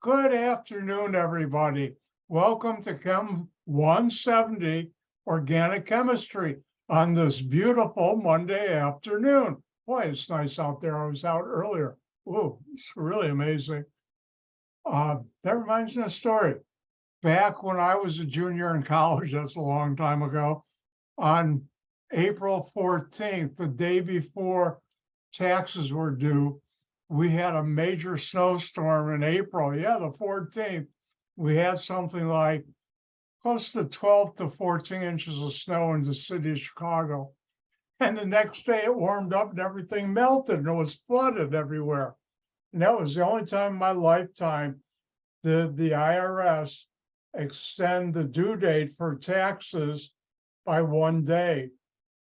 Good afternoon, everybody. Welcome to Chem 170 Organic Chemistry on this beautiful Monday afternoon. Boy, it's nice out there. I was out earlier. Ooh, it's really amazing. That reminds me of a story. Back when I was a junior in college, that's a long time ago, on April 14th, the day before taxes were due, we had a major snowstorm in April. Yeah, the 14th. We had something like close to 12 to 14 inches of snow in the city of Chicago. And the next day it warmed up and everything melted and it was flooded everywhere. And that was the only time in my lifetime did the IRS extend the due date for taxes by 1 day.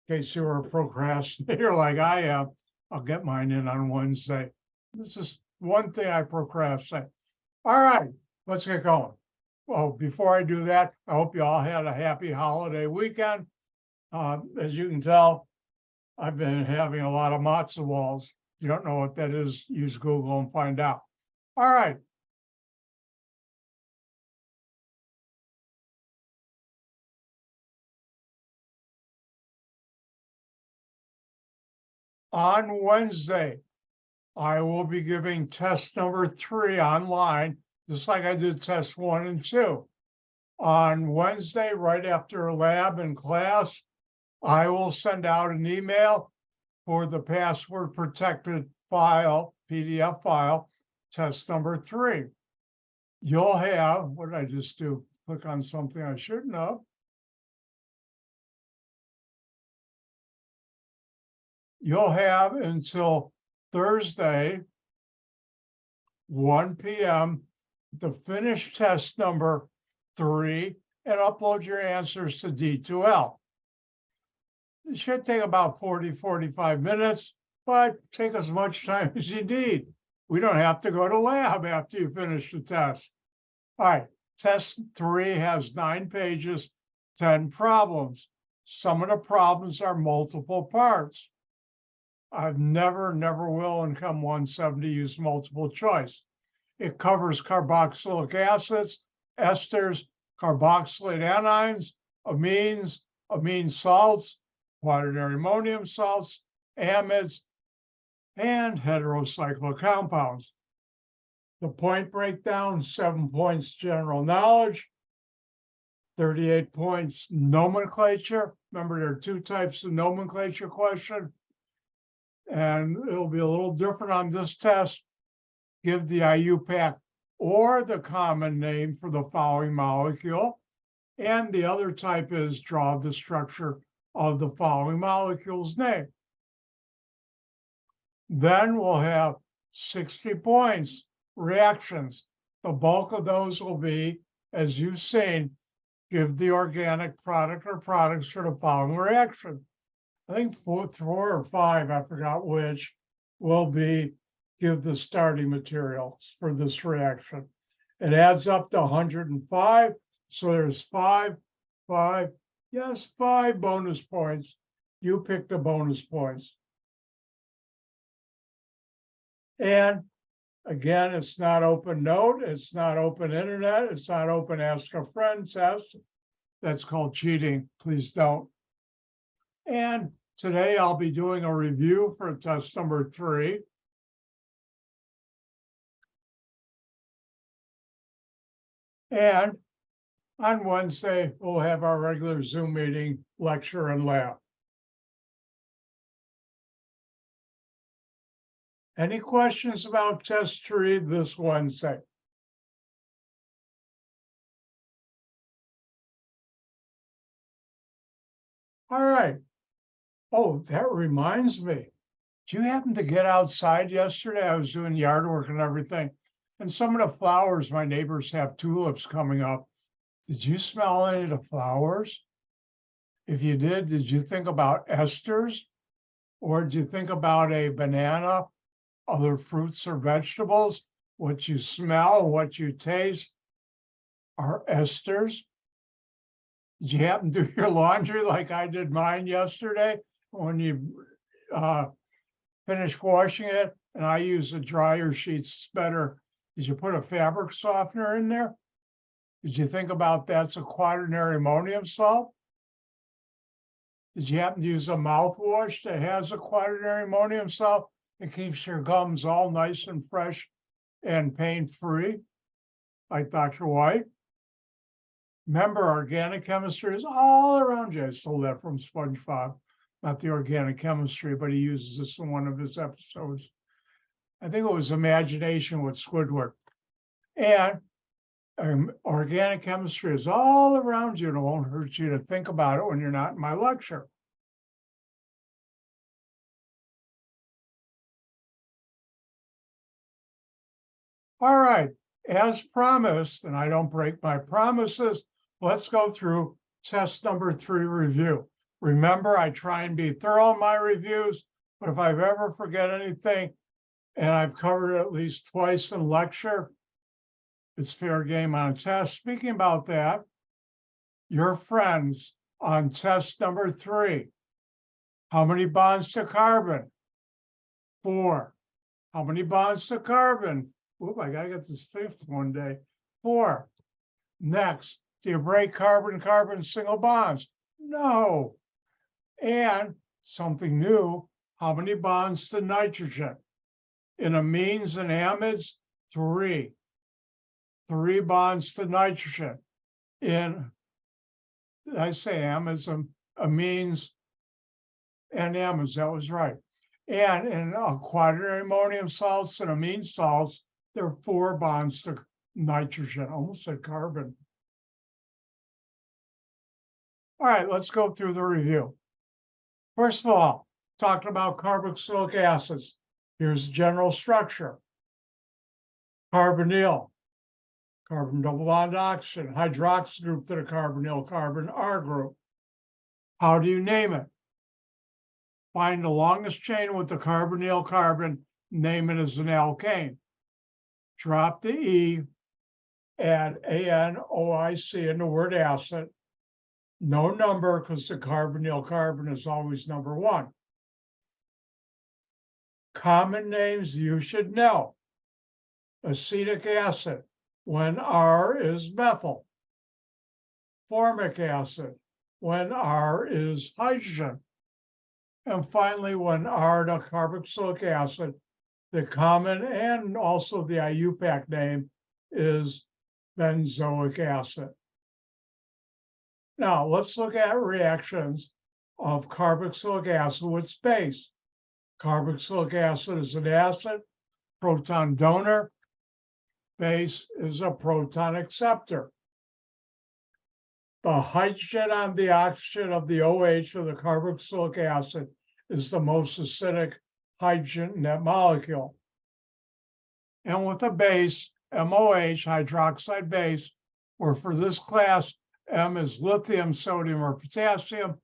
In case you were a procrastinator like I am, I'll get mine in on Wednesday. This is one thing I procrastinate. All right, let's get going. Well, before I do that, I hope you all had a happy holiday weekend. As you can tell, I've been having a lot of matzo balls. If you don't know what that is, use Google and find out. All right. On Wednesday, I will be giving test number 3 online, just like I did test 1 and 2. On Wednesday, right after lab and class, I will send out an email for the password protected file, PDF file, test number 3. You'll have, what did I just do? Click on something I shouldn't have. You'll have until Thursday, 1 p.m. to finish test number 3 and upload your answers to D2L. It should take about 40-45 minutes, but take as much time as you need. We don't have to go to lab after you finish the test. All right, test 3 has 9 pages, 10 problems. Some of the problems are multiple parts. I've never will in Chem 170 use multiple choice. It covers carboxylic acids, esters, carboxylate anions, amines, amine salts, quaternary ammonium salts, amides, and heterocyclic compounds. The point breakdown, 7 points general knowledge, 38 points nomenclature. Remember, there are 2 types of nomenclature question. And it'll be a little different on this test. Give the IUPAC or the common name for the following molecule. And the other type is draw the structure of the following molecule's name. Then we'll have 60 points, reactions. The bulk of those will be, as you've seen, give the organic product or products for the following reaction. I think 4 or 5, I forgot which, will be give the starting materials for this reaction. It adds up to 105. So there's 5 bonus points. You pick the bonus points. And again, it's not open note. It's not open internet. It's not open ask a friend test. That's called cheating. Please don't. And today I'll be doing a review for test number 3. And on Wednesday, we'll have our regular Zoom meeting, lecture, and lab. Any questions about test 3 this Wednesday? All right. Oh, that reminds me. Did you happen to get outside yesterday? I was doing yard work and everything. And some of the flowers, my neighbors have tulips coming up. Did you smell any of the flowers? If you did you think about esters? Or did you think about a banana, other fruits or vegetables? What you smell, what you taste are esters. Did you happen to do your laundry like I did mine yesterday? When you finish washing it, and I use the dryer sheets, it's better Did you put a fabric softener in there? Did you think about that's a quaternary ammonium salt? Did you happen to use a mouthwash that has a quaternary ammonium salt? It keeps your gums all nice and fresh and pain-free, like Dr. White. Remember, organic chemistry is all around you. I stole that from SpongeBob, not the organic chemistry, but he uses this in one of his episodes. I think it was Imagination with Squidward. And organic chemistry is all around you, and it won't hurt you to think about it when you're not in my lecture. All right, as promised, and I don't break my promises, let's go through test number 3 review. Remember, I try and be thorough in my reviews, but if I've ever forget anything, and I've covered it at least twice in lecture, it's fair game on a test. Speaking about that, your friends on test number 3. How many bonds to carbon? 4. How many bonds to carbon? Oop, I gotta get this 5th one day. 4. Next, do you break carbon-carbon single bonds? No. And something new, how many bonds to nitrogen? In amines and amides, 3. 3 bonds to nitrogen. In, did I say amides, amines and amides, that was right. And in quaternary ammonium salts and amine salts, there are 4 bonds to nitrogen, almost said carbon. All right, let's go through the review. First of all, talking about carboxylic acids. Here's the general structure. Carbonyl, carbon double bond oxygen, hydroxyl group to the carbonyl, carbon R group. How do you name it? Find the longest chain with the carbonyl carbon, name it as an alkane. Drop the E, add ANOIC in the word acid. No number, because the carbonyl carbon is always number 1. Common names you should know. Acetic acid, when R is methyl. Formic acid, when R is hydrogen. And finally, when R to carboxylic acid, the common and also the IUPAC name is benzoic acid. Now, let's look at reactions of carboxylic acid with its base. Carboxylic acid is an acid, proton donor. Base is a proton acceptor. The hydrogen on the oxygen of the OH of the carboxylic acid is the most acidic hydrogen in that molecule. And with a base, MOH, hydroxide base, where for this class, M is lithium, sodium, or potassium,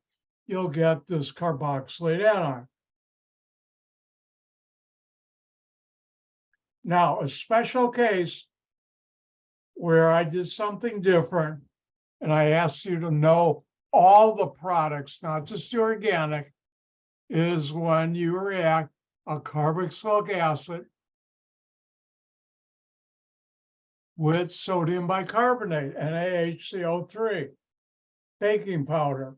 you'll get this carboxylate anion. Now, a special case where I did something different, and I asked you to know all the products, not just the organic, is when you react a carboxylic acid with sodium bicarbonate, NaHCO3, baking powder.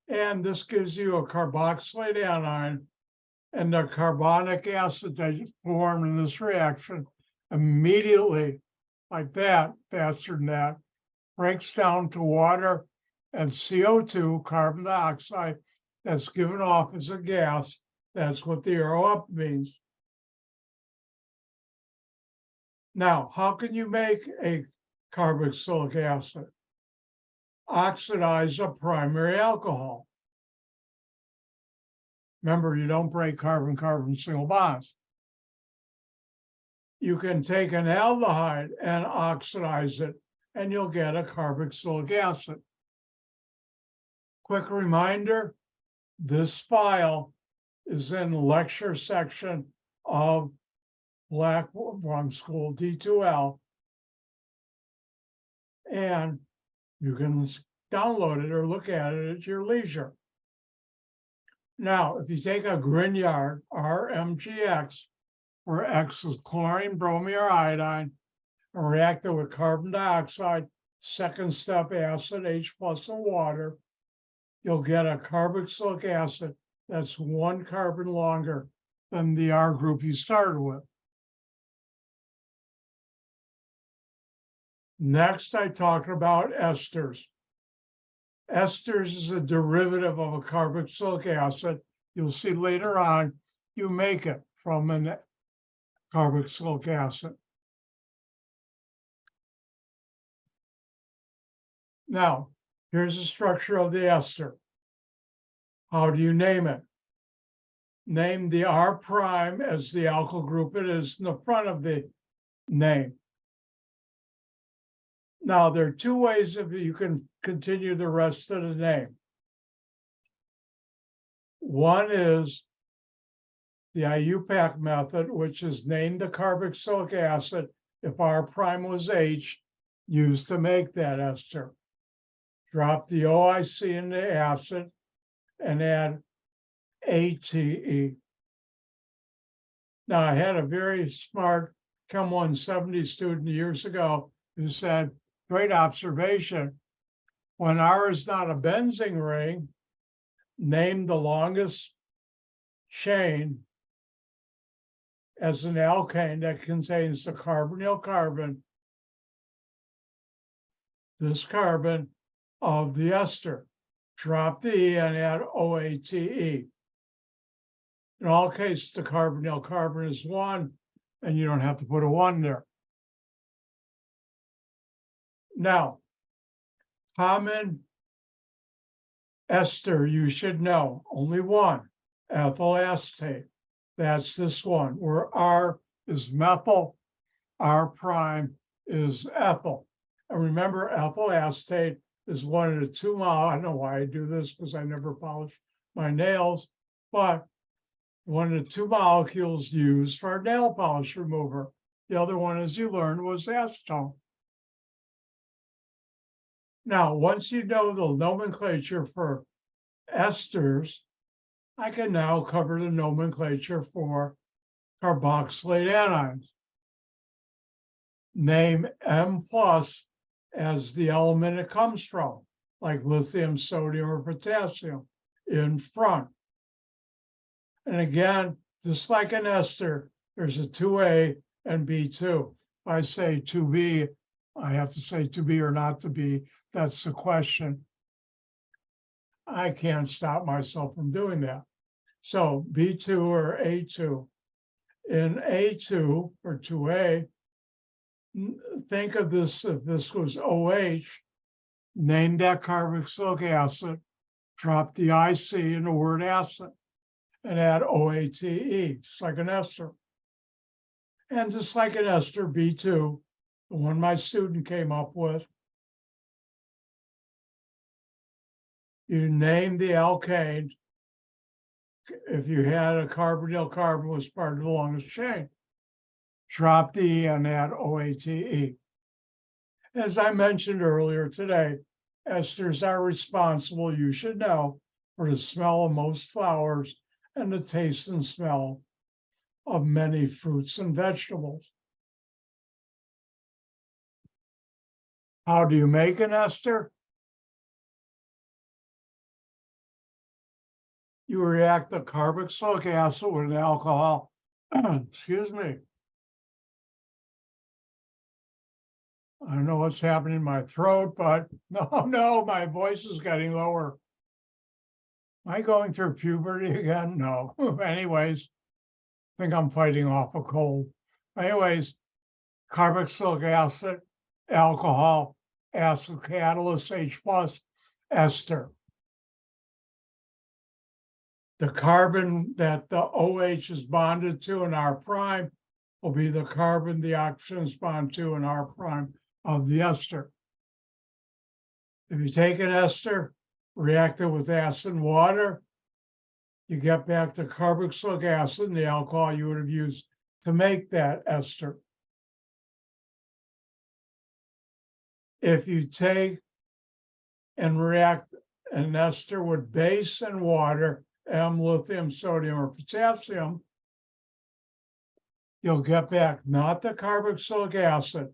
And this gives you a carboxylate anion, and the carbonic acid that you form in this reaction immediately, like that, faster than that, breaks down to water and CO2, carbon dioxide, that's given off as a gas. That's what the arrow up means. Now, how can you make a carboxylic acid? Oxidize a primary alcohol. Remember, you don't break carbon-carbon single bonds. You can take an aldehyde and oxidize it, and you'll get a carboxylic acid. Quick reminder, this file is in the lecture section of Blackburn School D2L, and you can download it or look at it at your leisure. Now, if you take a Grignard RMGX where X is chlorine, bromine, or iodine, and react it with carbon dioxide, second step acid, H plus and water, you'll get a carboxylic acid that's 1 carbon longer than the R group you started with. Next, I talked about esters. Esters is a derivative of a carboxylic acid. You'll see later on, you make it from a carboxylic acid. Now, here's the structure of the ester. How do you name it? Name the R prime as the alkyl group it is in the front of the name. Now, there are 2 ways if you can continue the rest of the name. One is the IUPAC method, which is name the carboxylic acid if R prime was H, used to make that ester. Drop the OIC in the acid and add ATE. Now, I had a very smart Chem 170 student years ago who said, great observation, when R is not a benzene ring, name the longest chain as an alkane that contains the carbonyl carbon, this carbon of the ester. Drop the E and add OATE. In all cases, the carbonyl carbon is 1, and you don't have to put a 1 there. Now, common ester you should know, only one, ethyl acetate. That's this one, where R is methyl, R prime is ethyl. And remember, ethyl acetate is 1 of the 2 molecules. I don't know why I do this because I never polish my nails, but 1 of the 2 molecules used for nail polish remover. The other one, as you learned, was acetone. Now, once you know the nomenclature for esters, I can now cover the nomenclature for carboxylate anions. Name M plus as the element it comes from, like lithium, sodium, or potassium in front. And again, just like an ester, there's a 2A and B2. If I say 2B, I have to say to be or not to be. That's the question. I can't stop myself from doing that. So B2 or A2. In A2 or 2A, think of this, if this was OH, name that carboxylic acid, drop the IC in the word acid, and add OATE, just like an ester. And just like an ester, B2, the one my student came up with, you name the alkane if you had a carbonyl carbon was part of the longest chain. Drop the E and add OATE. As I mentioned earlier today, esters are responsible, you should know, for the smell of most flowers and the taste and smell of many fruits and vegetables. How do you make an ester? You react the carboxylic acid with an alcohol. Excuse me. I don't know what's happening in my throat, but no, my voice is getting lower. Am I going through puberty again? No. Anyways, I think I'm fighting off a cold. Anyways, carboxylic acid, alcohol, acid catalyst, H plus, ester. The carbon that the OH is bonded to in R prime will be the carbon the oxygen is bonded to in R prime of the ester. If you take an ester, react it with acid and water, you get back the carboxylic acid and the alcohol you would have used to make that ester. If you take and react an ester with base and water, M, lithium, sodium, or potassium, you'll get back not the carboxylic acid,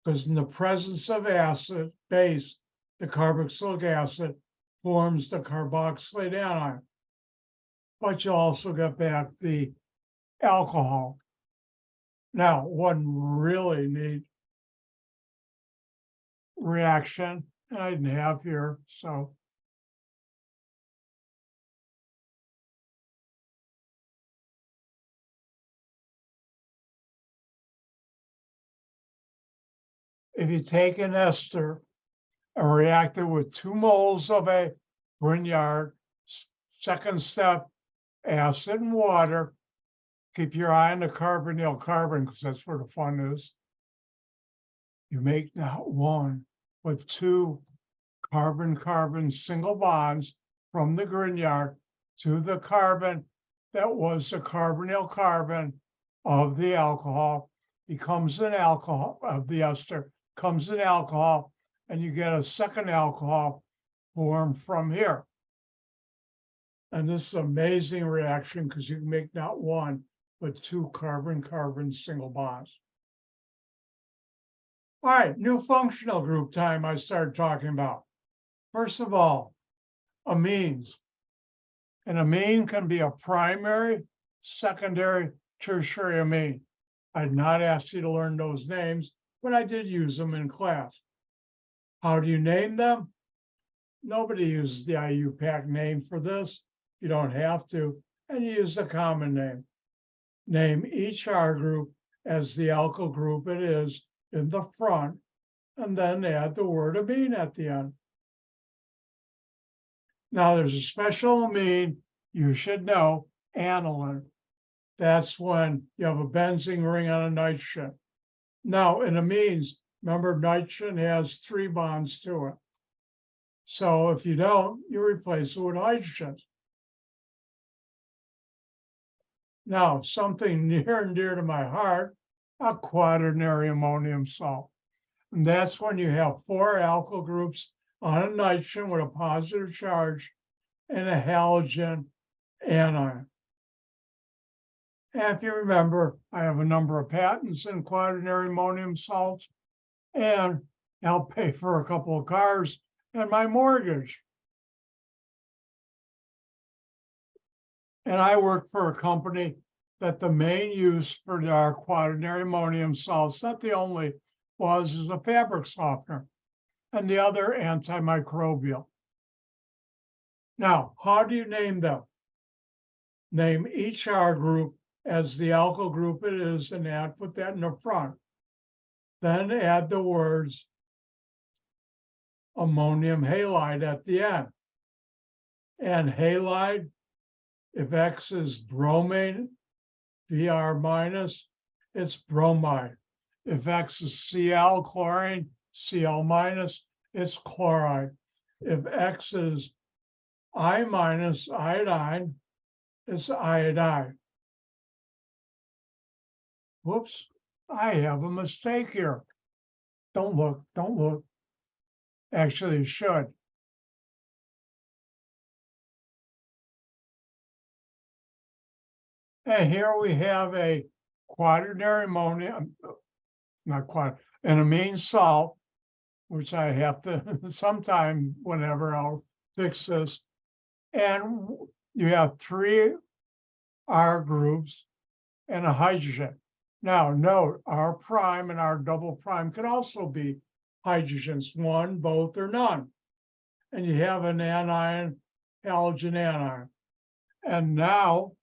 because in the presence of acid base, the carboxylic acid forms the carboxylate anion. But you'll also get back the alcohol. Now, one really neat reaction, and I didn't have here, so if you take an ester and react it with 2 moles of a Grignard, second step, acid and water, keep your eye on the carbonyl carbon because that's where the fun is. You make not one, but 2 carbon-carbon single bonds from the Grignard to the carbon that was the carbonyl carbon of the alcohol, becomes an alcohol of the ester, comes an alcohol, and you get a second alcohol formed from here. And this is an amazing reaction because you can make not one, but 2 carbon-carbon single bonds. All right, new functional group time I started talking about. First of all, amines. An amine can be a primary, secondary, tertiary amine. I did not ask you to learn those names, but I did use them in class. How do you name them? Nobody uses the IUPAC name for this. You don't have to, and you use the common name. Name each R group as the alkyl group it is in the front, and then add the word amine at the end. Now there's a special amine you should know, aniline. That's when you have a benzene ring on a nitrogen. Now in amines, remember nitrogen has 3 bonds to it. So if you don't, you replace it with hydrogens. Now, something near and dear to my heart, a quaternary ammonium salt. And that's when you have 4 alkyl groups on a nitrogen with a positive charge and a halogen anion. And if you remember, I have a number of patents in quaternary ammonium salts, and I'll pay for a couple of cars and my mortgage. And I work for a company that the main use for our quaternary ammonium salts, not the only, was as a fabric softener, and the other antimicrobial. Now, how do you name them? Name each R group as the alkyl group it is, and put that in the front. Then add the words ammonium halide at the end. And halide, if X is bromine, Br minus, it's bromide. If X is Cl, chlorine, Cl minus, it's chloride. If X is I minus, iodine, it's iodine. Whoops, I have a mistake here. Don't look, don't look. Actually, you should. And here we have a quaternary ammonium, not quaternary, an amine salt, which I have to sometime, whenever I'll fix this. And you have 3 R groups and a hydrogen. Now note, R prime and R double prime can also be hydrogens, 1, both, or none. And you have an anion, halogen anion. And now,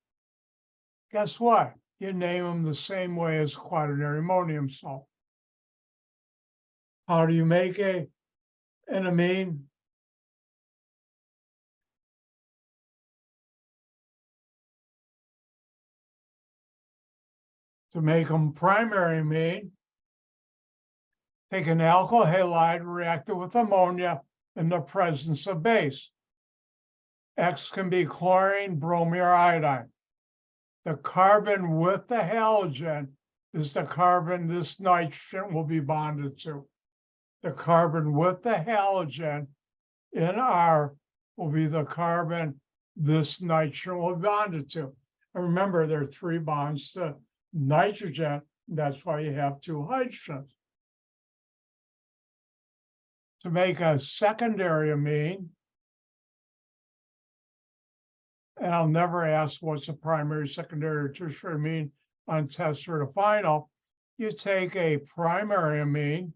guess what? You name them the same way as quaternary ammonium salt. How do you make an amine? To make them primary amine, take an alkyl halide, react it with ammonia in the presence of base. X can be chlorine, bromine, or iodine. The carbon with the halogen is the carbon this nitrogen will be bonded to. The carbon with the halogen in R will be the carbon this nitrogen will be bonded to. And remember, there are 3 bonds to nitrogen. That's why you have two hydrogens. To make a secondary amine, and I'll never ask what's a primary, secondary, or tertiary amine on test or the final, you take a primary amine,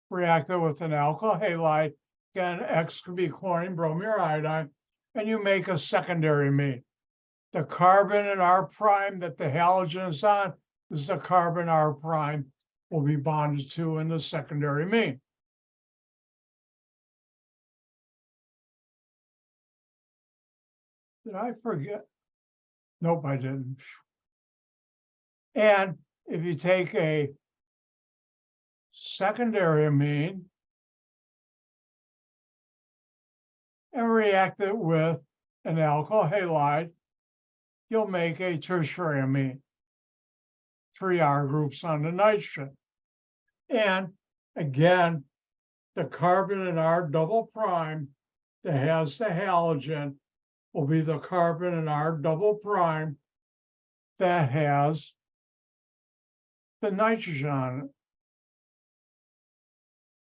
react it with an alkyl halide, again, X could be chlorine, bromine, or iodine, and you make a secondary amine. The carbon in R prime that the halogen is on is the carbon R prime will be bonded to in the secondary amine. Did I forget? Nope, I didn't. And if you take a secondary amine and react it with an alkyl halide, you'll make a tertiary amine. 3 R groups on the nitrogen. And again, the carbon in R double prime that has the halogen will be the carbon in R double prime that has the nitrogen on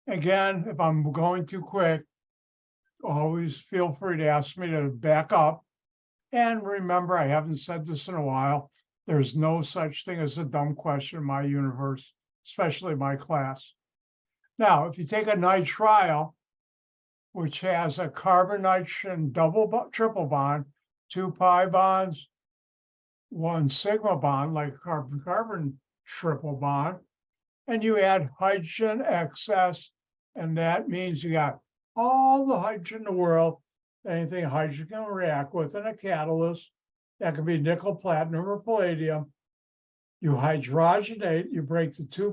it. Again, if I'm going too quick, always feel free to ask me to back up. And remember, I haven't said this in a while, there's no such thing as a dumb question in my universe, especially my class. Now, if you take a nitrile, which has a carbon-nitrogen triple bond, 2 pi bonds, 1 sigma bond, like carbon-carbon triple bond, and you add hydrogen excess, and that means you got all the hydrogen in the world, anything hydrogen can react with in a catalyst. That could be nickel, platinum, or palladium. You hydrogenate, you break the 2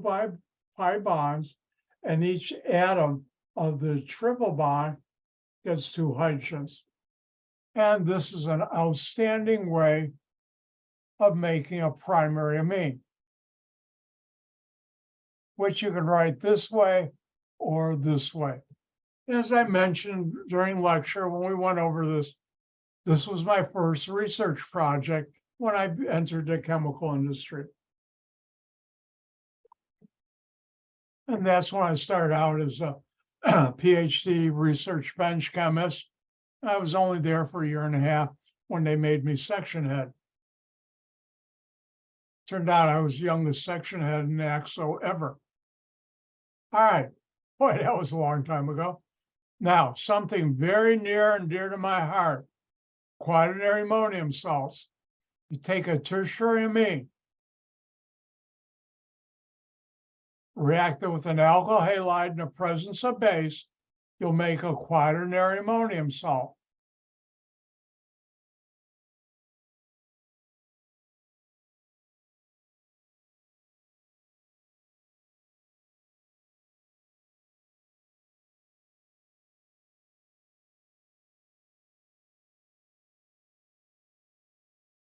pi bonds, and each atom of the triple bond gets 2 hydrogens. And this is an outstanding way of making a primary amine, which you can write this way or this way. As I mentioned during lecture, when we went over this, this was my first research project when I entered the chemical industry. And that's when I started out as a PhD research bench chemist. I was only there for a year and a half when they made me section head. Turned out I was the youngest section head in AXO ever. All right, boy, that was a long time ago. Now, something very near and dear to my heart, quaternary ammonium salts. You take a tertiary amine, react it with an alkyl halide in the presence of base, you'll make a quaternary ammonium salt.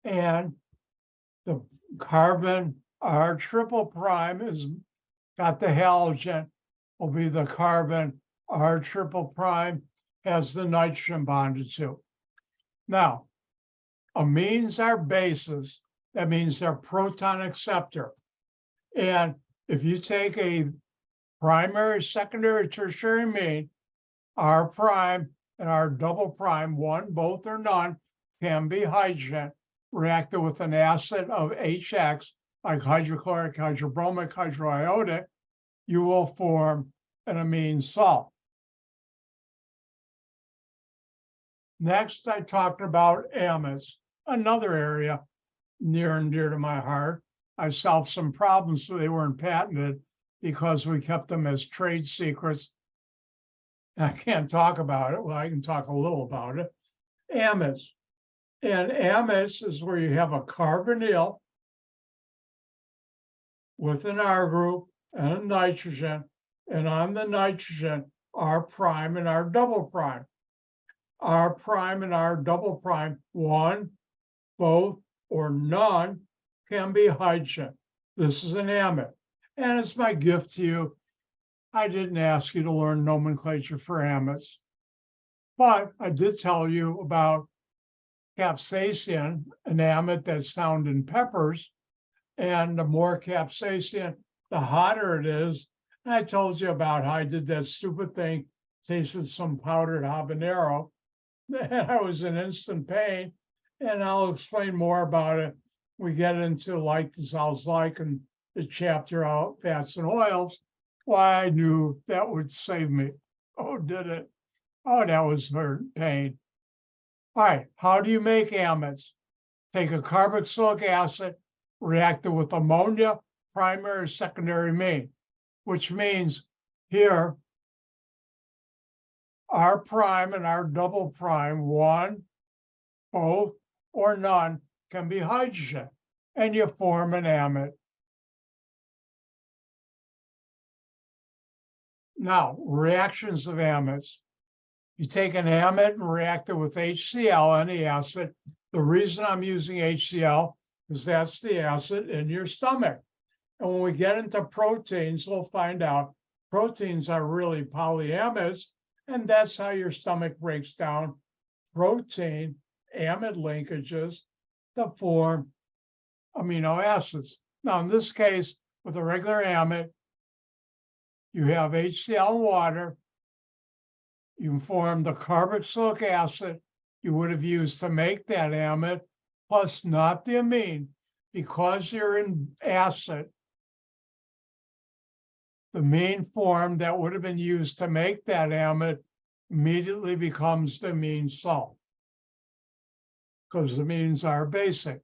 And the carbon R triple prime is got the halogen, will be the carbon R triple prime has the nitrogen bonded to. Now, amines are bases. That means they're proton acceptor. And if you take a primary, secondary, tertiary amine, R prime and R double prime, one, both, or none, can be hydrogen, reacted with an acid of HX, like hydrochloric, hydrobromic, hydroiodic, you will form an amine salt. Next, I talked about amides, another area near and dear to my heart. I solved some problems so they weren't patented because we kept them as trade secrets. I can't talk about it. Well, I can talk a little about it. Amides. And amides is where you have a carbonyl with an R group and a nitrogen, and on the nitrogen, R prime and R double prime. R prime and R double prime, one, both, or none, can be hydrogen. This is an amide. And it's my gift to you. I didn't ask you to learn nomenclature for amides, but I did tell you about capsaicin, an amide that's found in peppers, and the more capsaicin, the hotter it is. And I told you about how I did that stupid thing, tasted some powdered habanero, and I was in instant pain. And I'll explain more about it. We get into like dissolves like in the chapter out fats and oils, why I knew that would save me. Oh, did it? Oh, that was pain. All right, how do you make amides? Take a carboxylic acid, react it with ammonia, primary, secondary mean, which means here, R prime and R double prime, one, both, or none, can be hydrogen, and you form an amide. Now, reactions of amides. You take an amide and react it with HCl, any acid. The reason I'm using HCl is that's the acid in your stomach. And when we get into proteins, we'll find out proteins are really polyamides, and that's how your stomach breaks down protein amide linkages to form amino acids. Now, in this case, with a regular amide, you have HCl and water. You can form the carboxylic acid you would have used to make that amide, plus not the amine. Because you're in acid, the main form that would have been used to make that amide immediately becomes the amine salt, because the amines are basic.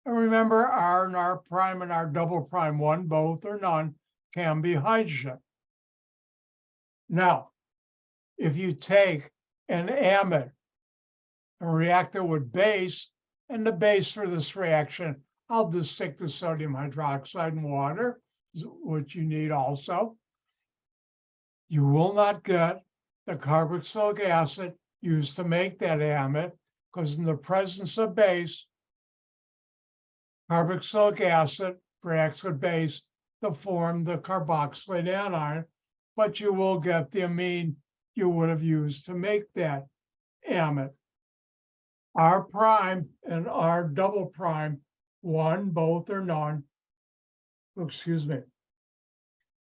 And remember, R and R prime and R double prime, one, both, or none, can be hydrogen. Now, if you take an amide and react it with base, and the base for this reaction, I'll just stick to sodium hydroxide and water, which you need also. You will not get the carboxylic acid used to make that amide, because in the presence of base, carboxylic acid reacts with base to form the carboxylate anion, but you will get the amine you would have used to make that amide. R prime and R double prime, one, both, or none,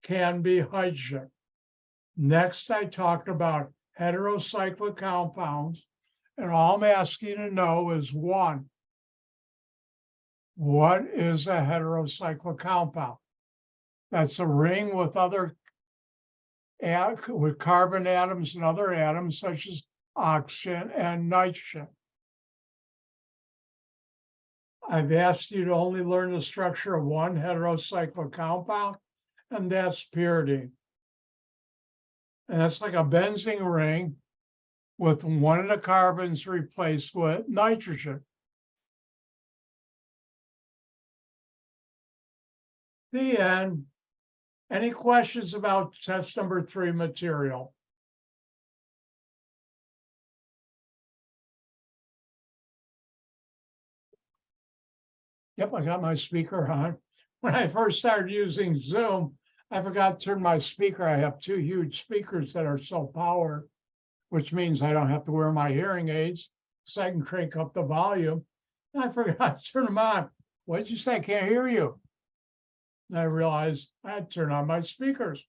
can be hydrogen. Next, I talked about heterocyclic compounds, and all I'm asking you to know is one, what is a heterocyclic compound? That's a ring with with carbon atoms and other atoms such as oxygen and nitrogen. I've asked you to only learn the structure of one heterocyclic compound, and that's pyridine. And that's like a benzene ring with one of the carbons replaced with nitrogen. The end. Any questions about test number 3 material? Yep, I got my speaker on. When I first started using Zoom, I forgot to turn my speaker. I have 2 huge speakers that are so powered, which means I don't have to wear my hearing aids, so I can crank up the volume. And I forgot to turn them on. What did you say? I can't hear you. And I realized I had to turn on my speakers.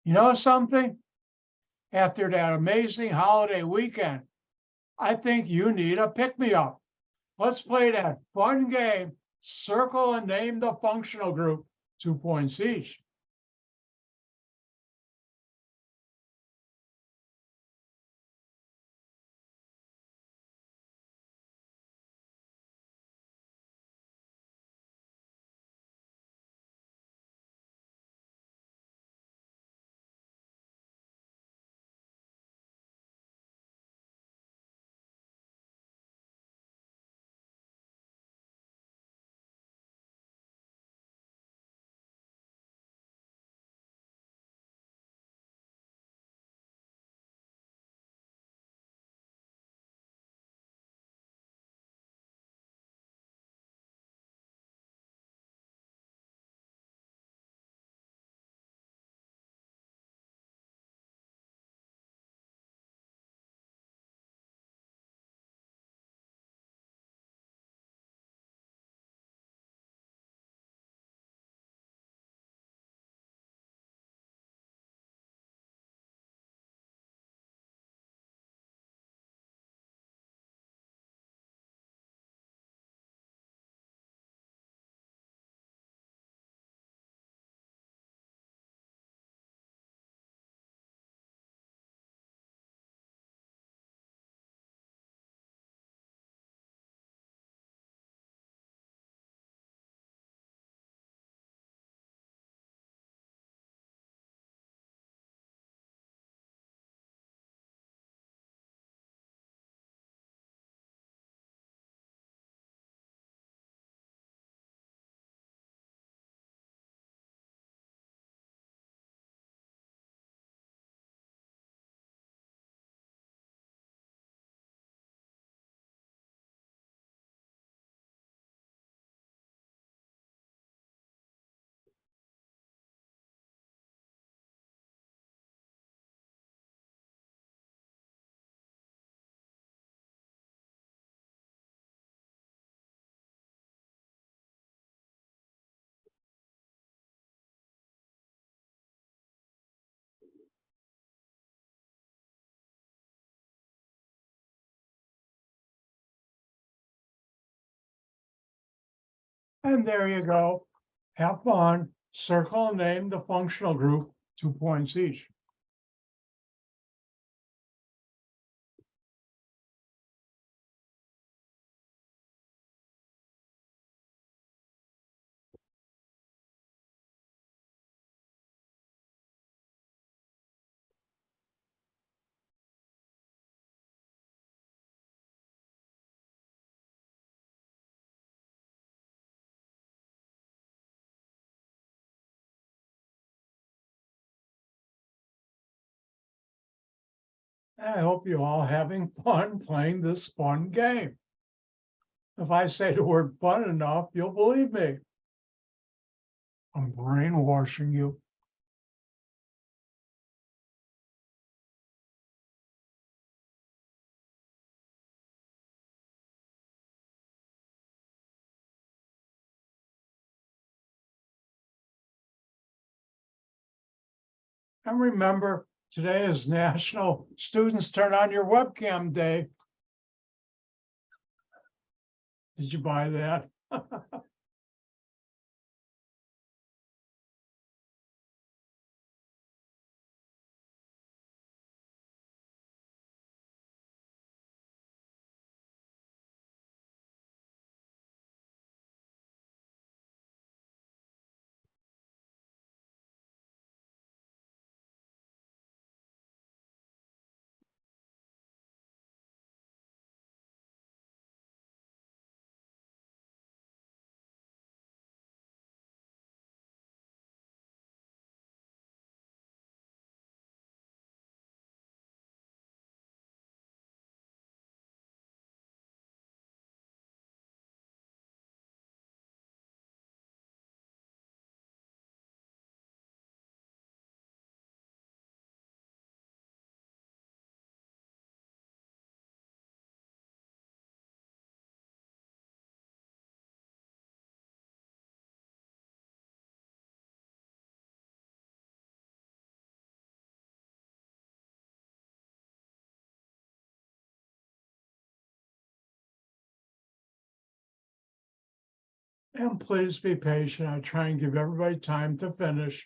You know something? After that amazing holiday weekend, I think you need a pick-me-up. Let's play that fun game, circle and name the functional group, 2 points each. And there you go. Have fun. Circle and name the functional group, 2 points each. I hope you all having fun playing this fun game. If I say the word fun enough, you'll believe me. I'm brainwashing you. And remember, today is National Students Turn On Your Webcam Day. Did you buy that? And please be patient. I try and give everybody time to finish.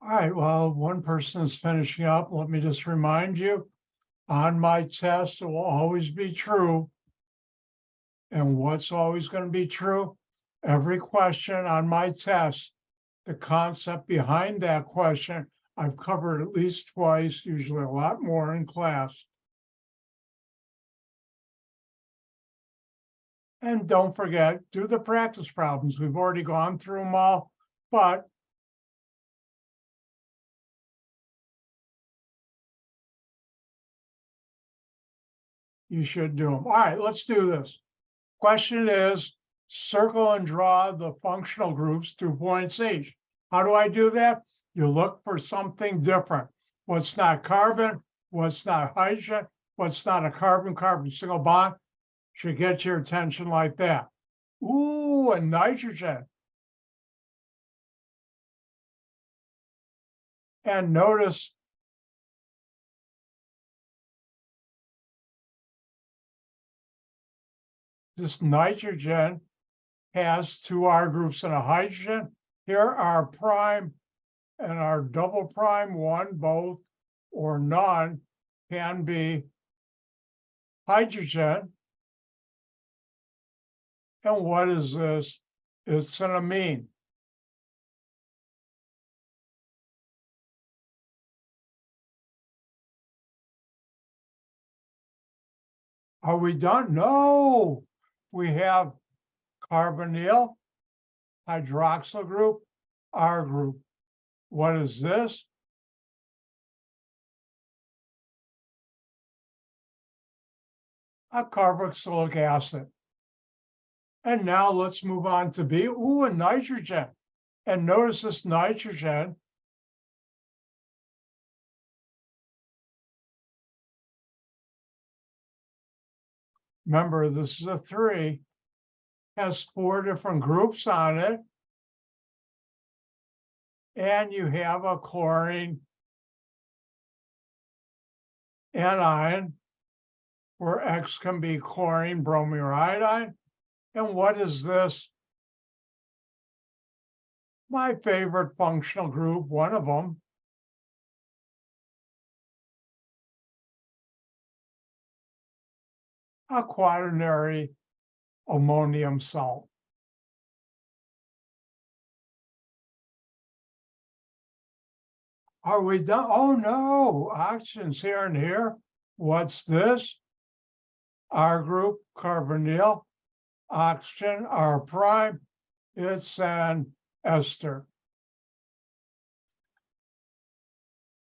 All right, well, one person is finishing up. Let me just remind you, on my test, it will always be true. And what's always going to be true? Every question on my test, the concept behind that question, I've covered at least twice, usually a lot more in class. And don't forget, do the practice problems. We've already gone through them all, but you should do them. All right, let's do this. Question is, circle and draw the functional groups, 2 points each. How do I do that? You look for something different. What's not carbon, what's not hydrogen, what's not a carbon-carbon single bond should get your attention like that. Ooh, a nitrogen. And notice this nitrogen has 2 R groups and a hydrogen. Here are prime and our double prime, 1, both, or none can be hydrogen. And what is this? It's an amine. Are we done? No, we have carbonyl, hydroxyl group, R group. What is this? A carboxylic acid. And now let's move on to B. Ooh, a nitrogen. And notice this nitrogen remember, this is a 3, has 4 different groups on it. And you have a chlorine anion, where X can be chlorine bromiodine. And what is this? My favorite functional group, one of them. A quaternary ammonium salt. Are we done? Oh no, oxygen's here and here. What's this? R group, carbonyl, oxygen, R prime. It's an ester.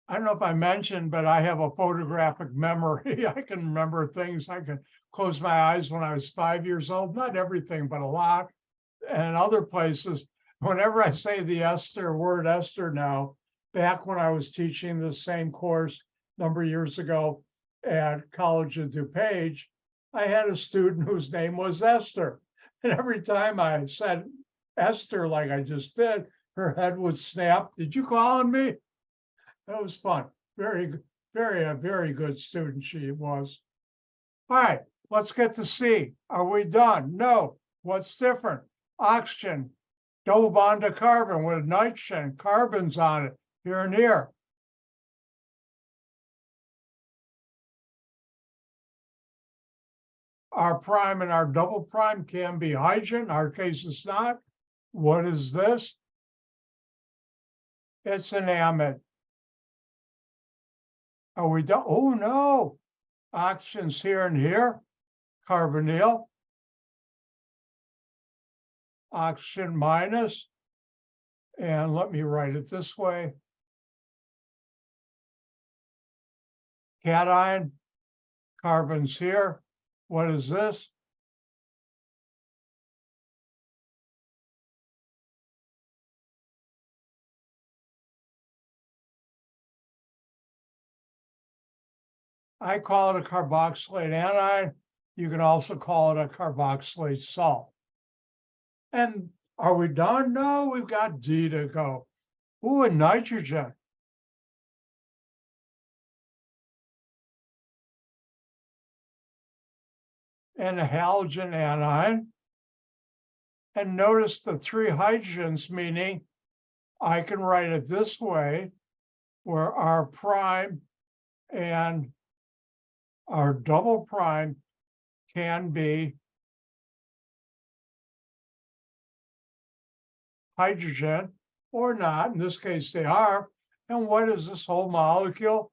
I don't know if I mentioned, but I have a photographic memory. I can remember things. I can close my eyes when I was 5 years old. Not everything, but a lot. And other places, whenever I say the word ester now, back when I was teaching the same course a number of years ago at College of DuPage, I had a student whose name was Esther. And every time I said Esther, like I just did, her head would snap. Did you call on me? That was fun. Very, very good student she was. All right, let's get to C. Are we done? No. What's different? Oxygen, double bond to carbon with nitrogen, carbons on it, here and here. Our prime and our double prime can be hydrogen. Our case is not. What is this? It's an amide. Are we done? Oh no, oxygen's here and here. Carbonyl, oxygen minus, and let me write it this way. Cation, carbon's here. What is this? I call it a carboxylate anion. You can also call it a carboxylate salt. And are we done? No, we've got D to go. Ooh, and nitrogen. And a halogen anion. And notice the 3 hydrogens, meaning I can write it this way, where our prime and our double prime can be hydrogen or not. In this case, they are. And what is this whole molecule?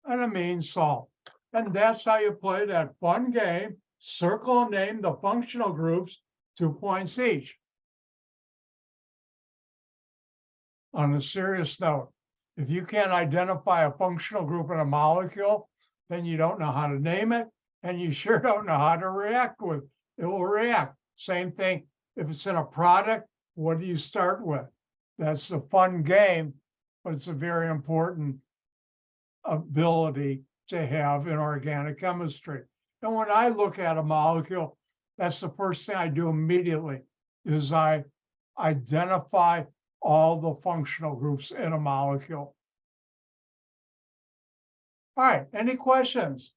An amine salt. And that's how you play that fun game. Circle and name the functional groups, 2 points each. On a serious note, if you can't identify a functional group in a molecule, then you don't know how to name it, and you sure don't know how to react with it. It will react. Same thing if it's in a product, what do you start with? That's a fun game, but it's a very important ability to have in organic chemistry. And when I look at a molecule, that's the first thing I do immediately is I identify all the functional groups in a molecule. All right, any questions?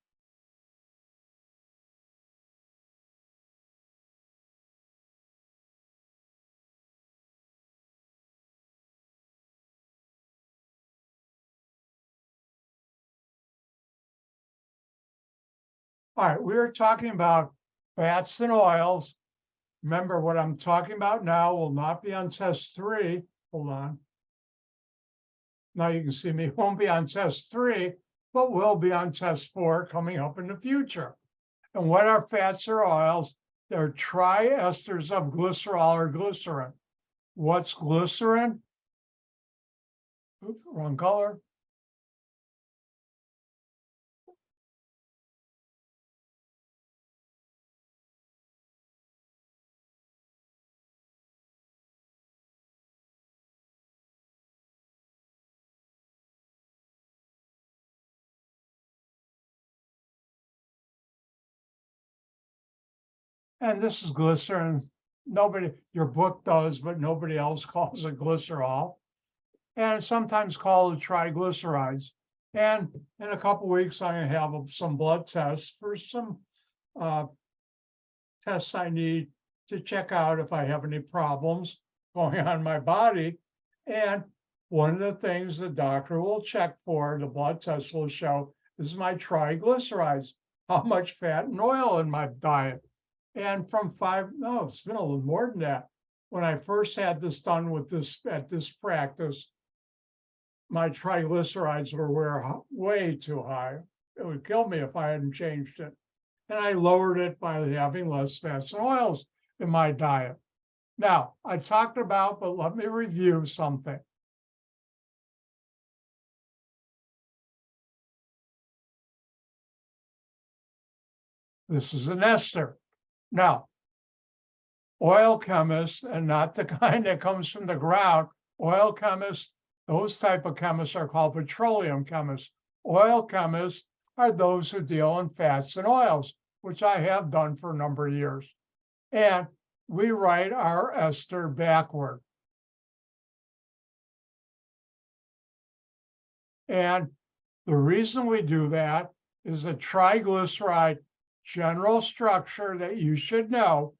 All right, we are talking about fats and oils. Remember, what I'm talking about now will not be on test 3. Hold on. Now you can see me, won't be on test 3, but will be on test 4 coming up in the future. And what are fats or oils? They're triesters of glycerol or glycerin. What's glycerin? Oops, wrong color. And this is glycerin. Nobody, your book does, but nobody else calls it glycerol. And it's sometimes called triglycerides. And in a couple weeks, I'm going to have some blood tests for some tests I need to check out if I have any problems going on in my body. And one of the things the doctor will check for, the blood test will show, is my triglycerides, how much fat and oil in my diet. And from it's been a little more than that. When I first had this done with this at this practice, my triglycerides were way too high. It would kill me if I hadn't changed it. And I lowered it by having less fats and oils in my diet. Now, I talked about, but let me review something. This is an ester. Now, oil chemists, and not the kind that comes from the ground, oil chemists, those type of chemists are called petroleum chemists. Oil chemists are those who deal in fats and oils, which I have done for a number of years. And we write our ester backward. And the reason we do that is a triglyceride general structure that you should know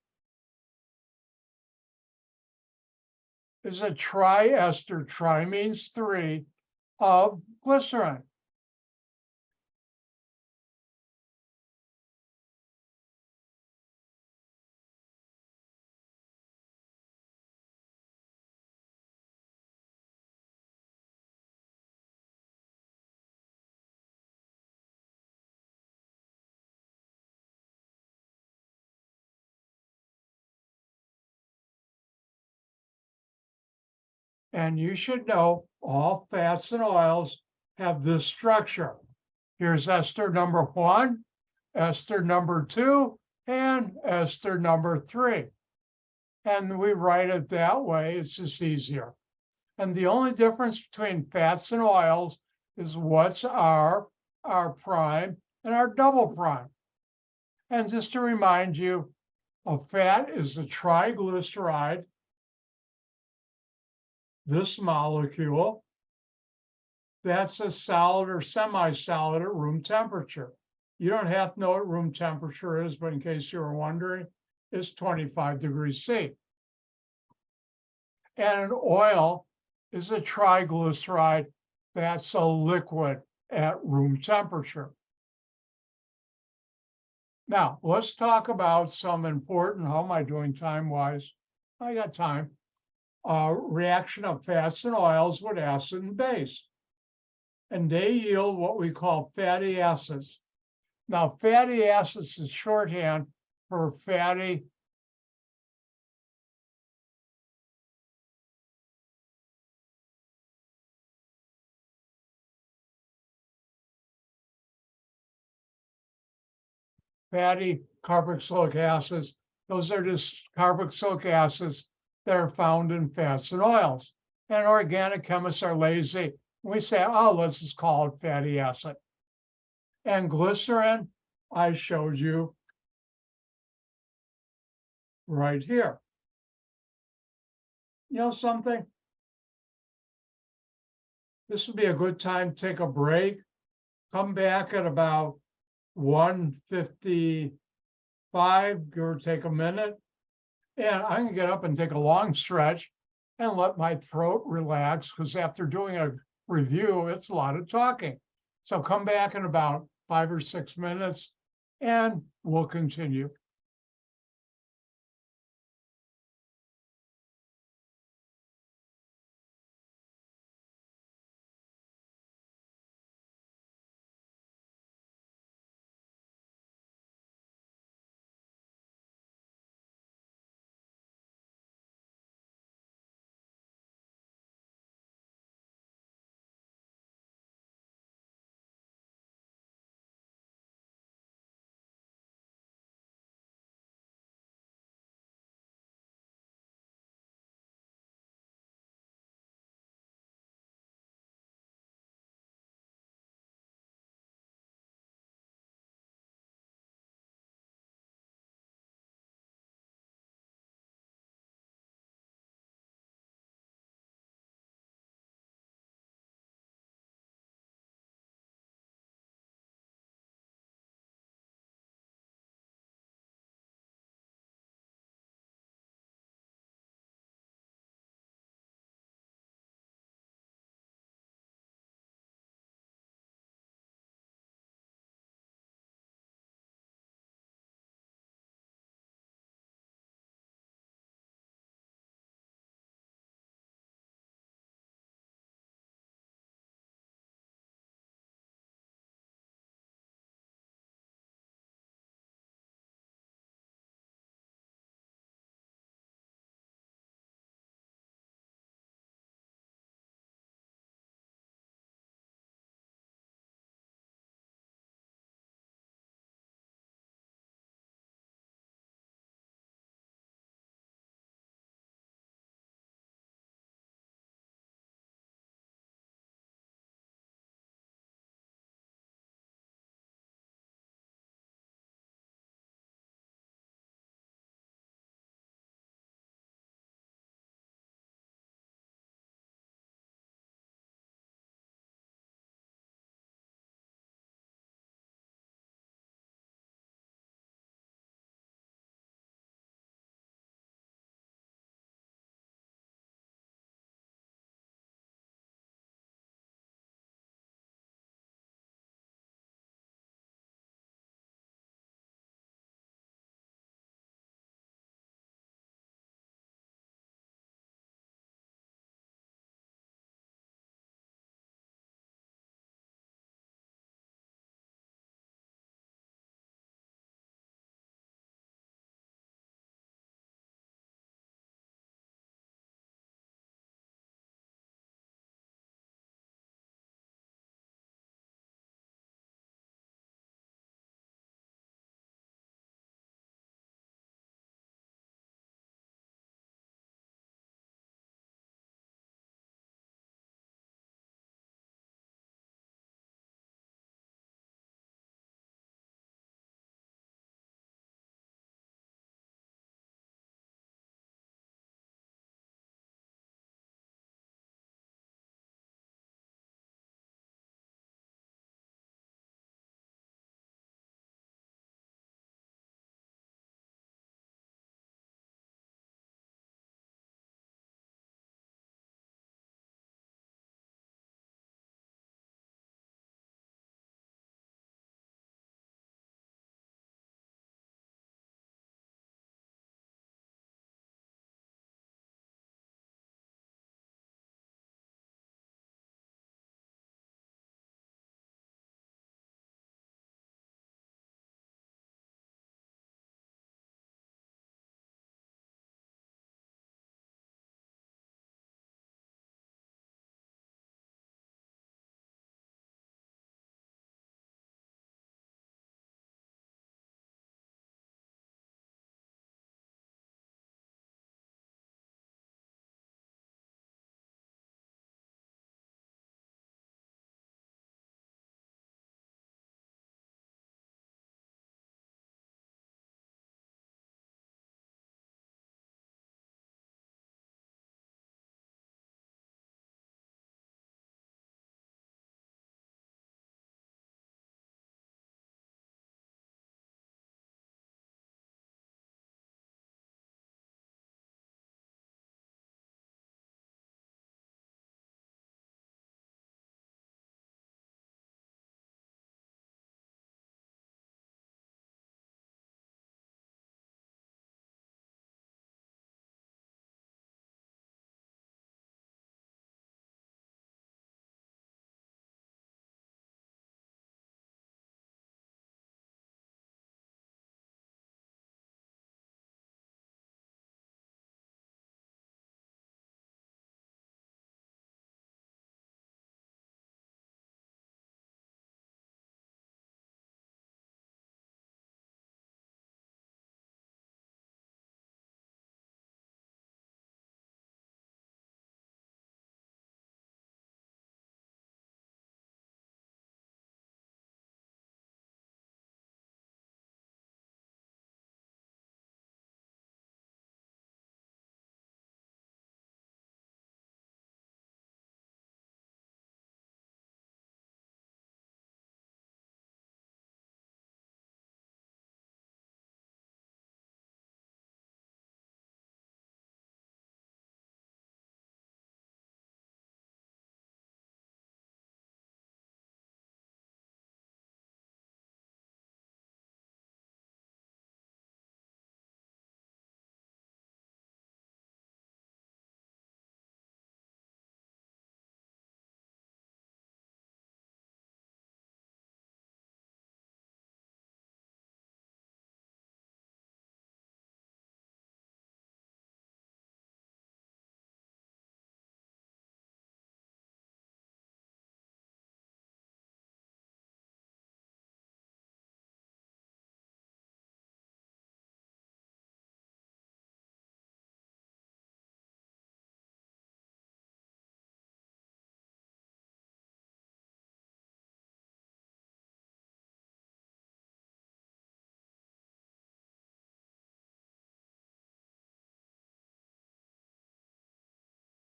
is a triester, tri means 3, of glycerin. And you should know all fats and oils have this structure. Here's ester number 1, ester number 2, and ester number 3. And we write it that way, it's just easier. And the only difference between fats and oils is what's our prime and our double prime. And just to remind you, a fat is a triglyceride, this molecule, that's a solid or semi-solid at room temperature. You don't have to know what room temperature is, but in case you were wondering, it's 25 degrees C. And an oil is a triglyceride that's a liquid at room temperature. Now, let's talk about some important, how am I doing time-wise? I got time. Reaction of fats and oils with acid and base. And they yield what we call fatty acids. Now, fatty acids is shorthand for fatty carboxylic acids. Those are just carboxylic acids that are found in fats and oils. And organic chemists are lazy. We say, oh, let's just call it fatty acid. And glycerin, I showed you right here. You know something? This would be a good time to take a break. Come back at about 1:55, give or take a minute. And I can get up and take a long stretch and let my throat relax, because after doing a review, it's a lot of talking. So come back in about 5 or 6 minutes and we'll continue.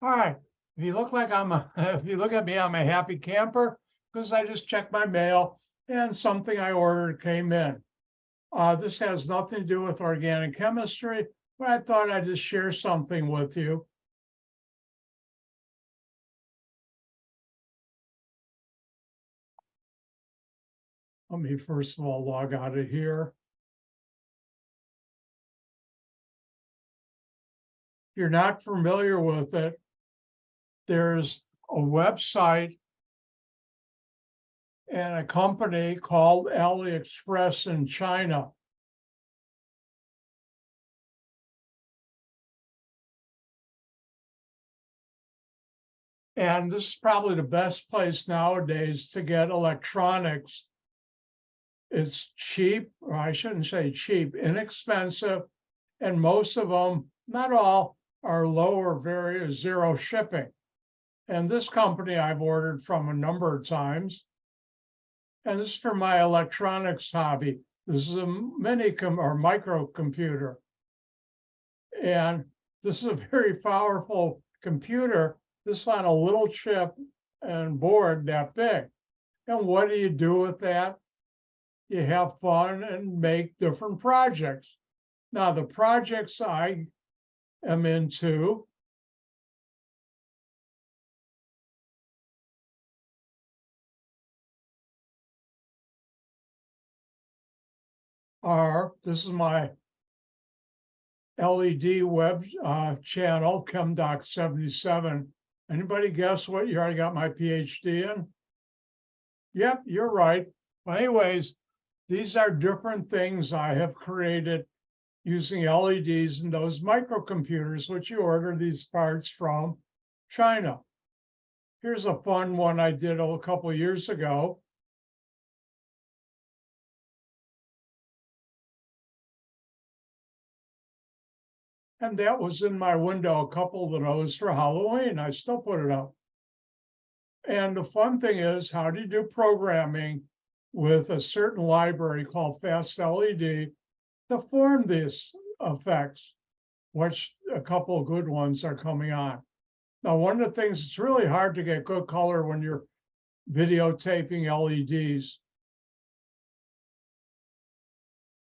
All right. If you look like if you look at me, I'm a happy camper because I just checked my mail and something I ordered came in. This has nothing to do with organic chemistry, but I thought I'd just share something with you. Let me first of all log out of here. If you're not familiar with it, there's a website and a company called AliExpress in China. And this is probably the best place nowadays to get electronics. It's cheap, or I shouldn't say cheap, inexpensive, and most of them, not all, are low or very zero shipping. And this company I've ordered from a number of times. And this is for my electronics hobby. This is a or microcomputer. And this is a very powerful computer. This is on a little chip and board that big. And what do you do with that? You have fun and make different projects. Now, the projects I am into are, this is my LED web channel, ChemDoc77. Anybody guess what year I got my PhD in? Yep, you're right. Well, anyways, these are different things I have created using LEDs and those microcomputers, which you order these parts from China. Here's a fun one I did a couple of years ago. And that was in my window a couple of those for Halloween. I still put it up. And the fun thing is, how do you do programming with a certain library called Fast LED to form these effects, which a couple of good ones are coming on. Now, one of the things, it's really hard to get good color when you're videotaping LEDs.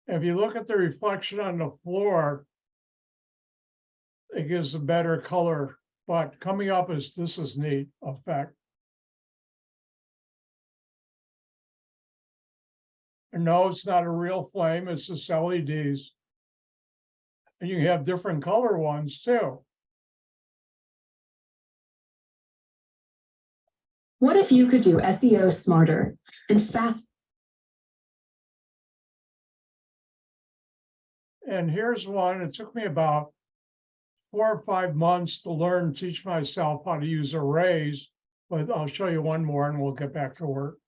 If you look at the reflection on the floor, it gives a better color, but coming up is, this is neat effect. And no, it's not a real flame, it's just LEDs. And you have different color ones too. What if you could do SEO smarter and fast? And here's one, it took me about 4 or 5 months to learn, teach myself how to use arrays, but I'll show you one more and we'll get back to work.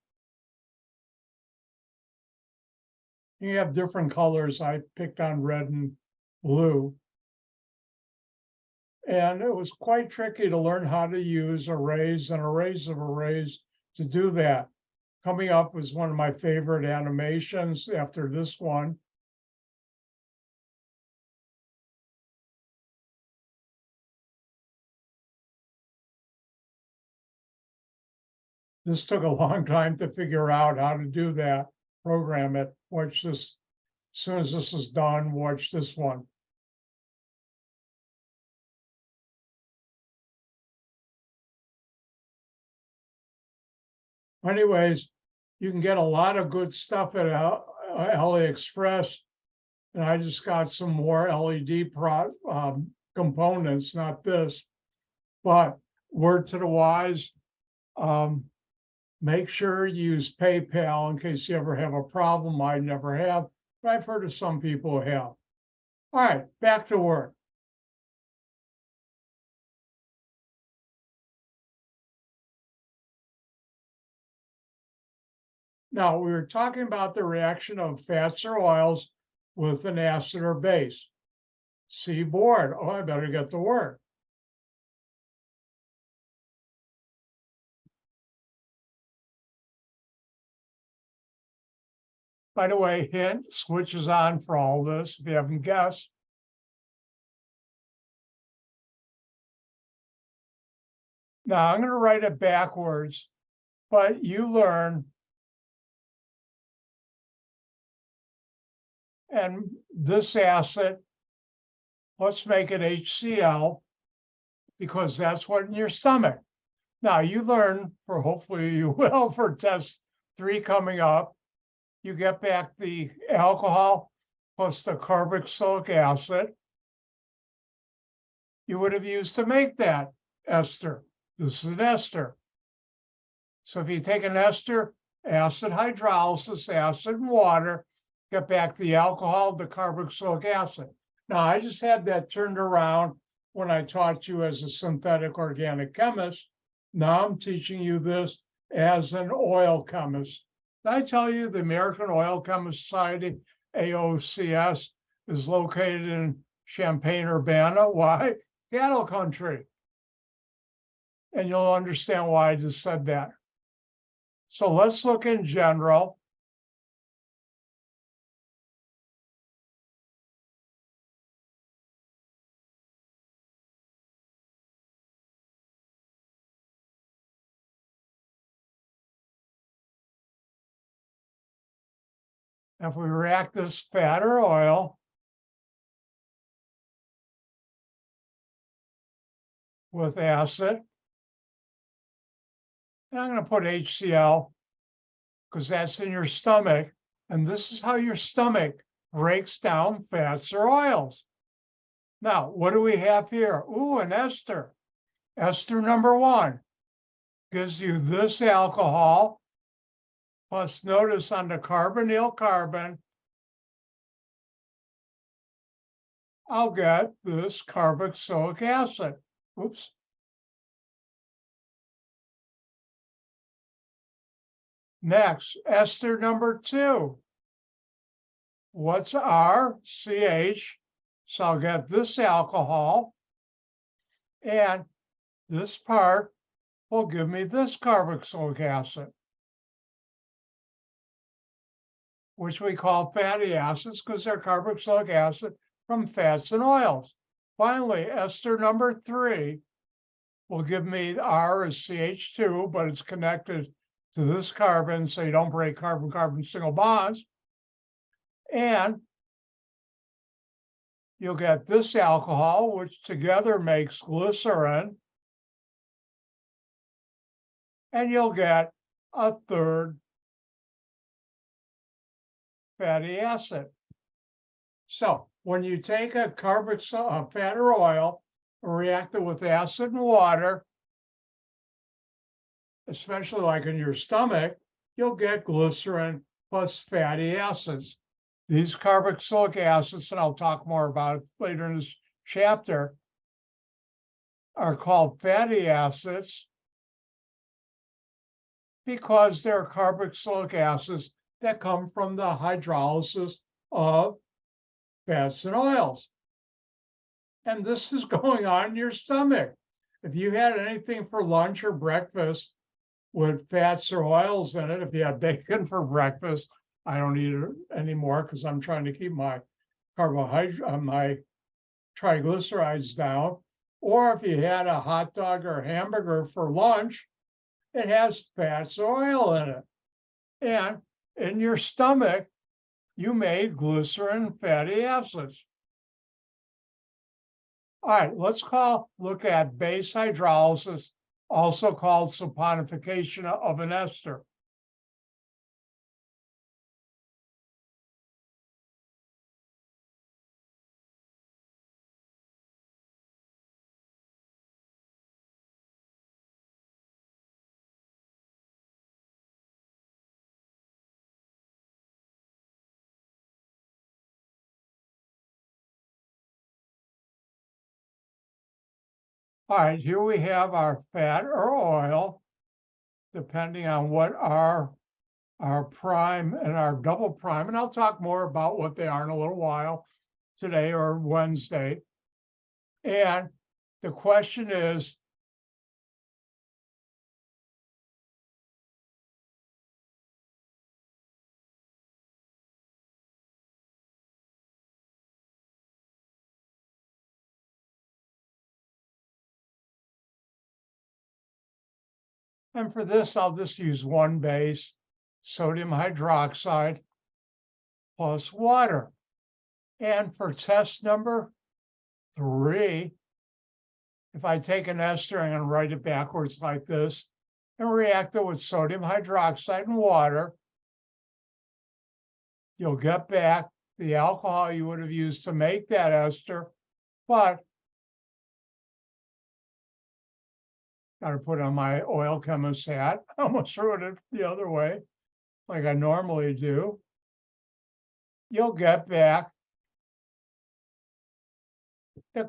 You have different colors. I picked on red and blue. And it was quite tricky to learn how to use arrays and arrays of arrays to do that. Coming up was one of my favorite animations after this one. This took a long time to figure out how to do that, program it. Watch this. As soon as this is done, watch this one. Anyways, you can get a lot of good stuff at AliExpress. And I just got some more LED components, not this. But word to the wise, make sure you use PayPal in case you ever have a problem. I never have, but I've heard of some people who have. All right, back to work. Now, we were talking about the reaction of fats or oils with an acid or base. See board. Oh, I better get to work. By the way, hint, switch is on for all this, if you haven't guessed. Now I'm going to write it backwards, but you learn. And this acid, let's make it HCl, because that's what's in your stomach. Now you learn, for hopefully you will, for test 3 coming up, you get back the alcohol plus the carboxylic acid you would have used to make that ester. This is an ester. So if you take an ester, acid hydrolysis, acid and water, get back the alcohol, the carboxylic acid. Now, I just had that turned around when I taught you as a synthetic organic chemist. Now I'm teaching you this as an oil chemist. Did I tell you the American Oil Chemist Society, AOCS, is located in Champaign-Urbana? Why? Cattle country. And you'll understand why I just said that. So let's look in general. If we react this fat or oil with acid, and I'm going to put HCl because that's in your stomach. And this is how your stomach breaks down fats or oils. Now, what do we have here? Ooh, an ester. Ester number 1 gives you this alcohol, plus notice on the carbonyl carbon, I'll get this carboxylic acid. Oops. Next, ester number 2. What's R? CH. So I'll get this alcohol, and this part will give me this carboxylic acid, which we call fatty acids because they're carboxylic acid from fats and oils. Finally, ester number 3 will give me R as CH2, but it's connected to this carbon, so you don't break carbon-carbon single bonds. And you'll get this alcohol, which together makes glycerin. And you'll get a third fatty acid. So when you take a carboxylic fat or oil and react it with acid and water, especially like in your stomach, you'll get glycerin plus fatty acids. These carboxylic acids, and I'll talk more about it later in this chapter, are called fatty acids because they're carboxylic acids that come from the hydrolysis of fats and oils. And this is going on in your stomach. If you had anything for lunch or breakfast with fats or oils in it, if you had bacon for breakfast, I don't eat it anymore because I'm trying to keep my my triglycerides down. Or if you had a hot dog or hamburger for lunch, it has fats or oil in it. And in your stomach, you made glycerin fatty acids. All right, let's look at base hydrolysis, also called saponification of an ester. All right, here we have our fat or oil, depending on what our prime and our double prime, and I'll talk more about what they are in a little while, today or Wednesday. And the question is, And for this, I'll just use one base, sodium hydroxide plus water. And for test number 3, if I take an ester and write it backwards like this and react it with sodium hydroxide and water, you'll get back the alcohol you would have used to make that ester, but got to put on my oil chemist hat. I almost wrote it the other way, like I normally do. You'll get back the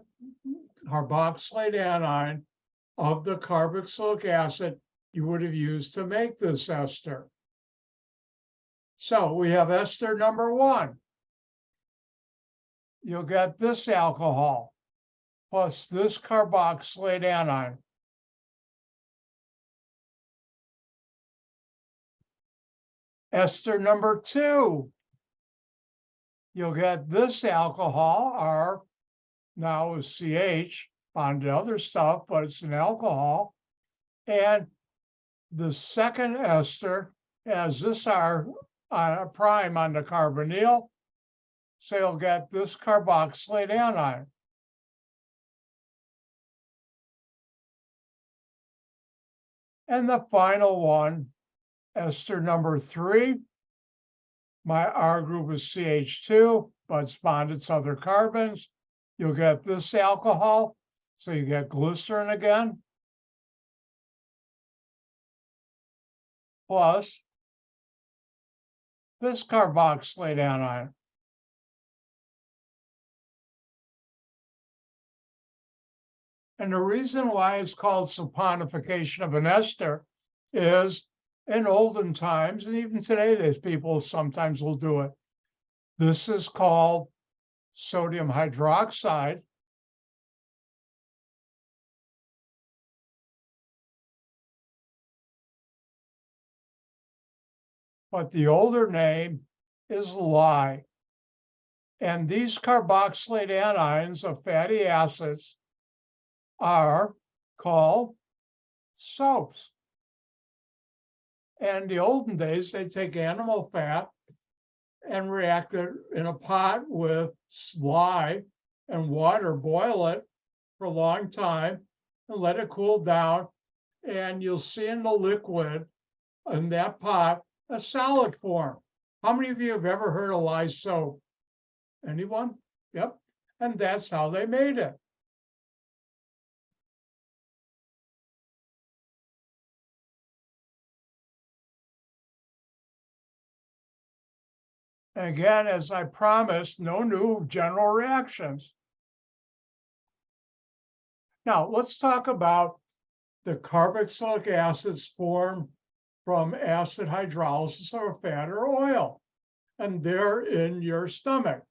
carboxylate anion of the carboxylic acid you would have used to make this ester. So we have ester number 1. You'll get this alcohol plus this carboxylate anion. Ester number 2. You'll get this alcohol, R now is CH, bonded to other stuff, but it's an alcohol. And the second ester has this R prime on the carbonyl. So you'll get this carboxylate anion. And the final one, ester number 3. My R group is CH2, but it's bonded to other carbons. You'll get this alcohol. So you get glycerin again. Plus this carboxylate anion. And the reason why it's called saponification of an ester is in olden times, and even today, there's people sometimes will do it. This is called sodium hydroxide. But the older name is lye. And these carboxylate anions of fatty acids are called soaps. And in the olden days, they take animal fat and react it in a pot with lye and water, boil it for a long time and let it cool down. And you'll see in the liquid in that pot a solid form. How many of you have ever heard of lye soap? Anyone? Yep. And that's how they made it. Again, as I promised, no new general reactions. Now, let's talk about the carboxylic acids formed from acid hydrolysis or fat or oil, and they're in your stomach.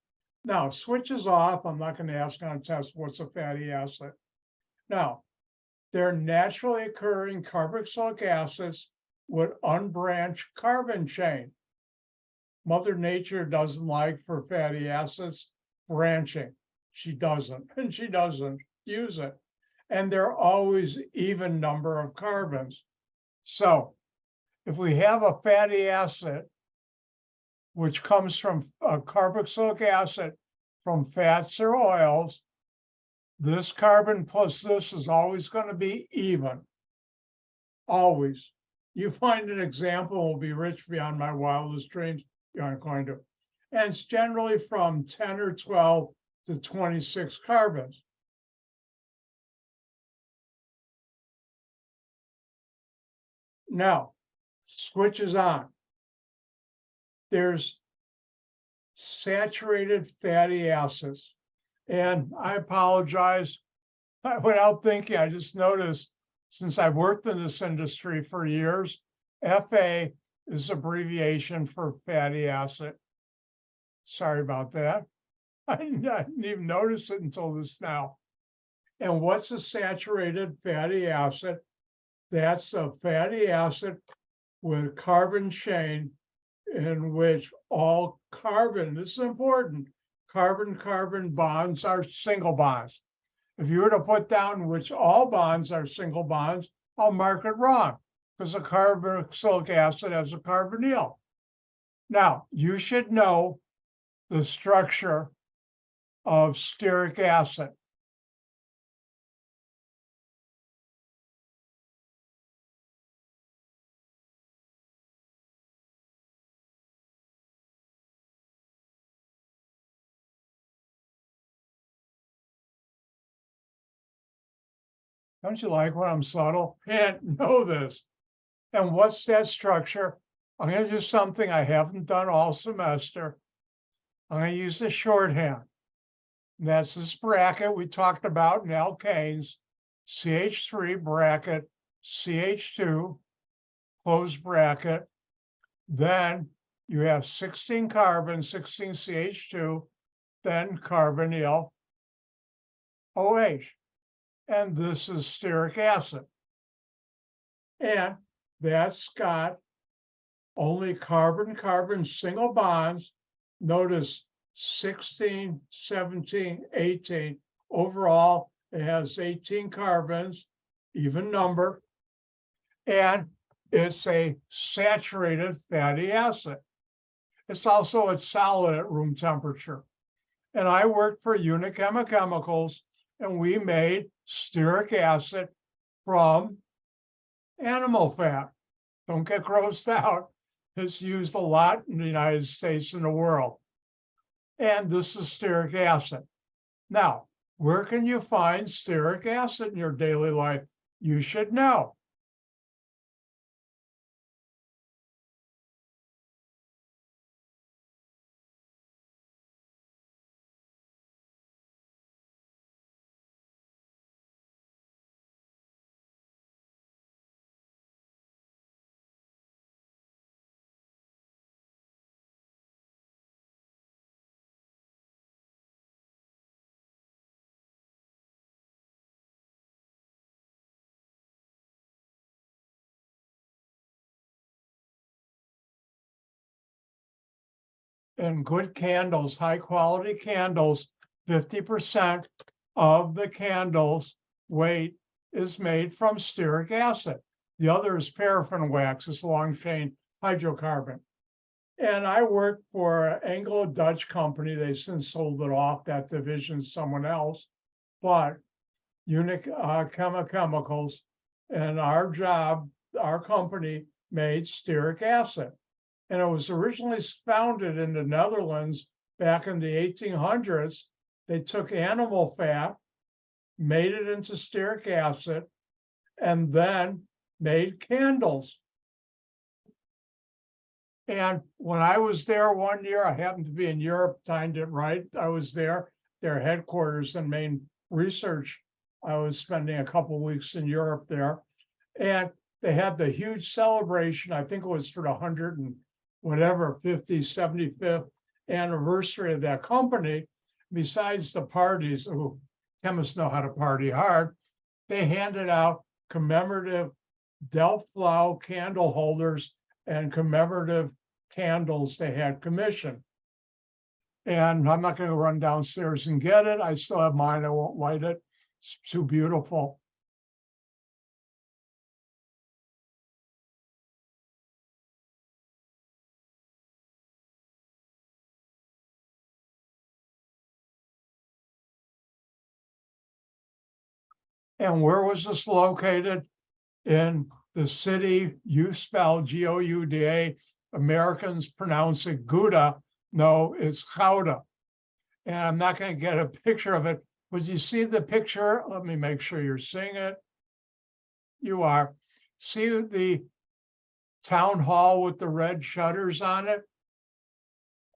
Now, switches off. I'm not going to ask on a test what's a fatty acid. Now, they're naturally occurring carboxylic acids with unbranched carbon chain. Mother Nature doesn't like for fatty acids branching. She doesn't, and she doesn't use it. And they're always even number of carbons. So if we have a fatty acid, which comes from a carboxylic acid from fats or oils, this carbon plus this is always going to be even. Always. You find an example will be rich beyond my wildest dreams. You aren't going to. And it's generally from 10 or 12 to 26 carbons. Now, switches on. There's saturated fatty acids. And I apologize, without thinking, I just noticed, since I've worked in this industry for years, FA is abbreviation for fatty acid. Sorry about that. I didn't even notice it until this now. And what's a saturated fatty acid? That's a fatty acid with carbon chain in which all carbon, this is important, carbon-carbon bonds are single bonds. If you were to put down which all bonds are single bonds, I'll mark it wrong. because a carboxylic acid has a carbonyl. Now, you should know the structure of stearic acid. Don't you like when I'm subtle? Can't know this. And what's that structure? I'm going to do something I haven't done all semester. I'm going to use the shorthand. And that's this bracket we talked about in alkanes, CH3 bracket, CH2, close bracket. Then you have 16 carbon, 16 CH2, then carbonyl OH. And this is stearic acid. And that's got only carbon-carbon single bonds. Notice 16, 17, 18. Overall, it has 18 carbons, even number. And it's a saturated fatty acid. It's also a solid at room temperature. And I worked for Unichem Chemicals, and we made stearic acid from animal fat. Don't get grossed out. It's used a lot in the United States and the world. And this is stearic acid. Now, where can you find stearic acid in your daily life? You should know. And good candles, high quality candles, 50% of the candle's weight is made from stearic acid. The other is paraffin wax, it's long chain hydrocarbon. And I worked for an Anglo-Dutch company. They've since sold it off, that division, someone else. But Unichem Chemicals, and our job, our company made stearic acid. And it was originally founded in the Netherlands back in the 1800s. They took animal fat, made it into stearic acid, and then made candles. And when I was there one year, I happened to be in Europe, timed it right. I was there, their headquarters and main research. I was spending a couple of weeks in Europe there. And they had the huge celebration. I think it was for the 100 and whatever, 50, 75th anniversary of that company. Besides the parties, oh, chemists know how to party hard, they handed out commemorative Delft candle holders and commemorative candles they had commissioned. And I'm not going to run downstairs and get it. I still have mine. I won't light it. It's too beautiful. And where was this located? In the city you spell Gouda. Americans pronounce it Gouda. No, it's Gouda. And I'm not going to get a picture of it. But you see the picture? Let me make sure you're seeing it. You are. See the town hall with the red shutters on it?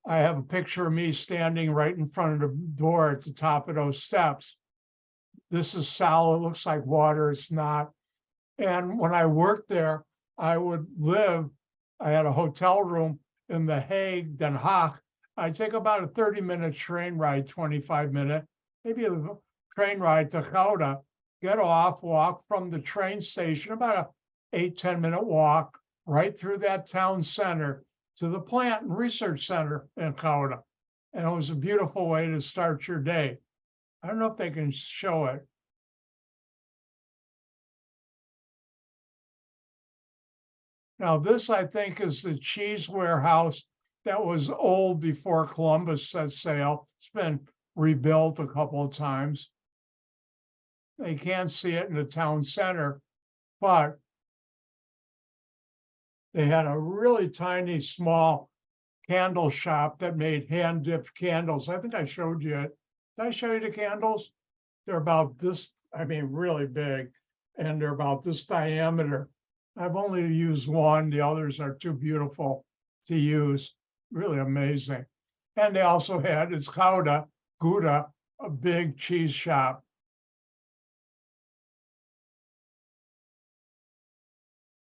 I have a picture of me standing right in front of the door at the top of those steps. This is solid, it looks like water, it's not. And when I worked there, I would live, I had a hotel room in The Hague, Den Haag. I'd take about a 30-minute train ride, 25-minute, maybe a train ride to Gouda, get off, walk from the train station, about a 8-10-minute walk right through that town center to the plant and research center in Gouda. And it was a beautiful way to start your day. I don't know if they can show it. Now, this, I think, is the cheese warehouse that was old before Columbus set sail. It's been rebuilt a couple of times. They can't see it in the town center, but they had a really tiny, small candle shop that made hand-dipped candles. I think I showed you it. Did I show you the candles? They're about this, I mean, really big, and they're about this diameter. I've only used one. The others are too beautiful to use. Really amazing. And they also had, it's Gouda, a big cheese shop.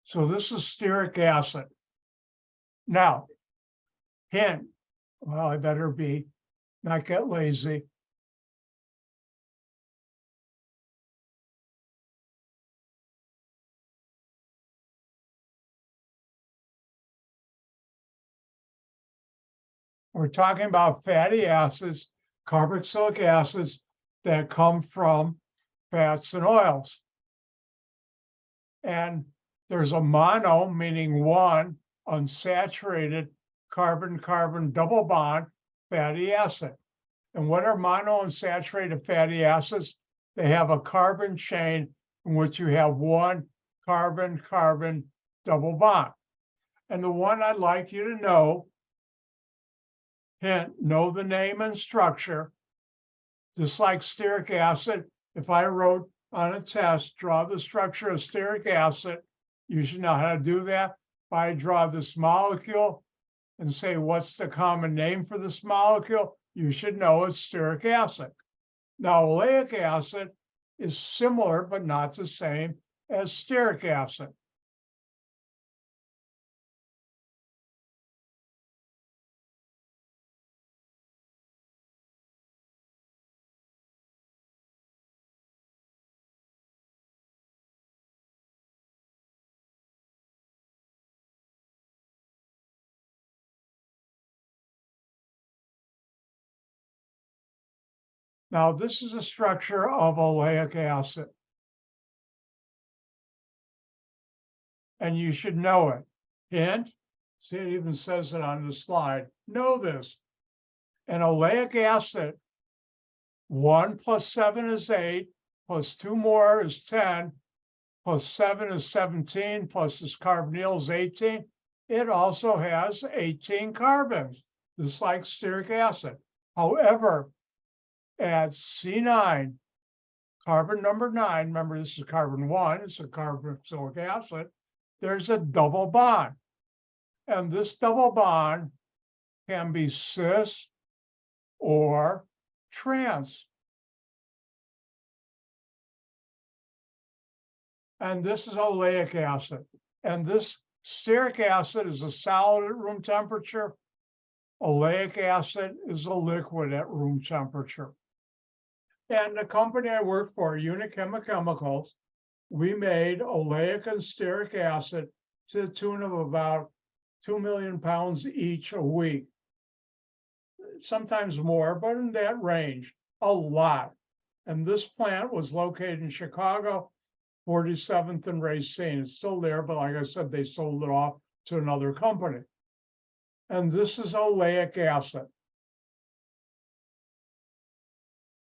So this is stearic acid. Now, hint, well, I better be not get lazy. We're talking about fatty acids, carboxylic acids that come from fats and oils. And there's a mono, meaning one, unsaturated carbon-carbon double bond fatty acid. And what are monounsaturated fatty acids? They have a carbon chain in which you have one carbon-carbon double bond. And the one I'd like you to know, hint, know the name and structure. Just like stearic acid, if I wrote on a test, draw the structure of stearic acid, you should know how to do that. If I draw this molecule and say, what's the common name for this molecule? You should know it's stearic acid. Now, oleic acid is similar, but not the same as stearic acid. Now, this is the structure of oleic acid. And you should know it. Hint, see, it even says it on the slide. Know this. An oleic acid, 1 plus 7 is 8, plus 2 more is 10, plus 7 is 17, plus this carbonyl is 18. It also has 18 carbons, just like stearic acid. However, at C9, carbon number 9, remember this is carbon 1, it's a carboxylic acid, there's a double bond. And this double bond can be cis or trans. And this is oleic acid. And this stearic acid is a solid at room temperature. Oleic acid is a liquid at room temperature. And the company I work for, Unichem Chemicals, we made oleic and stearic acid to the tune of about 2 million pounds each a week. Sometimes more, but in that range, a lot. And this plant was located in Chicago, 47th and Racine. It's still there, but like I said, they sold it off to another company. And this is oleic acid.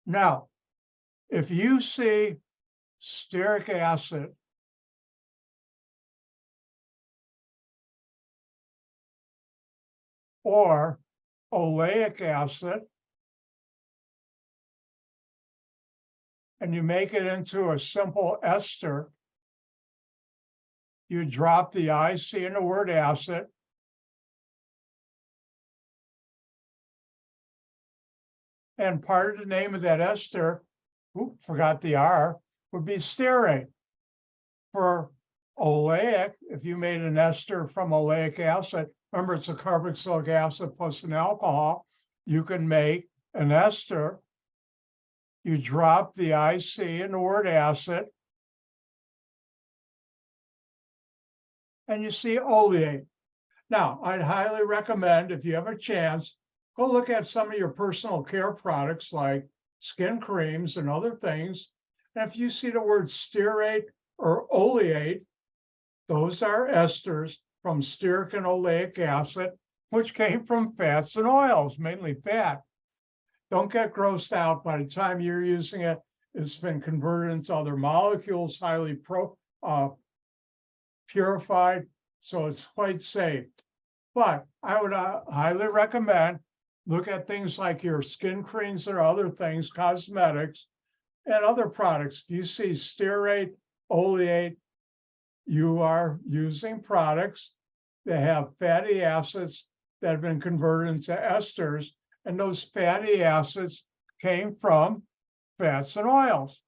Now, if you see stearic acid or oleic acid, and you make it into a simple ester, you drop the IC in the word acid, and part of the name of that ester, forgot the R, would be stearate. For oleic, if you made an ester from oleic acid, remember it's a carboxylic acid plus an alcohol, you can make an ester. You drop the IC in the word acid, and you see oleate. Now, I'd highly recommend, if you have a chance, go look at some of your personal care products like skin creams and other things. And if you see the word stearate or oleate, those are esters from stearic and oleic acid, which came from fats and oils, mainly fat. Don't get grossed out. By the time you're using it, it's been converted into other molecules, highly purified, so it's quite safe. But I would highly recommend look at things like your skin creams or other things, cosmetics, and other products. If you see stearate, oleate, you are using products that have fatty acids that have been converted into esters, and those fatty acids came from fats and oils.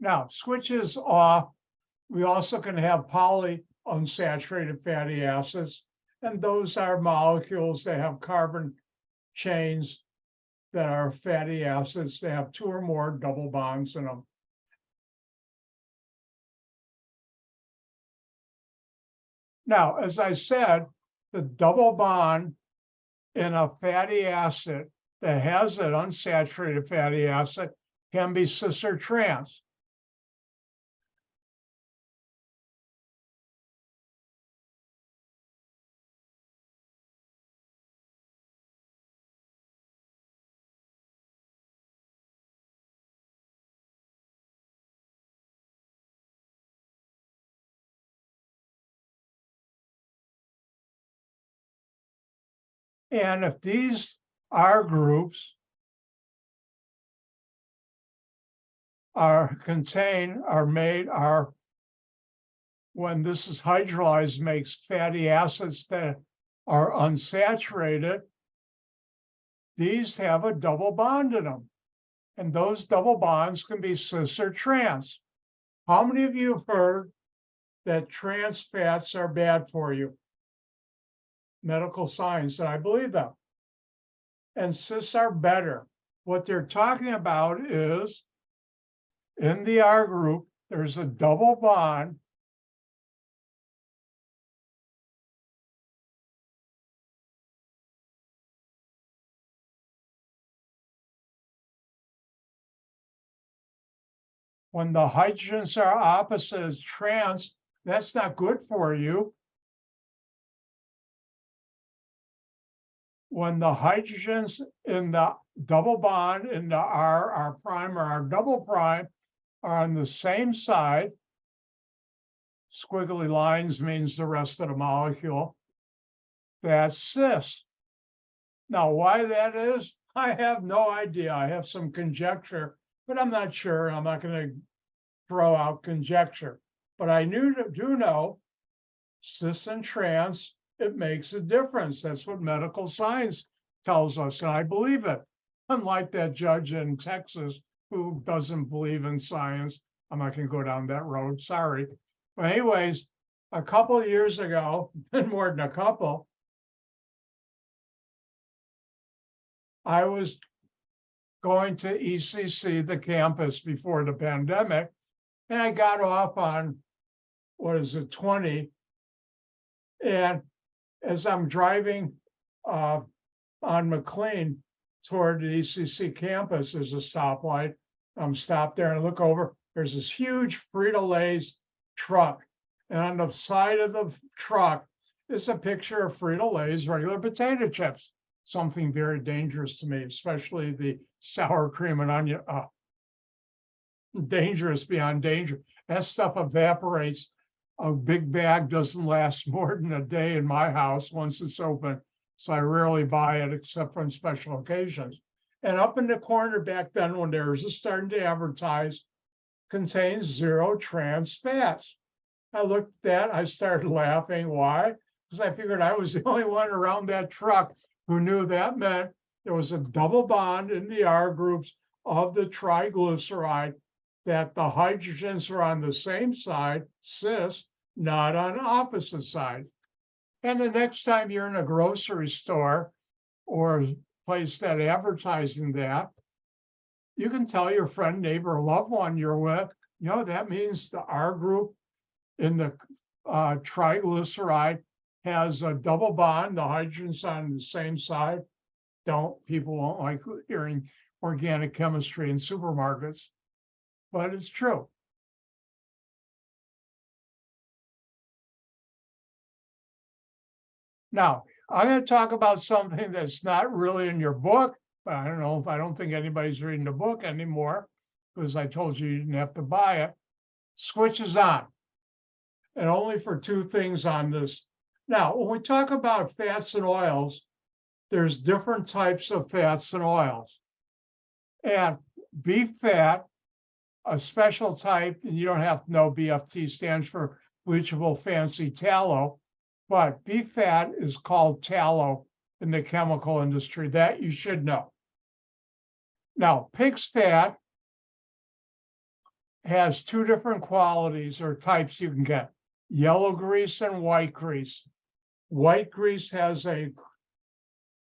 Now, switches off. We also can have polyunsaturated fatty acids, and those are molecules that have carbon chains that are fatty acids. They have 2 or more double bonds in them. Now, as I said, the double bond in a fatty acid that has an unsaturated fatty acid can be cis or trans. And if these R groups when this is hydrolyzed, makes fatty acids that are unsaturated, these have a double bond in them. And those double bonds can be cis or trans. How many of you have heard that trans fats are bad for you? Medical science, and I believe them. And cis are better. What they're talking about is in the R group, there's a double bond when the hydrogens are opposite as trans. That's not good for you. When the hydrogens in the double bond in the R prime or R double prime are on the same side, squiggly lines means the rest of the molecule, that's cis. Now, why that is, I have no idea. I have some conjecture, but I'm not sure. I'm not going to throw out conjecture. But I do know cis and trans, it makes a difference. That's what medical science tells us, and I believe it. Unlike that judge in Texas who doesn't believe in science. I'm not going to go down that road, sorry. But anyways, a couple of years ago, more than a couple, I was going to ECC, the campus, before the pandemic, and I got off on, 20? And as I'm driving on McLean toward the ECC campus, there's a stoplight. I'm stopped there and I look over. There's this huge Frito-Lay's truck. And on the side of the truck is a picture of Frito-Lay's regular potato chips. Something very dangerous to me, especially the sour cream and onion. Dangerous beyond danger. That stuff evaporates. A big bag doesn't last more than a day in my house once it's open. So I rarely buy it except on special occasions. And up in the corner back then, when they were just starting to advertise, contains 0 trans fats. I looked at that, I started laughing. Why? Because I figured I was the only one around that truck who knew that meant there was a double bond in the R groups of the triglyceride, that the hydrogens are on the same side, cis, not on opposite side. And the next time you're in a grocery store or a place that advertising that, you can tell your friend, neighbor, loved one you're with, that means the R group in the triglyceride has a double bond, the hydrogens on the same side. People won't like hearing organic chemistry in supermarkets, but it's true. Now, I'm going to talk about something that's not really in your book, but I don't know if I don't think anybody's reading the book anymore because I told you you didn't have to buy it. Switches on, and only for two things on this. Now, when we talk about fats and oils, there's different types of fats and oils. And beef fat, a special type, and you don't have to know BFT stands for bleachable fancy tallow, but beef fat is called tallow in the chemical industry. That you should know. Now, pig's fat has two different qualities or types you can get: yellow grease and white grease. White grease has a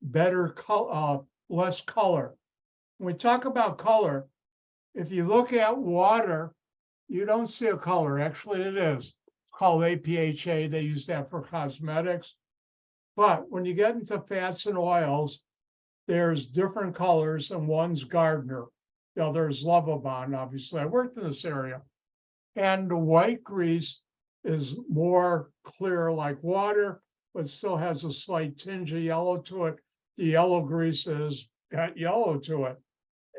better color, less color. When we talk about color, if you look at water, you don't see a color. Actually, it is. It's called APHA. They use that for cosmetics. But when you get into fats and oils, there's different colors, and one's Gardner. The other is Lovabond, obviously. I worked in this area. And the white grease is more clear like water, but still has a slight tinge of yellow to it. The yellow grease has got yellow to it.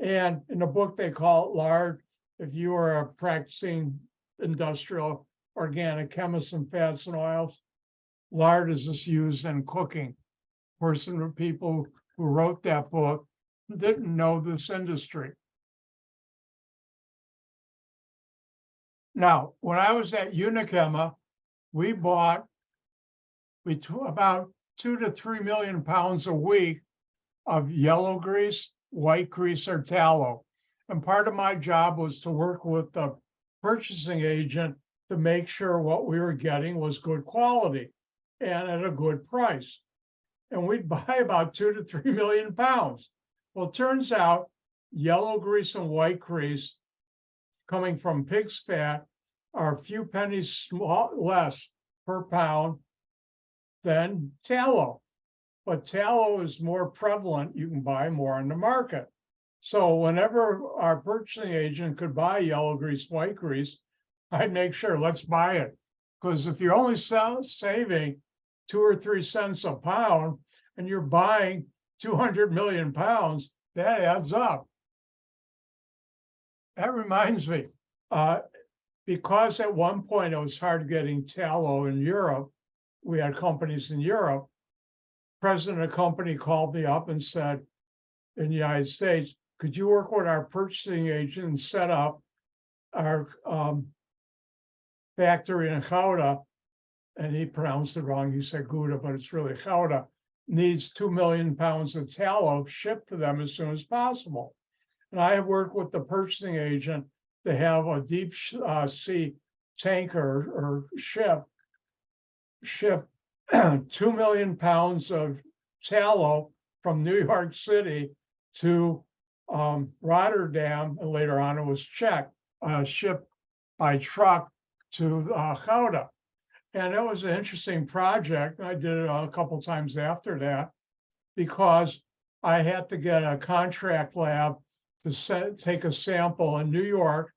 And in the book, they call it lard. If you are a practicing industrial organic chemist in fats and oils, lard is just used in cooking. People who wrote that book didn't know this industry. Now, when I was at Unichema, we bought about 2 to 3 million pounds a week of yellow grease, white grease, or tallow. And part of my job was to work with the purchasing agent to make sure what we were getting was good quality and at a good price. And we'd buy about 2 to 3 million pounds. Well, it turns out yellow grease and white grease coming from pig's fat are a few pennies less per pound than tallow. But tallow is more prevalent. You can buy more on the market. So whenever our purchasing agent could buy yellow grease, white grease, I'd make sure, let's buy it. Because if you're only saving 2 or 3 cents a pound and you're buying 200 million pounds, that adds up. That reminds me, because at one point it was hard getting tallow in Europe, we had companies in Europe. President of the company called me up and said, in the United States, could you work with our purchasing agent and set up our factory in Gouda? And he pronounced it wrong. He said Gouda, but it's really Gouda. Needs 2 million pounds of tallow shipped to them as soon as possible. And I have worked with the purchasing agent to have a deep sea tanker or ship 2 million pounds of tallow from New York City to Rotterdam, and later on it was shipped by truck to Gouda. And it was an interesting project. I did it a couple times after that because I had to get a contract lab to take a sample in New York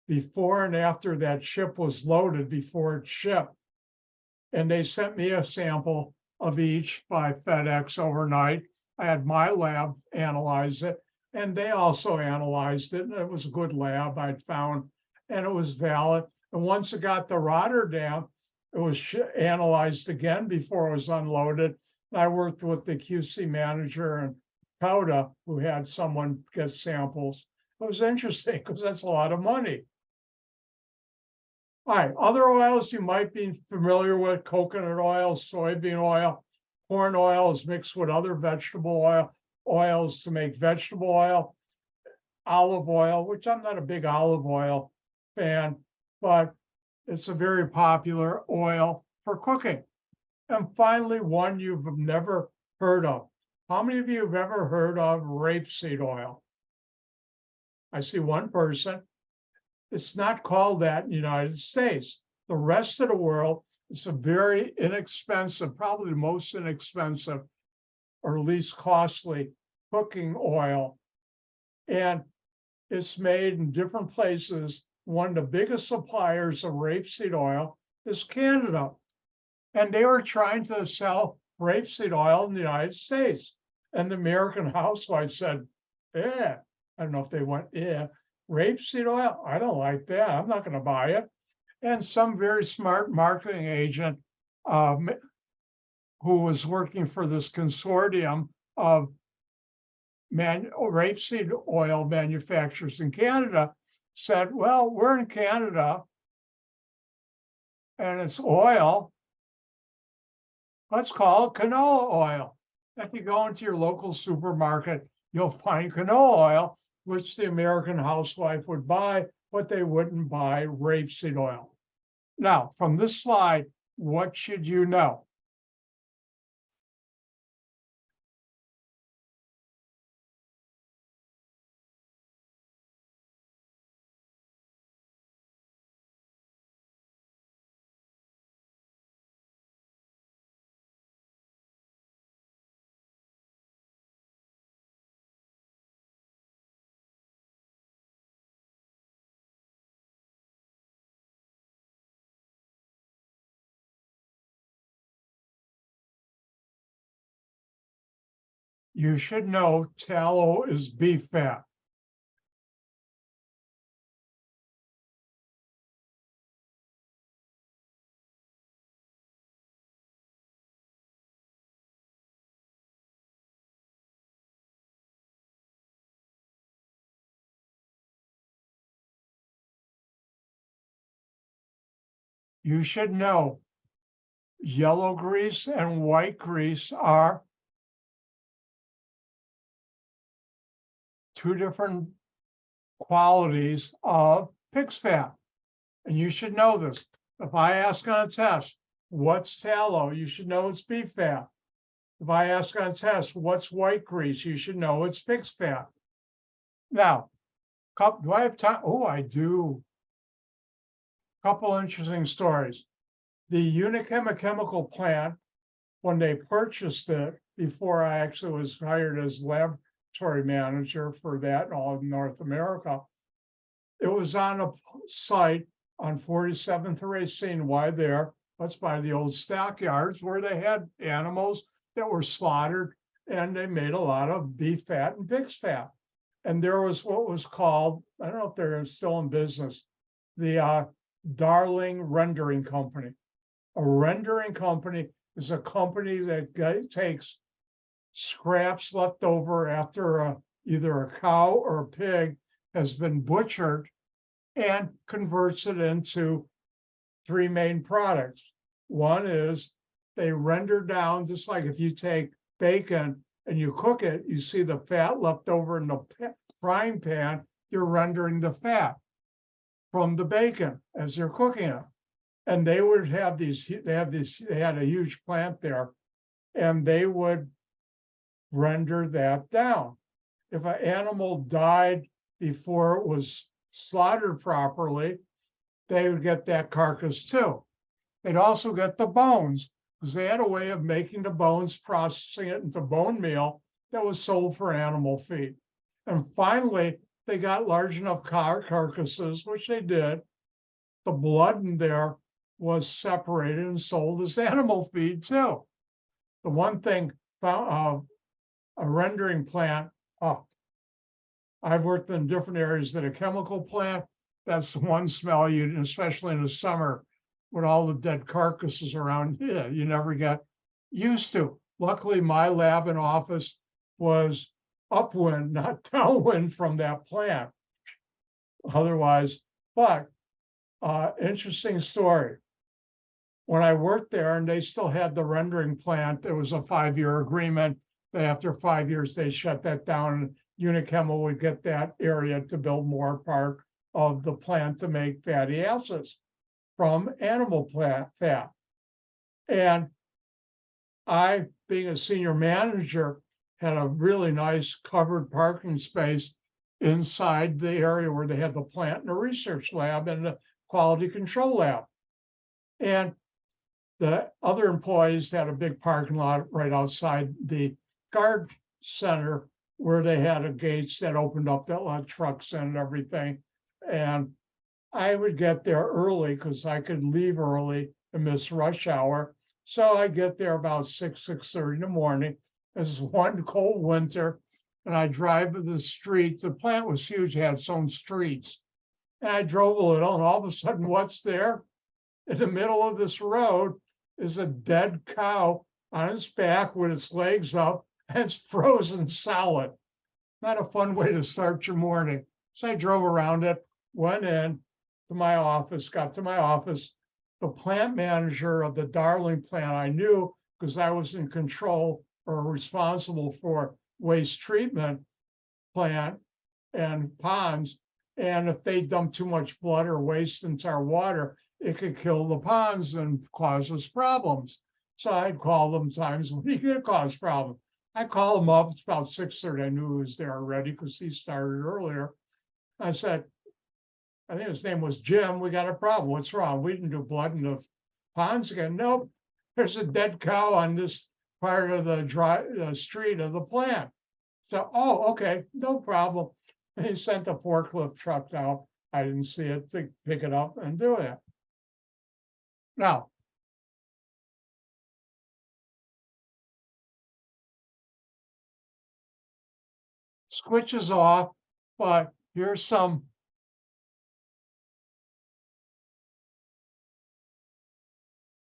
before and after that ship was loaded, before it shipped. And they sent me a sample of each by FedEx overnight. I had my lab analyze it, and they also analyzed it. And it was a good lab I'd found, and it was valid. And once it got to Rotterdam, it was analyzed again before it was unloaded. And I worked with the QC manager in Gouda, who had someone get samples. It was interesting because that's a lot of money. All right, other oils you might be familiar with: coconut oil, soybean oil. Corn oil is mixed with other vegetable oils to make vegetable oil. Olive oil, which I'm not a big olive oil fan, but it's a very popular oil for cooking. And finally, one you've never heard of. How many of you have ever heard of rapeseed oil? I see one person. It's not called that in the United States. The rest of the world, it's a very inexpensive, probably the most inexpensive or least costly cooking oil. And it's made in different places. One of the biggest suppliers of rapeseed oil is Canada. And they were trying to sell rapeseed oil in the United States. And the American housewife said, I don't know if they went, rapeseed oil? I don't like that. I'm not going to buy it. And some very smart marketing agent who was working for this consortium of rapeseed oil manufacturers in Canada said, well, we're in Canada and it's oil. Let's call it canola oil. If you go into your local supermarket, you'll find canola oil, which the American housewife would buy, but they wouldn't buy rapeseed oil. Now, from this slide, what should you know? You should know tallow is beef fat. You should know yellow grease and white grease are two different qualities of pig's fat. And you should know this. If I ask on a test, what's tallow? You should know it's beef fat. If I ask on a test, what's white grease? You should know it's pig's fat. Now, do I have time? Oh, I do. Couple interesting stories. The Unichem chemical plant, when they purchased it, before I actually was hired as laboratory manager for that in all of North America, it was on a site on 47th Racine. Why there? That's by the old stockyards where they had animals that were slaughtered and they made a lot of beef fat and pig's fat. And there was what was called, I don't know if they're still in business, the Darling Rendering Company. A rendering company is a company that takes scraps left over after either a cow or a pig has been butchered and converts it into three main products. One is they render down, just like if you take bacon and you cook it, you see the fat left over in the frying pan, you're rendering the fat from the bacon as you're cooking it. And they would have they had a huge plant there, and they would render that down. If an animal died before it was slaughtered properly, they would get that carcass too. They'd also get the bones, because they had a way of making the bones, processing it into bone meal that was sold for animal feed. And finally, they got large enough carcasses, which they did. The blood in there was separated and sold as animal feed too. The one thing, a rendering plant, I've worked in different areas than a chemical plant. That's the one smell you, especially in the summer, with all the dead carcasses around, you never get used to. Luckily, my lab and office was upwind, not downwind from that plant. Otherwise, but interesting story. When I worked there and they still had the rendering plant, there was a 5-year agreement that after 5 years, they shut that down and Unichem would get that area to build more part of the plant to make fatty acids from animal fat. And I, being a senior manager, had a really nice covered parking space inside the area where they had the plant and the research lab and the quality control lab. And the other employees had a big parking lot right outside the guard center where they had a gates that opened up that let trucks in and everything. And I would get there early because I could leave early and miss rush hour. So I get there about 6:30 in the morning. It's one cold winter, and I drive to the street. The plant was huge, had its own streets. And I drove a little, and all of a sudden, what's there? In the middle of this road is a dead cow on its back with its legs up, and it's frozen solid. Not a fun way to start your morning. So I drove around it, went in to my office, got to my office. The plant manager of the Darling plant I knew because I was in control or responsible for waste treatment plant and ponds. And if they dump too much blood or waste into our water, it could kill the ponds and cause us problems. So I'd call them times when he could cause problems. I call him up. It's about 6:30. I knew he was there already because he started earlier. I said, I think his name was Jim. We got a problem. What's wrong? We didn't do blood in the ponds again. Nope. There's a dead cow on this part of the street of the plant. So, oh, okay, no problem. And he sent the forklift truck out. I didn't see it to pick it up and do it. Now, switches off, but here's some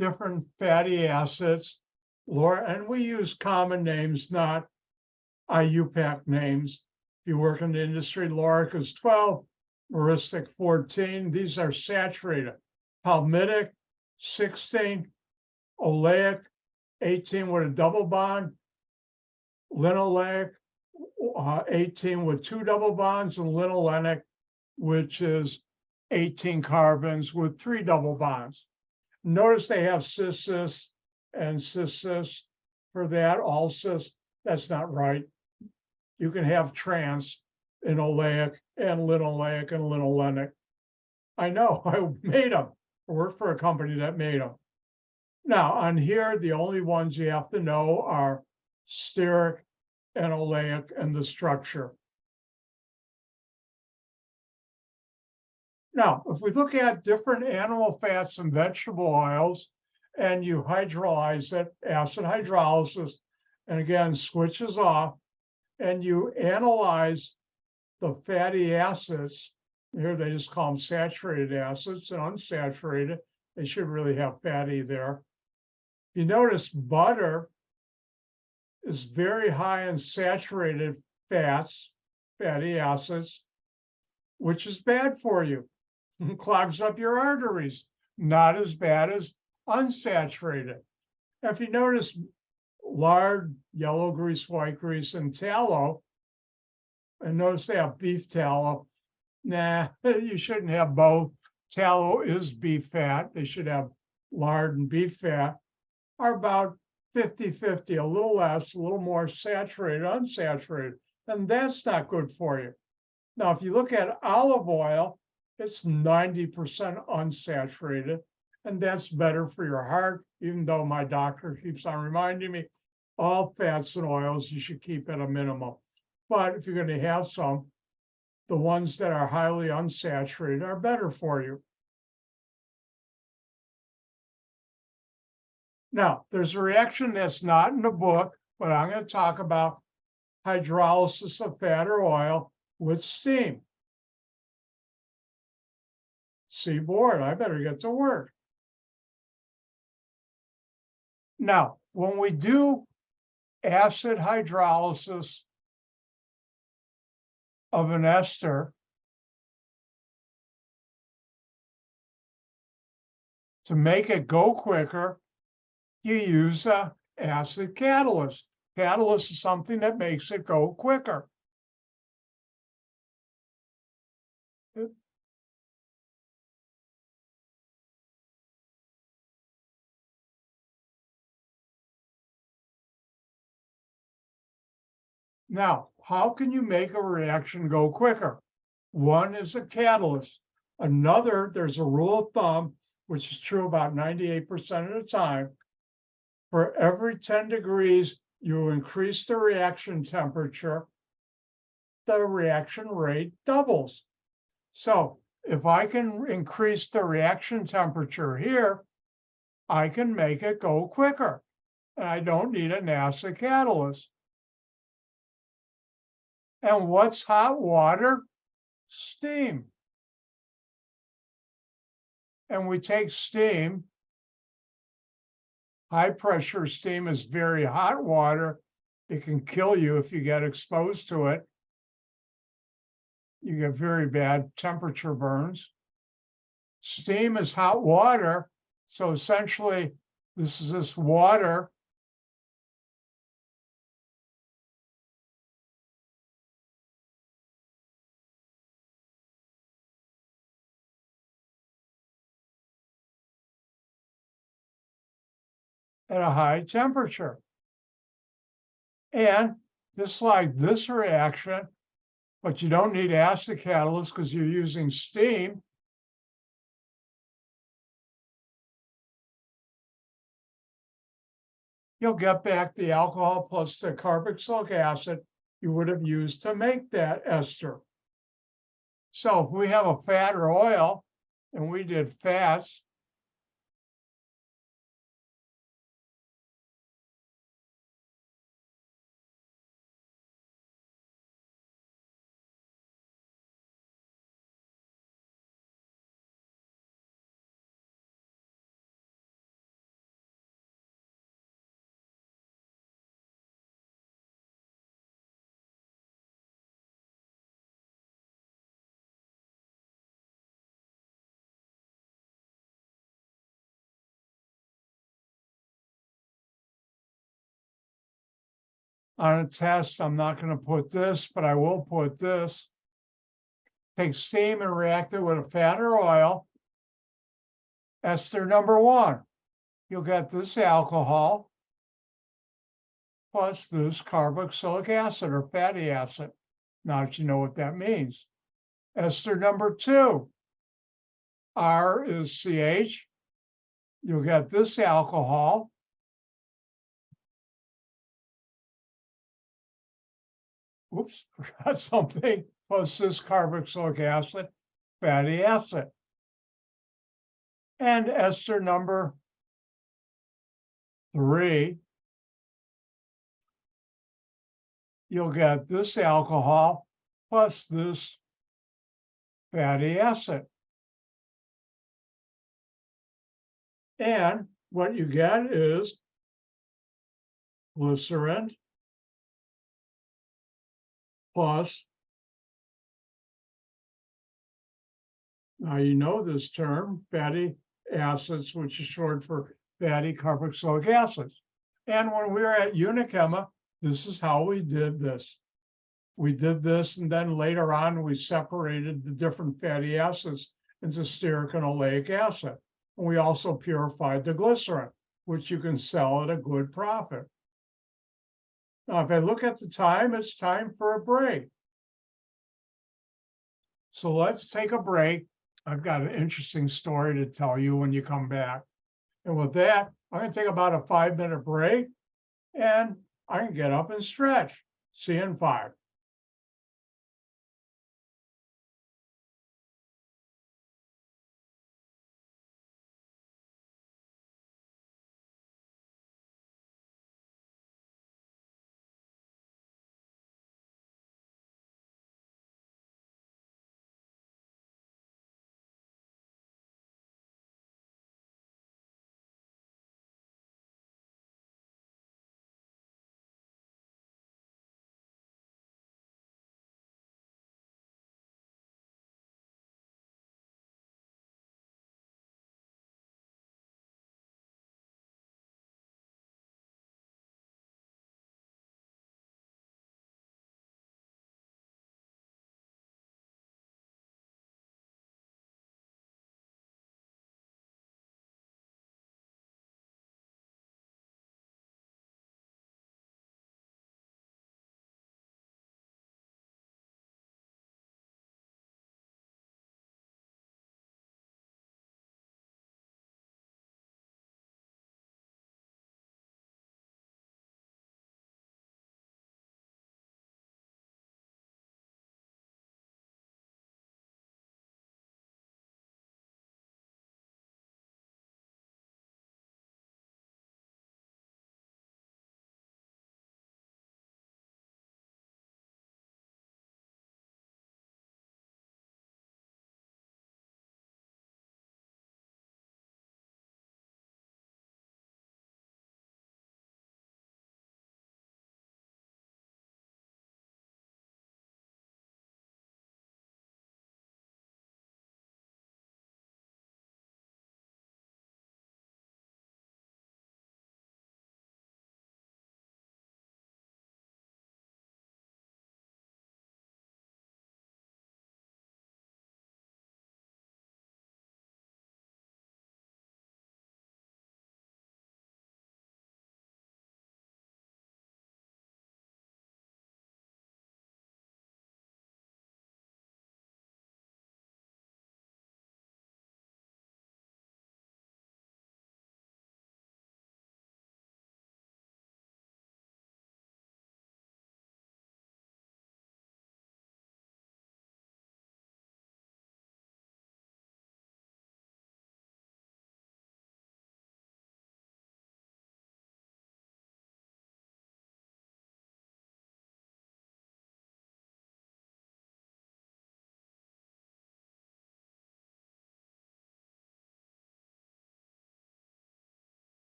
different fatty acids. And we use common names, not IUPAC names. If you work in the industry, lauric is 12, myristic 14. These are saturated. Palmitic 16, oleic 18 with a double bond, linoleic 18 with 2 double bonds, and linolenic, which is 18 carbons with 3 double bonds. Notice they have cis and cis for that, all cis. That's not right. You can have trans in oleic and linoleic and linolenic. I know, I made them. I worked for a company that made them. Now, on here, the only ones you have to know are stearic and oleic and the structure. Now, if we look at different animal fats and vegetable oils, and you hydrolyze it, acid hydrolysis, and again, switches off, and you analyze the fatty acids, here they just call them saturated acids and unsaturated. They should really have fatty there. You notice butter is very high in saturated fats, fatty acids, which is bad for you. Clogs up your arteries, not as bad as unsaturated. If you notice lard, yellow grease, white grease, and tallow, and notice they have beef tallow. Nah, you shouldn't have both. Tallow is beef fat. They should have lard and beef fat, are about 50-50, a little less, a little more saturated, unsaturated. And that's not good for you. Now, if you look at olive oil, it's 90% unsaturated, and that's better for your heart, even though my doctor keeps on reminding me, all fats and oils you should keep at a minimum. But if you're going to have some, the ones that are highly unsaturated are better for you. Now, there's a reaction that's not in the book, but I'm going to talk about hydrolysis of fat or oil with steam. See, bored, I better get to work. Now, when we do acid hydrolysis of an ester, to make it go quicker, you use an acid catalyst. Catalyst is something that makes it go quicker. Now, how can you make a reaction go quicker? One is a catalyst. Another, there's a rule of thumb, which is true about 98% of the time. For every 10 degrees, you increase the reaction temperature, the reaction rate doubles. So if I can increase the reaction temperature here, I can make it go quicker. And I don't need an acid catalyst. And what's hot water? Steam. And we take steam. High pressure steam is very hot water. It can kill you if you get exposed to it. You get very bad temperature burns. Steam is hot water. So essentially, this is this water at a high temperature. And just like this reaction, but you don't need acid catalyst because you're using steam. You'll get back the alcohol plus the carboxylic acid you would have used to make that ester. So if we have a fat or oil, and we did fats, on a test, I'm not going to put this, but I will put this. Take steam and react it with a fat or oil. Ester number 1. You'll get this alcohol plus this carboxylic acid or fatty acid. Now that you know what that means. Ester number 2. R is CH. You'll get this alcohol. Oops, forgot something. Plus this carboxylic acid, fatty acid. And ester number 3, you'll get this alcohol plus this fatty acid. And what you get is glycerin plus, now you know this term, fatty acids, which is short for fatty carboxylic acids. And when we were at Unichem, this is how we did this. We did this, and then later on, we separated the different fatty acids into stearic and oleic acid. And we also purified the glycerin, which you can sell at a good profit. Now, if I look at the time, it's time for a break. So let's take a break. I've got an interesting story to tell you when you come back. And with that, I'm going to take about a 5-minute break, and I can get up and stretch. See you in 5.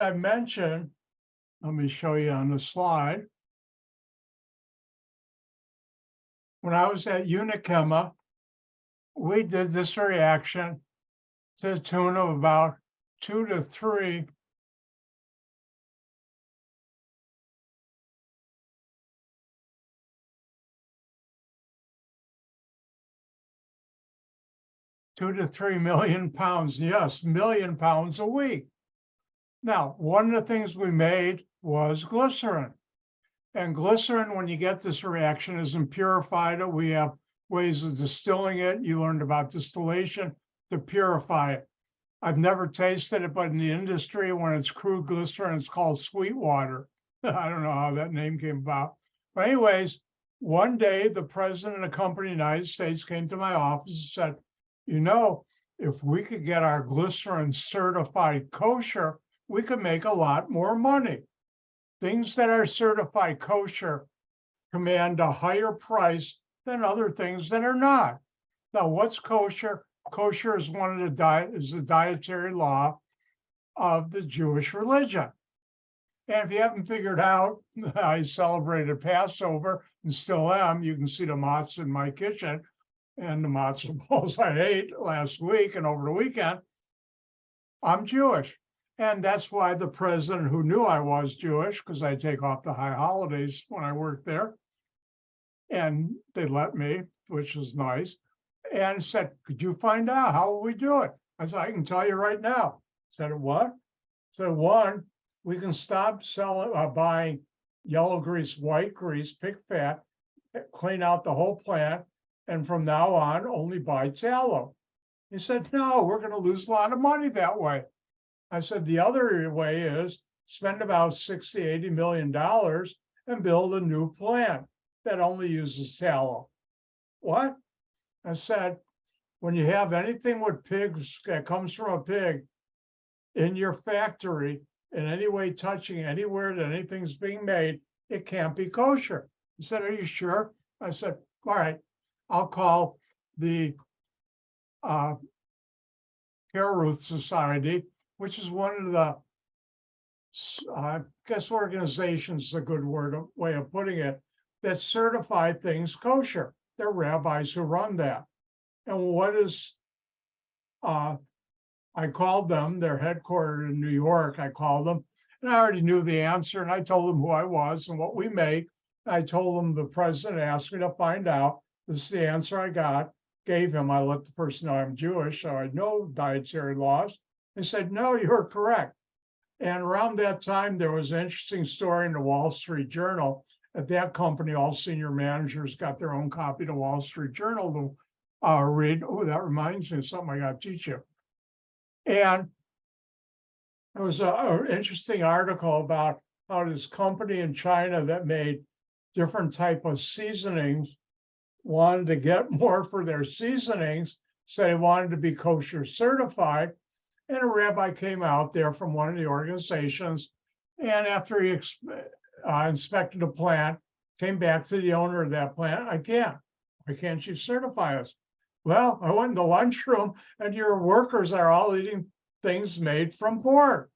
I mentioned, let me show you on the slide. When I was at Unichema, we did this reaction to the tune of about 2 to 3 2 to 3 million pounds. Yes, million pounds a week. Now, one of the things we made was glycerin. And glycerin, when you get this reaction, isn't purified. We have ways of distilling it. You learned about distillation to purify it. I've never tasted it, but in the industry, when it's crude glycerin, it's called sweet water. I don't know how that name came about. But anyways, one day the president of the company in the United States came to my office and said, you know, if we could get our glycerin certified kosher, we could make a lot more money. Things that are certified kosher command a higher price than other things that are not. Now, what's kosher? Kosher is the dietary law of the Jewish religion. And if you haven't figured out, I celebrated Passover and still am. You can see the matzah in my kitchen and the matzo balls I ate last week and over the weekend. I'm Jewish. And that's why the president, who knew I was Jewish, because I take off the high holidays when I work there, and they let me, which is nice, and said, could you find out how will we do it? I said, I can tell you right now. I said, what? So one, we can stop buying yellow grease, white grease, pig fat, clean out the whole plant, and from now on, only buy tallow. He said, no, we're going to lose a lot of money that way. I said, the other way is spend about $60–80 million and build a new plant that only uses tallow. What? I said, when you have anything with pigs that comes from a pig in your factory, in any way touching anywhere that anything's being made, it can't be kosher. He said, are you sure? I said, all right, I'll call the Careruth Society, which is one of the, I guess organizations is a good way of putting it, that certify things kosher. They're rabbis who run that. And what is, I called them, they're headquartered in New York, I called them, and I already knew the answer, and I told them who I was and what we make. I told them the president asked me to find out. This is the answer I got, gave him. I let the person know I'm Jewish, so I know dietary laws. They said, no, you're correct. And around that time, there was an interesting story in the Wall Street Journal. At that company, all senior managers got their own copy of the Wall Street Journal to read. Oh, that reminds me of something I got to teach you. And there was an interesting article about how this company in China that made different type of seasonings wanted to get more for their seasonings, so they wanted to be kosher certified. And a rabbi came out there from one of the organizations, and after he inspected the plant, came back to the owner of that plant. Why can't you certify us? Well, I went in the lunchroom and your workers are all eating things made from pork.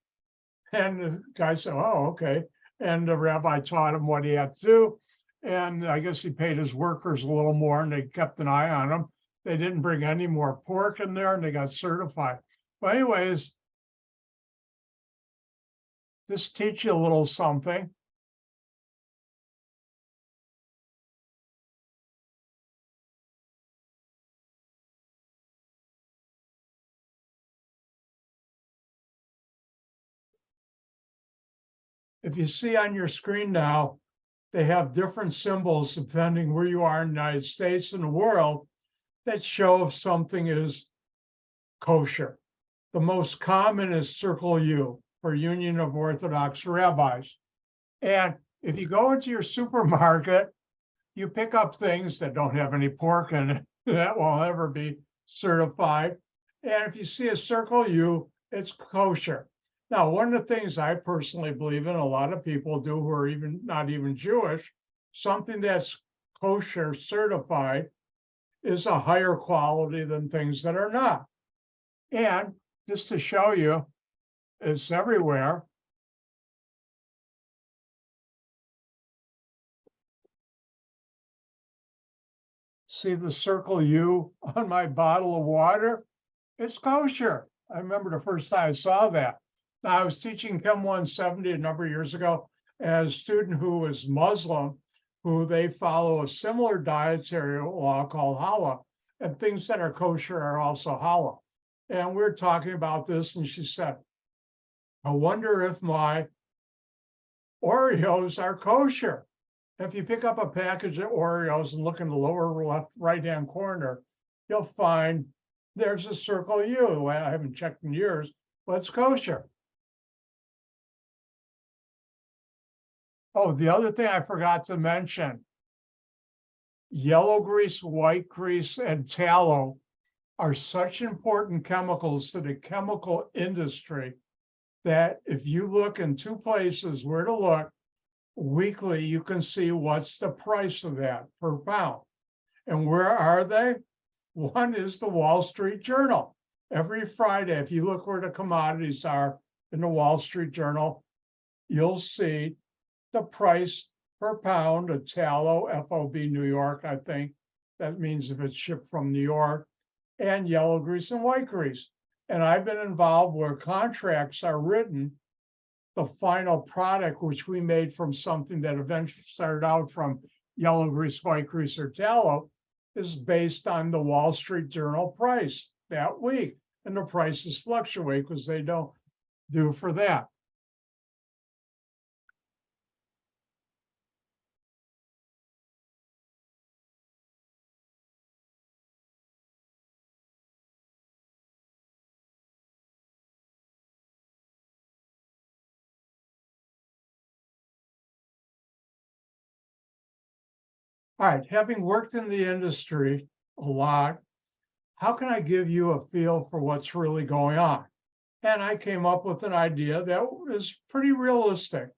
And the guy said, oh, okay. And the rabbi taught him what he had to do. And I guess he paid his workers a little more and they kept an eye on him. They didn't bring any more pork in there and they got certified. But anyways, just teach you a little something. If you see on your screen now, they have different symbols depending where you are in the United States and the world that show if something is kosher. The most common is Circle U for Union of Orthodox Rabbis. And if you go into your supermarket, you pick up things that don't have any pork in it that will never be certified. And if you see a Circle U, it's kosher. Now, one of the things I personally believe in, a lot of people do who are even not even Jewish, something that's kosher certified is a higher quality than things that are not. And just to show you, it's everywhere. See the circle U on my bottle of water? It's kosher. I remember the first time I saw that. Now, I was teaching Chem 170 a number of years ago as a student who was Muslim, who they follow a similar dietary law called halal, and things that are kosher are also halal. And we're talking about this, and she said, I wonder if my Oreos are kosher. If you pick up a package of Oreos and look in the lower left right-hand corner, you'll find there's a circle U. I haven't checked in years, but it's kosher. Oh, the other thing I forgot to mention, yellow grease, white grease, and tallow are such important chemicals to the chemical industry that if you look in two places where to look, weekly, you can see what's the price of that per pound. And where are they? One is the Wall Street Journal. Every Friday, if you look where the commodities are in the Wall Street Journal, you'll see the price per pound of tallow, FOB New York, I think. That means if it's shipped from New York, and yellow grease and white grease. And I've been involved where contracts are written. The final product, which we made from something that eventually started out from yellow grease, white grease, or tallow, is based on the Wall Street Journal price that week. And the prices fluctuate because they don't do for that. All right, having worked in the industry a lot, how can I give you a feel for what's really going on? And I came up with an idea that was pretty realistic,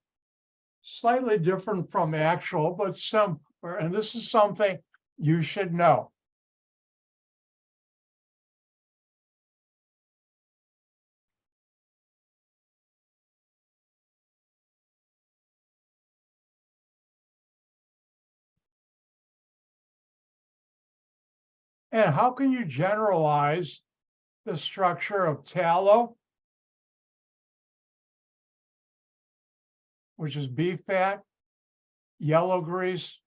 slightly different from actual, but similar. And this is something you should know. And how can you generalize the structure of tallow, which is beef fat, yellow grease,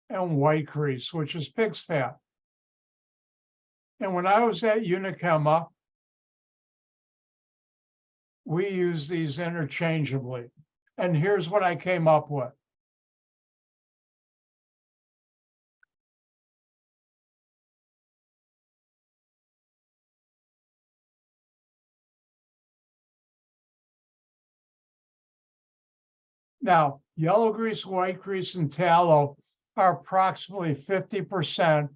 and white grease, which is pig's fat? And when I was at Unichema, we use these interchangeably. And here's what I came up with. Now, yellow grease, white grease, and tallow are approximately 50%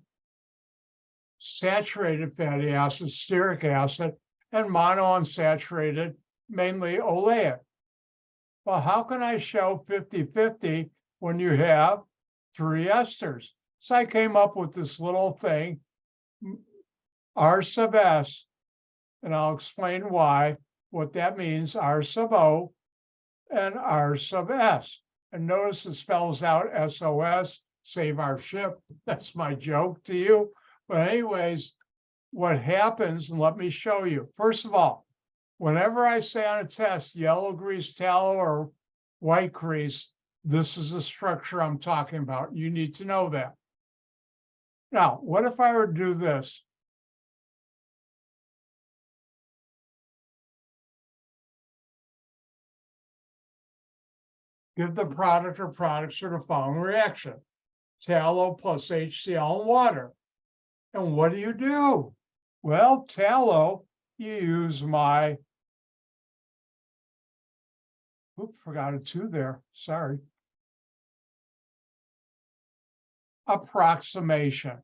saturated fatty acid, stearic acid, and monounsaturated, mainly oleic. Well, how can I show 50-50 when you have three esters? So I came up with this little thing, R sub S, and I'll explain why, what that means, R sub O and R sub S. And notice it spells out SOS, save our ship. That's my joke to you. But anyways, what happens, and let me show you. First of all, whenever I say on a test, yellow grease, tallow, or white grease, this is the structure I'm talking about. You need to know that. Now, what if I were to do this? Give the product or products to the following reaction: tallow plus HCl and water. And what do? Well, tallow, you use my, forgot a 2 there, sorry. Approximation.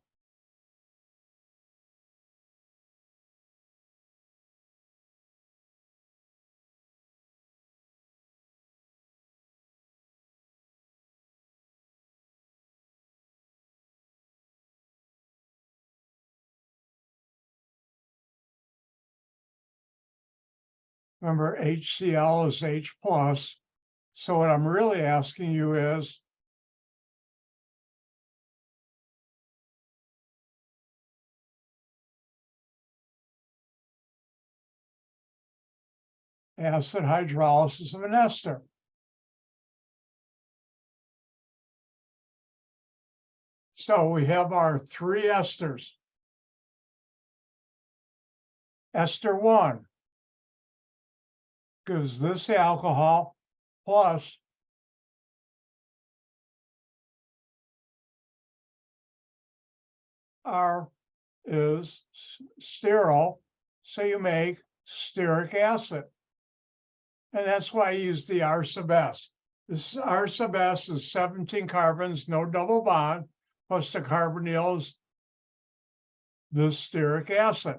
Remember, HCl is H plus, So what I'm really asking you is, acid hydrolysis of an ester. So we have our three esters. Ester 1 gives this alcohol plus R is sterile, so you make stearic acid. And that's why I use the R sub S. This R sub S is 17 carbons, no double bond, plus the carbonyls, this stearic acid.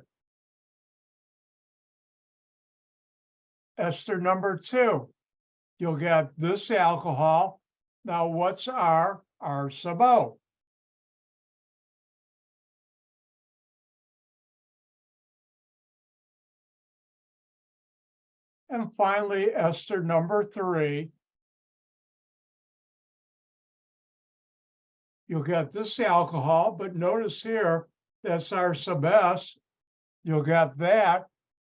Ester number 2, you'll get this alcohol. Now what's R? R sub O. And finally, ester number 3, you'll get this alcohol, but notice here, that's R sub S. You'll get that.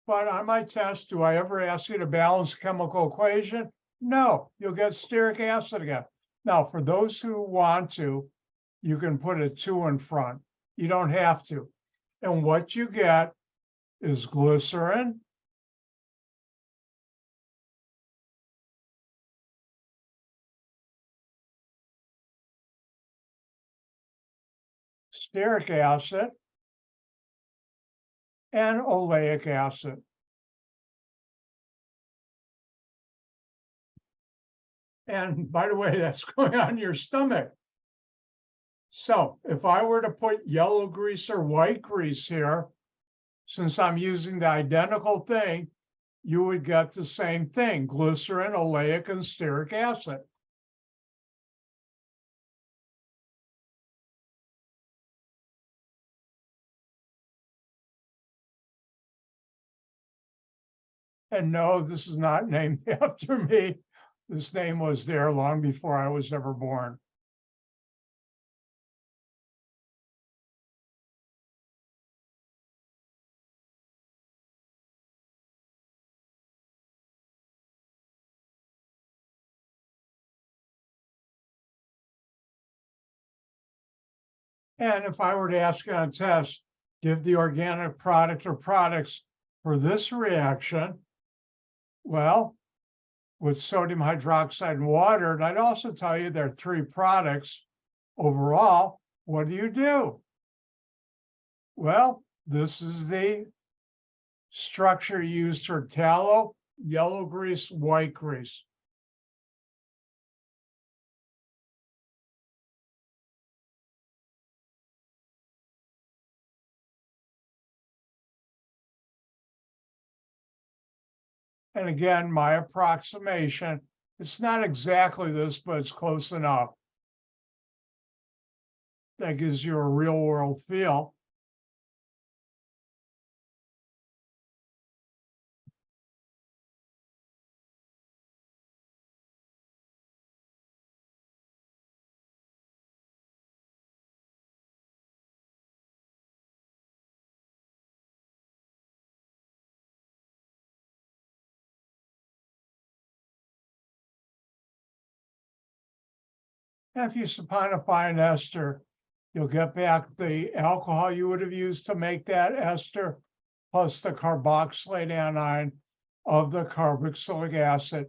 But on my test, do I ever ask you to balance chemical equation? No, you'll get stearic acid again. Now, for those who want to, you can put a 2 in front. You don't have to. And what you get is glycerin, stearic acid, and oleic acid. And by the way, that's going on your stomach. So if I were to put yellow grease or white grease here, since I'm using the identical thing, you would get the same thing, glycerin, oleic, and stearic acid. And no, this is not named after me. This name was there long before I was ever born. And if I were to ask you on a test, give the organic product or products for this reaction, well, with sodium hydroxide and water, and I'd also tell you there are 3 products overall, what do? Well, this is the structure used for tallow, yellow grease, white grease. And again, my approximation, it's not exactly this, but it's close enough. That gives you a real world feel. And if you saponify an ester, you'll get back the alcohol you would have used to make that ester, plus the carboxylate anion of the carboxylic acid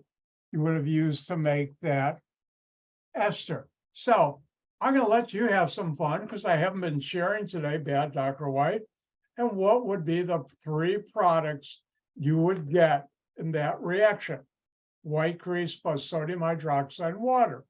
you would have used to make that ester. So I'm going to let you have some fun because I haven't been sharing today, Bad Dr. White. And what would be the 3 products you would get in that reaction? White grease plus sodium hydroxide and water.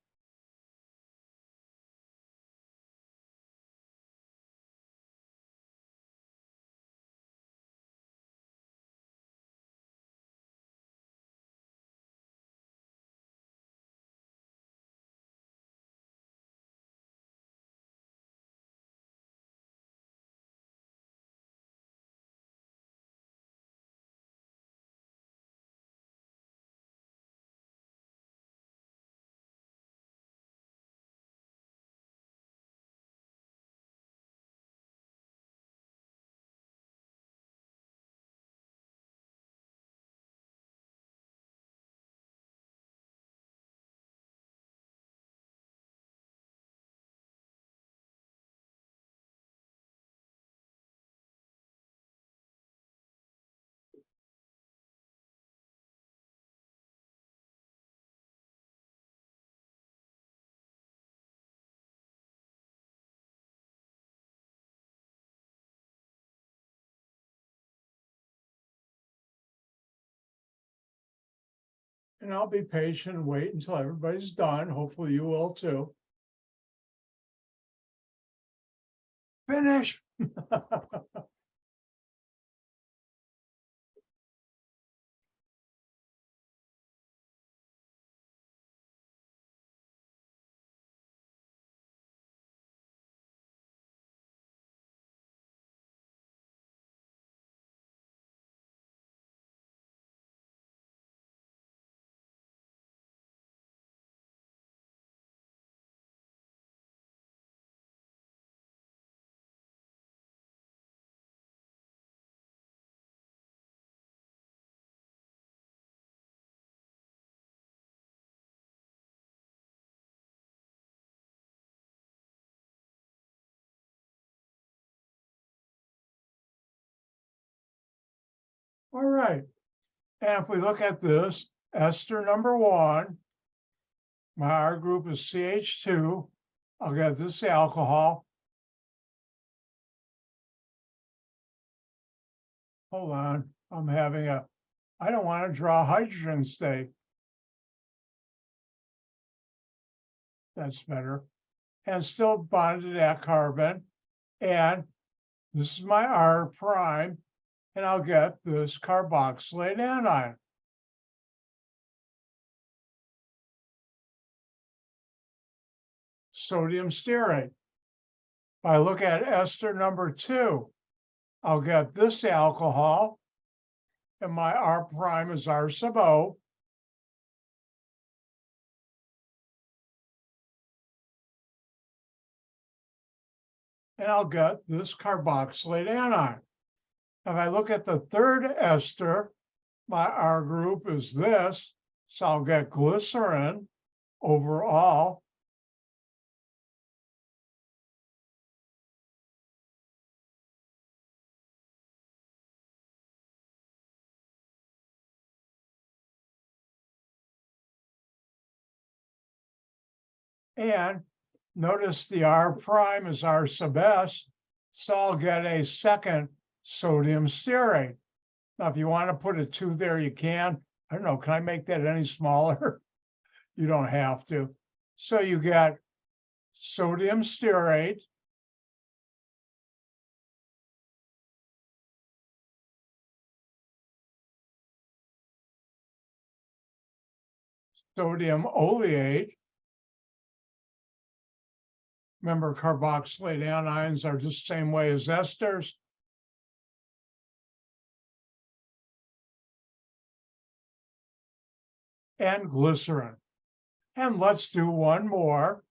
And I'll be patient and wait until everybody's done. Hopefully you will too. Finish. All right. And if we look at this, ester number 1, my R group is CH2. I'll get this alcohol. Hold on. I don't want to draw a hydrogen state. That's better. And still bonded to that carbon. And this is my R prime. And I'll get this carboxylate anion. Sodium stearate. If I look at ester number 2, I'll get this alcohol, and my R prime is R sub O. And I'll get this carboxylate anion. If I look at the third ester, my R group is this, so I'll get glycerin overall. And notice the R prime is R sub S, so I'll get a second sodium stearate. Now, if you want to put a 2 there, you can. I don't know, can I make that any smaller? You don't have to. So you get sodium stearate, sodium oleate. Remember, carboxylate anions are the same way as esters. And glycerin. And let's do one more.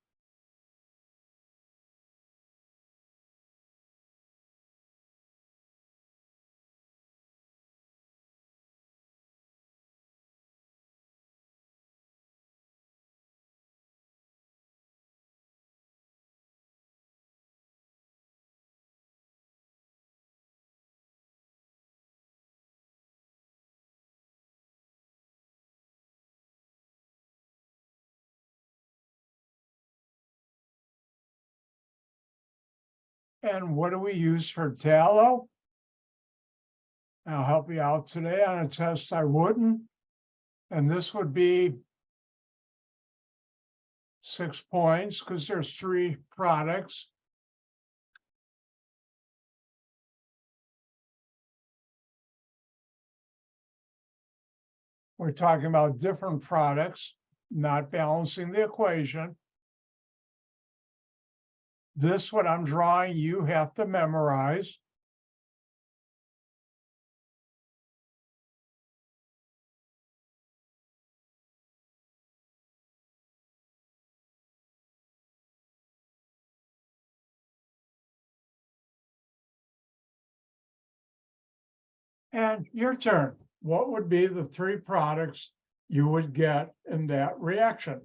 And what do we use for tallow? I'll help you out today on a test I wouldn't. And this would be 6 points because there's 3 products. We're talking about different products, not balancing the equation. This, what I'm drawing, you have to memorize. And your turn. What would be the 3 products you would get in that reaction?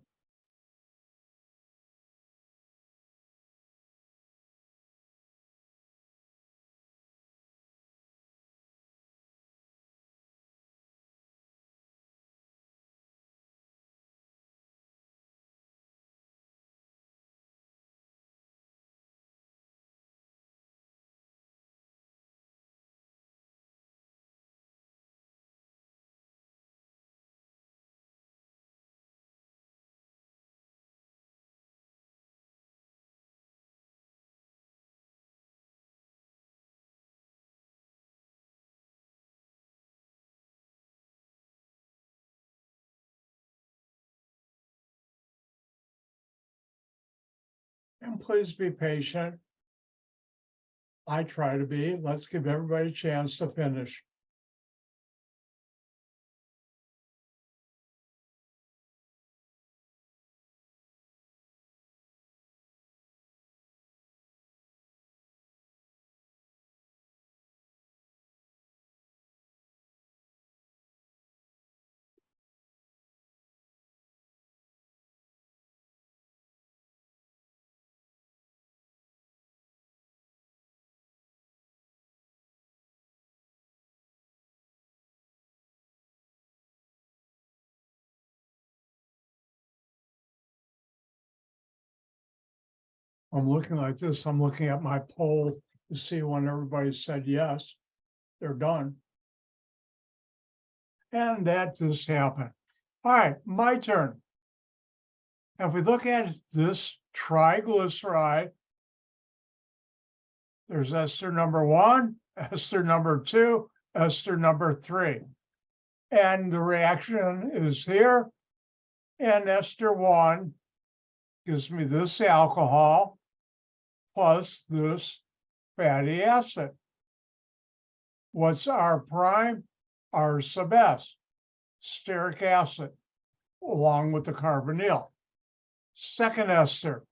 And please be patient. I try to be. Let's give everybody a chance to finish. I'm looking like this. I'm looking at my poll to see when everybody said yes, they're done. And that just happened. All right, my turn. If we look at this triglyceride, there's ester number 1, ester number 2, ester number 3. And the reaction is here. And ester 1 gives me this alcohol plus this fatty acid. What's R prime? R sub S, stearic acid, along with the carbonyl. Second ester,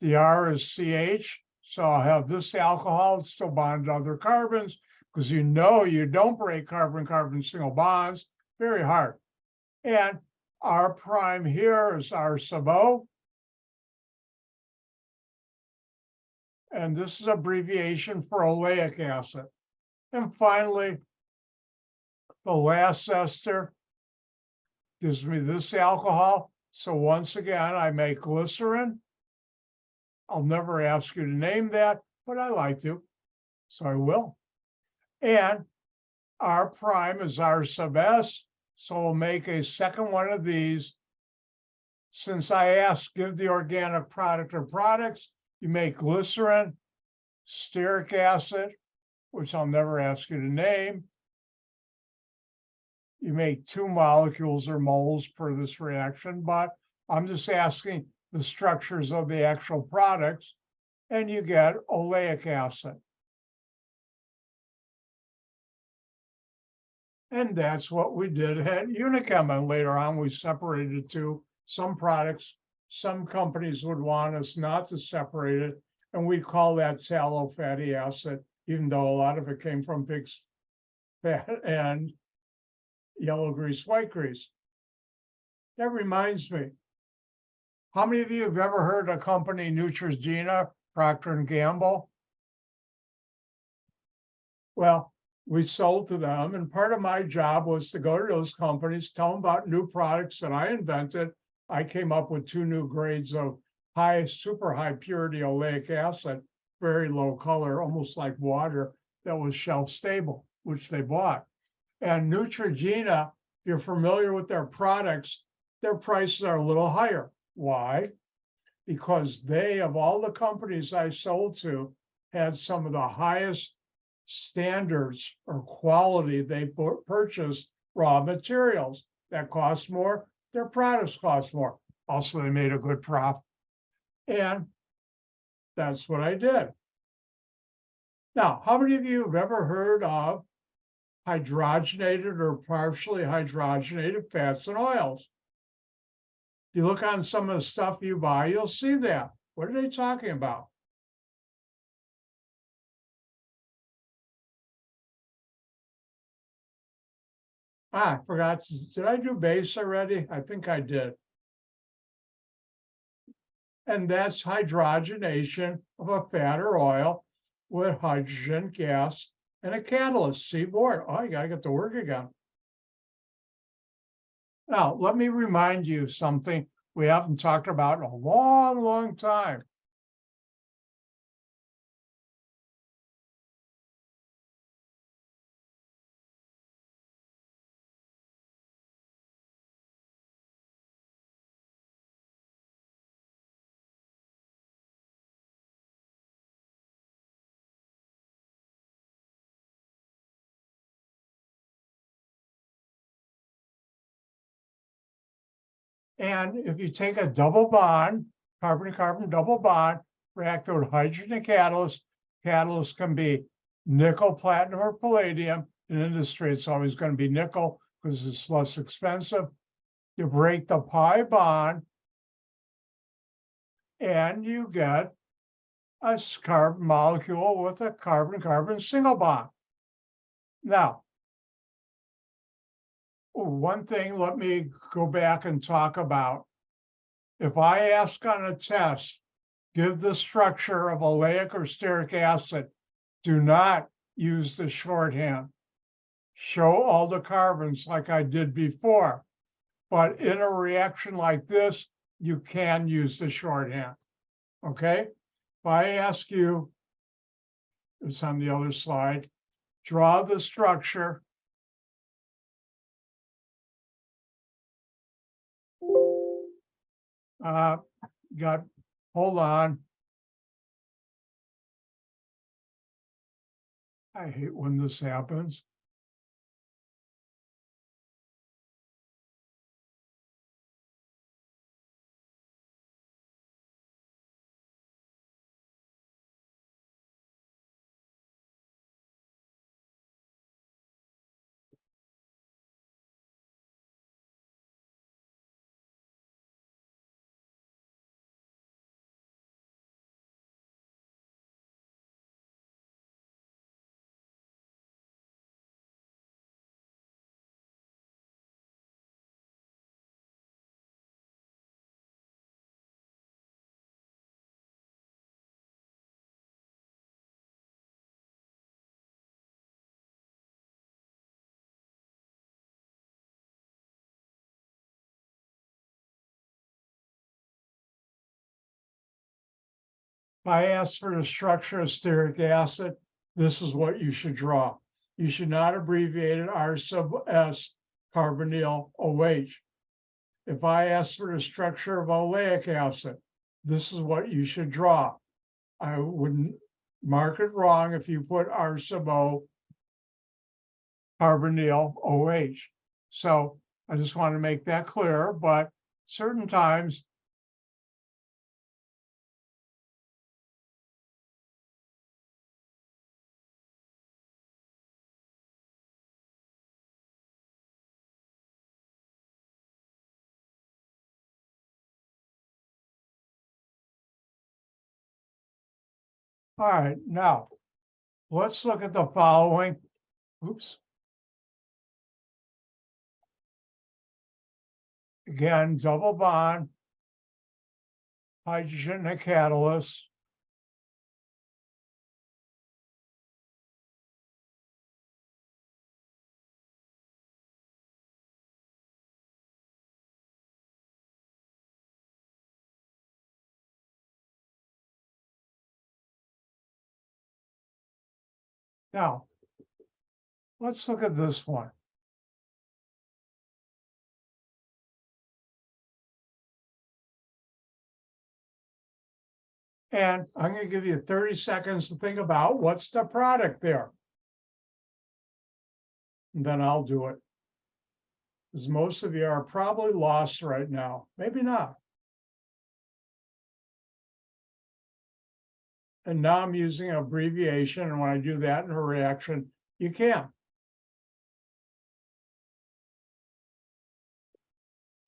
the R is CH, so I'll have this alcohol still bonded to other carbons, because you know you don't break carbon-carbon single bonds, very hard. And R prime here is R sub O. And this is abbreviation for oleic acid. And finally, the last ester gives me this alcohol. So once again, I make glycerin. I'll never ask you to name that, but I like to, so I will. And R prime is R sub S, so we'll make a second one of these. Since I asked, give the organic product or products, you make glycerin, stearic acid, which I'll never ask you to name. You make 2 molecules or moles per this reaction, but I'm just asking the structures of the actual products, and you get oleic acid. And that's what we did at Unichem. And later on, we separated to some products. Some companies would want us not to separate it, and we call that tallow fatty acid, even though a lot of it came from pig's fat and yellow grease, white grease. That reminds me, how many of you have ever heard of company Neutrogena, Procter & Gamble? Well, we sold to them, and part of my job was to go to those companies, tell them about new products that I invented. I came up with 2 new grades of super high purity oleic acid, very low color, almost like water, that was shelf stable, which they bought. And Neutrogena, if you're familiar with their products, their prices are a little higher. Why? Because they, of all the companies I sold to, had some of the highest standards or quality. They purchased raw materials that cost more, their products cost more. Also, they made a good profit. And that's what I did. Now, how many of you have ever heard of hydrogenated or partially hydrogenated fats and oils? If you look on some of the stuff you buy, you'll see that. What are they talking about? I forgot. Did I do base already? I think I did. And that's hydrogenation of a fat or oil with hydrogen gas and a catalyst. See, boy, oh, I gotta get to work again. Now, let me remind you something we haven't talked about in a long, long time. And if you take a double bond carbon-carbon double bond, react with hydrogen and catalyst. Catalyst can be nickel, platinum, or palladium. In industry, it's always going to be nickel because it's less expensive. You break the pi bond, and you get a carbon molecule with a carbon-carbon single bond. Now, one thing, let me go back and talk about. If I ask on a test, give the structure of oleic or stearic acid, do not use the shorthand. Show all the carbons like I did before. But in a reaction like this, you can use the shorthand. Okay? If I ask you, it's on the other slide, draw the structure. Hold on. I hate when this happens. If I ask for the structure of stearic acid, this is what you should draw. You should not abbreviate it R sub S carbonyl OH. If I ask for the structure of oleic acid, this is what you should draw. I wouldn't mark it wrong if you put R sub O carbonyl OH. So I just want to make that clear, but certain times all right, now let's look at the following. Oops. Again, double bond, hydrogen and a catalyst. Now, let's look at this one. And I'm going to give you 30 seconds to think about what's the product there. And then I'll do it. Because most of you are probably lost right now. Maybe not. And now I'm using an abbreviation. And when I do that in a reaction, you can.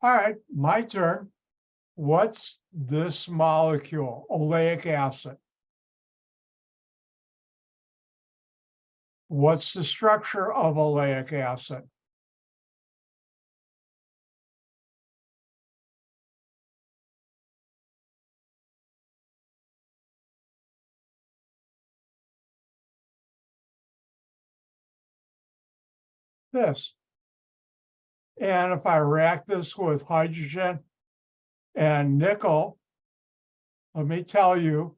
All right, my turn. What's this molecule? Oleic acid. What's the structure of oleic acid? This. And if I react this with hydrogen and nickel, let me tell you,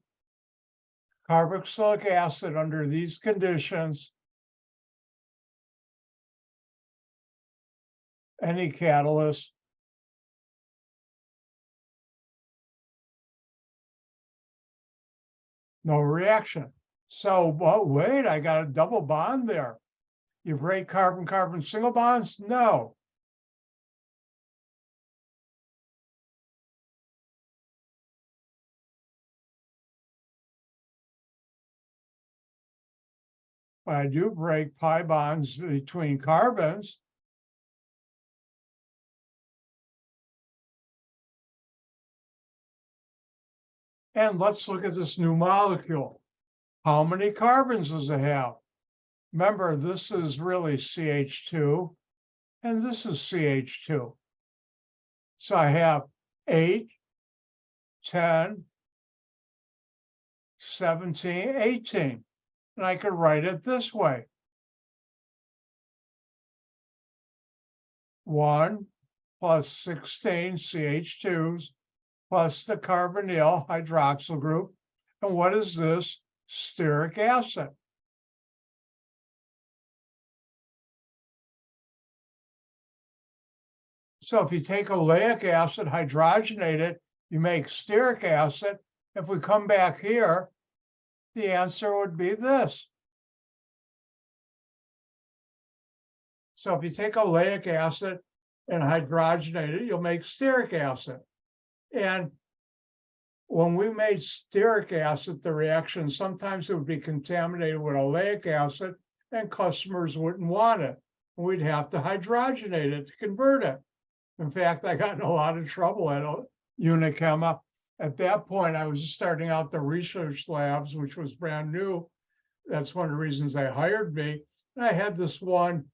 carboxylic acid under these conditions, any catalyst, no reaction. So, but wait, I got a double bond there. You break carbon-carbon single bonds? No. but I do break pi bonds between carbons. And let's look at this new molecule. How many carbons does it have? Remember, this is really CH2, and this is CH2. So I have 8, 10, 17, 18. And I could write it this way. 1 plus 16 CH2s plus the carbonyl hydroxyl group. And what is this? Stearic acid. So if you take oleic acid, hydrogenate it, you make stearic acid. If we come back here, the answer would be this. So if you take oleic acid and hydrogenate it, you'll make stearic acid. And when we made stearic acid, the reaction, sometimes it would be contaminated with oleic acid and customers wouldn't want it. We'd have to hydrogenate it to convert it. In fact, I got in a lot of trouble at Unichem. At that point, I was starting out the research labs, which was brand new. That's one of the reasons they hired me. And I had this one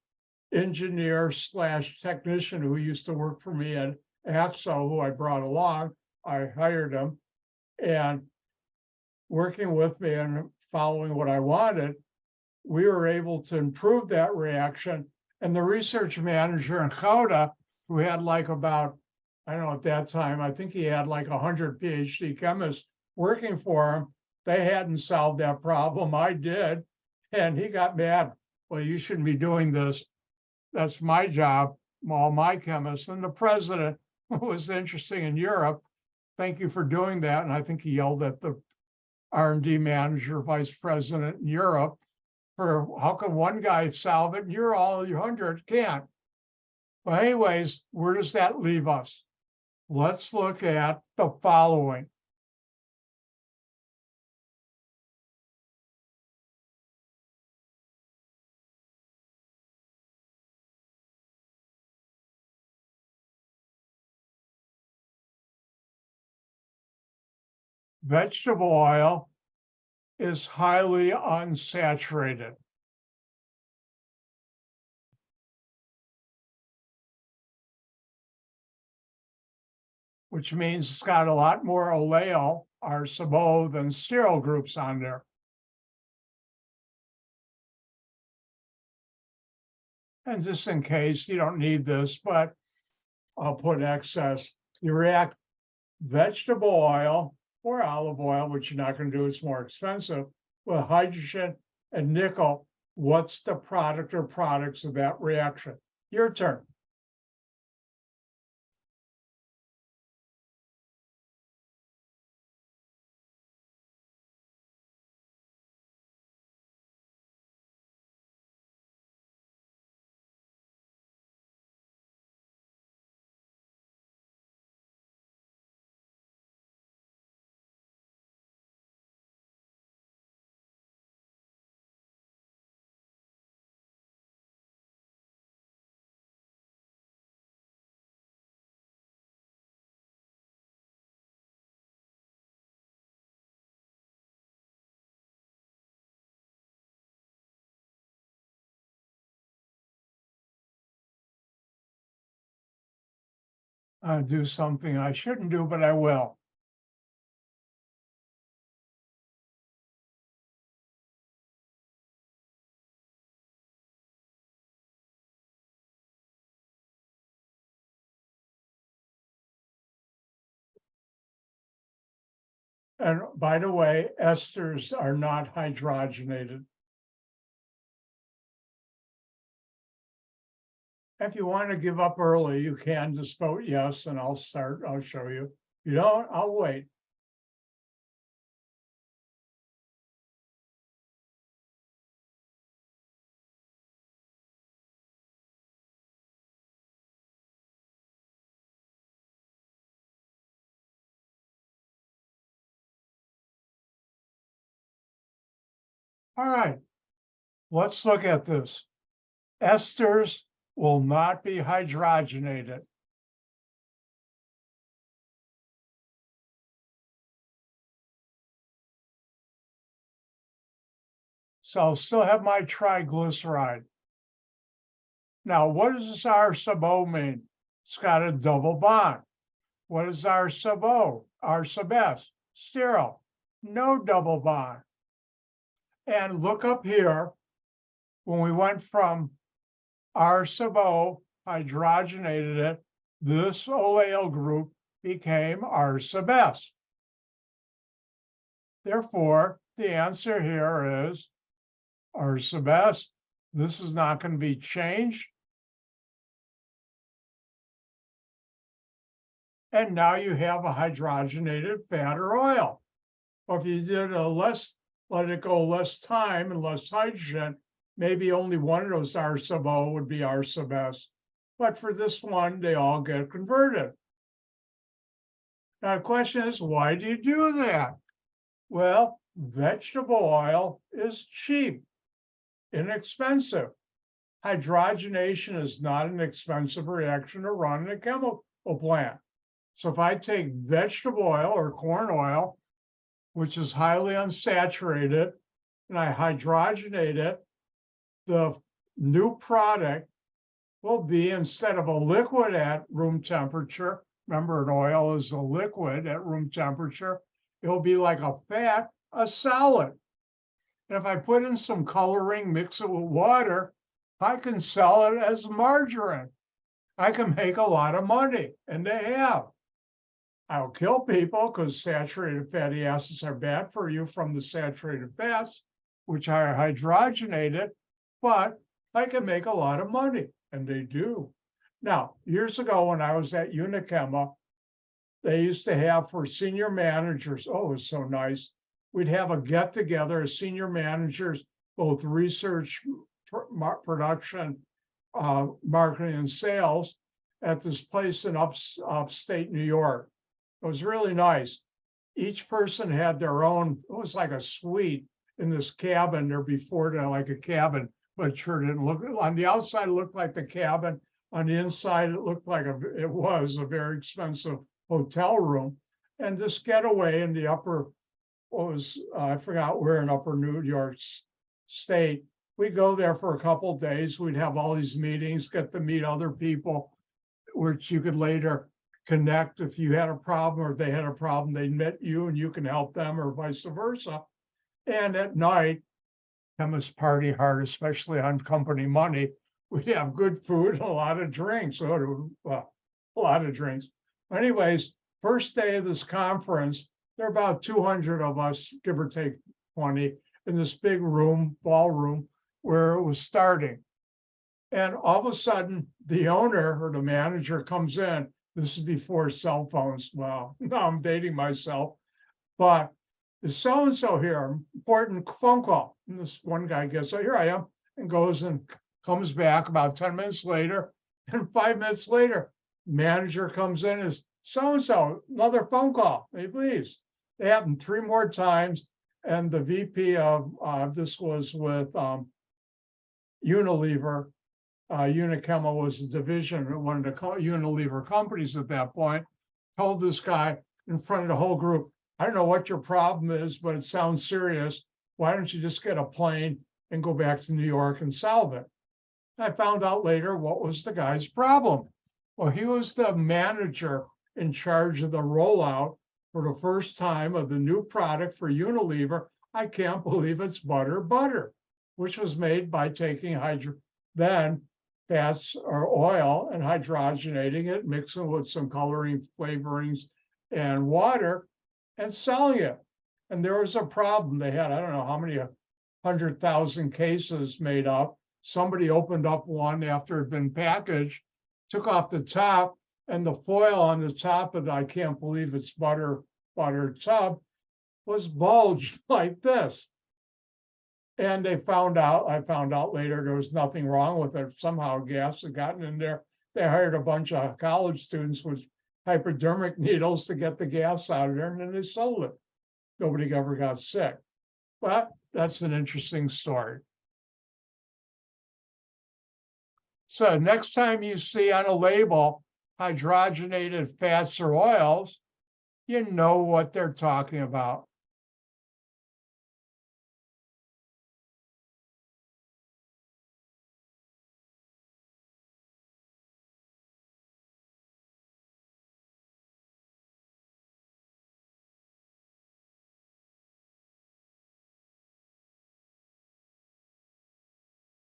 engineer / technician who used to work for me at AXO, who I brought along. I hired him, and working with me and following what I wanted, we were able to improve that reaction. And the research manager in Gouda, who had like about, I don't know, at that time, I think he had like 100 PhD chemists working for him. They hadn't solved that problem. I did. And he got mad. Well, you shouldn't be doing this. That's my job, all my chemists. And the president, who was interesting in Europe, thank you for doing that. And I think he yelled at the R&D manager, vice president in Europe, for how come one guy solve it and you're all 100 can't. But anyways, where does that leave us? Let's look at the following. Vegetable oil is highly unsaturated. Which means it's got a lot more oleal or SABO than sterile groups on there. And just in case, you don't need this, but I'll put excess. You react vegetable oil or olive oil, which you're not going to do, it's more expensive, with hydrogen and nickel. What's the product or products of that reaction? Your turn. Do something I shouldn't do, but I will. And by the way, esters are not hydrogenated. If you want to give up early, you can just vote yes, and I'll show you. If you don't, I'll wait. All right. Let's look at this. Esters will not be hydrogenated. So I'll still have my triglyceride. Now, what does this R sub O mean? It's got a double bond. What is R sub O? R sub S? Sterile. No double bond. And look up here, when we went from R sub O, hydrogenated it, this oleal group became R sub S. Therefore, the answer here is R sub S. This is not going to be changed. And now you have a hydrogenated fat or oil. Or if you did let it go less time and less hydrogen, maybe only one of those R sub O would be R sub S. But for this one, they all get converted. Now the question is, why do you do that? Well, vegetable oil is cheap, inexpensive. Hydrogenation is not an expensive reaction to run in a chemical plant. So if I take vegetable oil or corn oil, which is highly unsaturated, and I hydrogenate it, the new product will be, instead of a liquid at room temperature, remember an oil is a liquid at room temperature, it'll be like a fat, a solid. And if I put in some coloring, mix it with water, I can sell it as margarine. I can make a lot of money, and they have. I'll kill people because saturated fatty acids are bad for you from the saturated fats, which are hydrogenated, but I can make a lot of money, and they do. Now, years ago when I was at Unichem, they used to have for senior managers, oh, it was so nice. We'd have a get together of senior managers, both research, production, marketing, and sales at this place in upstate New York. It was really nice. Each person had their own, it was like a suite in this cabin there before, like a cabin, but it sure didn't look, on the outside it looked like the cabin. On the inside, it looked like it was a very expensive hotel room. And this getaway in the upper, I forgot where in upper New York State, we go there for a couple of days. We'd have all these meetings, get to meet other people, which you could later connect. If you had a problem or they had a problem, they met you and you can help them, or vice versa. And at night, chemists party hard, especially on company money. We'd have good food and a lot of drinks. Well, a lot of drinks. Anyways, first day of this conference, there are about 200 of us, give or take 20, in this big room, ballroom, where it was starting. And all of a sudden, the owner or the manager comes in. This is before cell phones. Well, now I'm dating myself, but is so-and-so here? Important phone call. And this one guy gets, oh, here I am, and goes and comes back about 10 minutes later. And 5 minutes later, manager comes in, is so-and-so, another phone call. Hey, please. It happened 3 more times. And the VP of this was with Unilever. Unichem was the division of one of the Unilever companies at that point, told this guy in front of the whole group, I don't know what your problem is, but it sounds serious. Why don't you just get a plane and go back to New York and solve it? I found out later what was the guy's problem. Well, he was the manager in charge of the rollout for the first time of the new product for Unilever. I can't believe it's butter, which was made by taking then fats or oil and hydrogenating it, mixing with some coloring, flavorings, and water, and selling it. And there was a problem. They had, I don't know how many 100,000 cases made up. Somebody opened up one after it had been packaged, took off the top, and the foil on the top of the, I can't believe it's butter tub, was bulged like this. And I found out later there was nothing wrong with it. Somehow gas had gotten in there. They hired a bunch of college students with hypodermic needles to get the gas out of there, and then they sold it. Nobody ever got sick. But that's an interesting story. So next time you see on a label hydrogenated fats or oils, you know what they're talking about.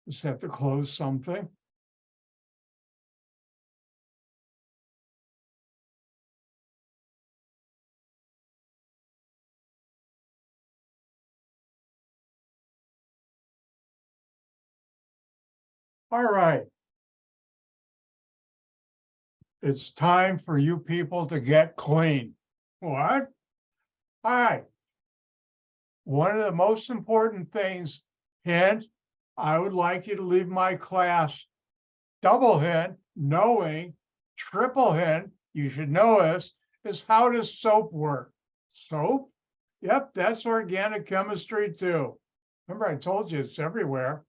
Just have to close something. All right. It's time for you people to get clean. What? All right. One of the most important things, hint, I would like you to leave my class, double hint, knowing, triple hint, you should know this, is how does soap work? Soap? Yep, that's organic chemistry too. Remember, I told you it's everywhere.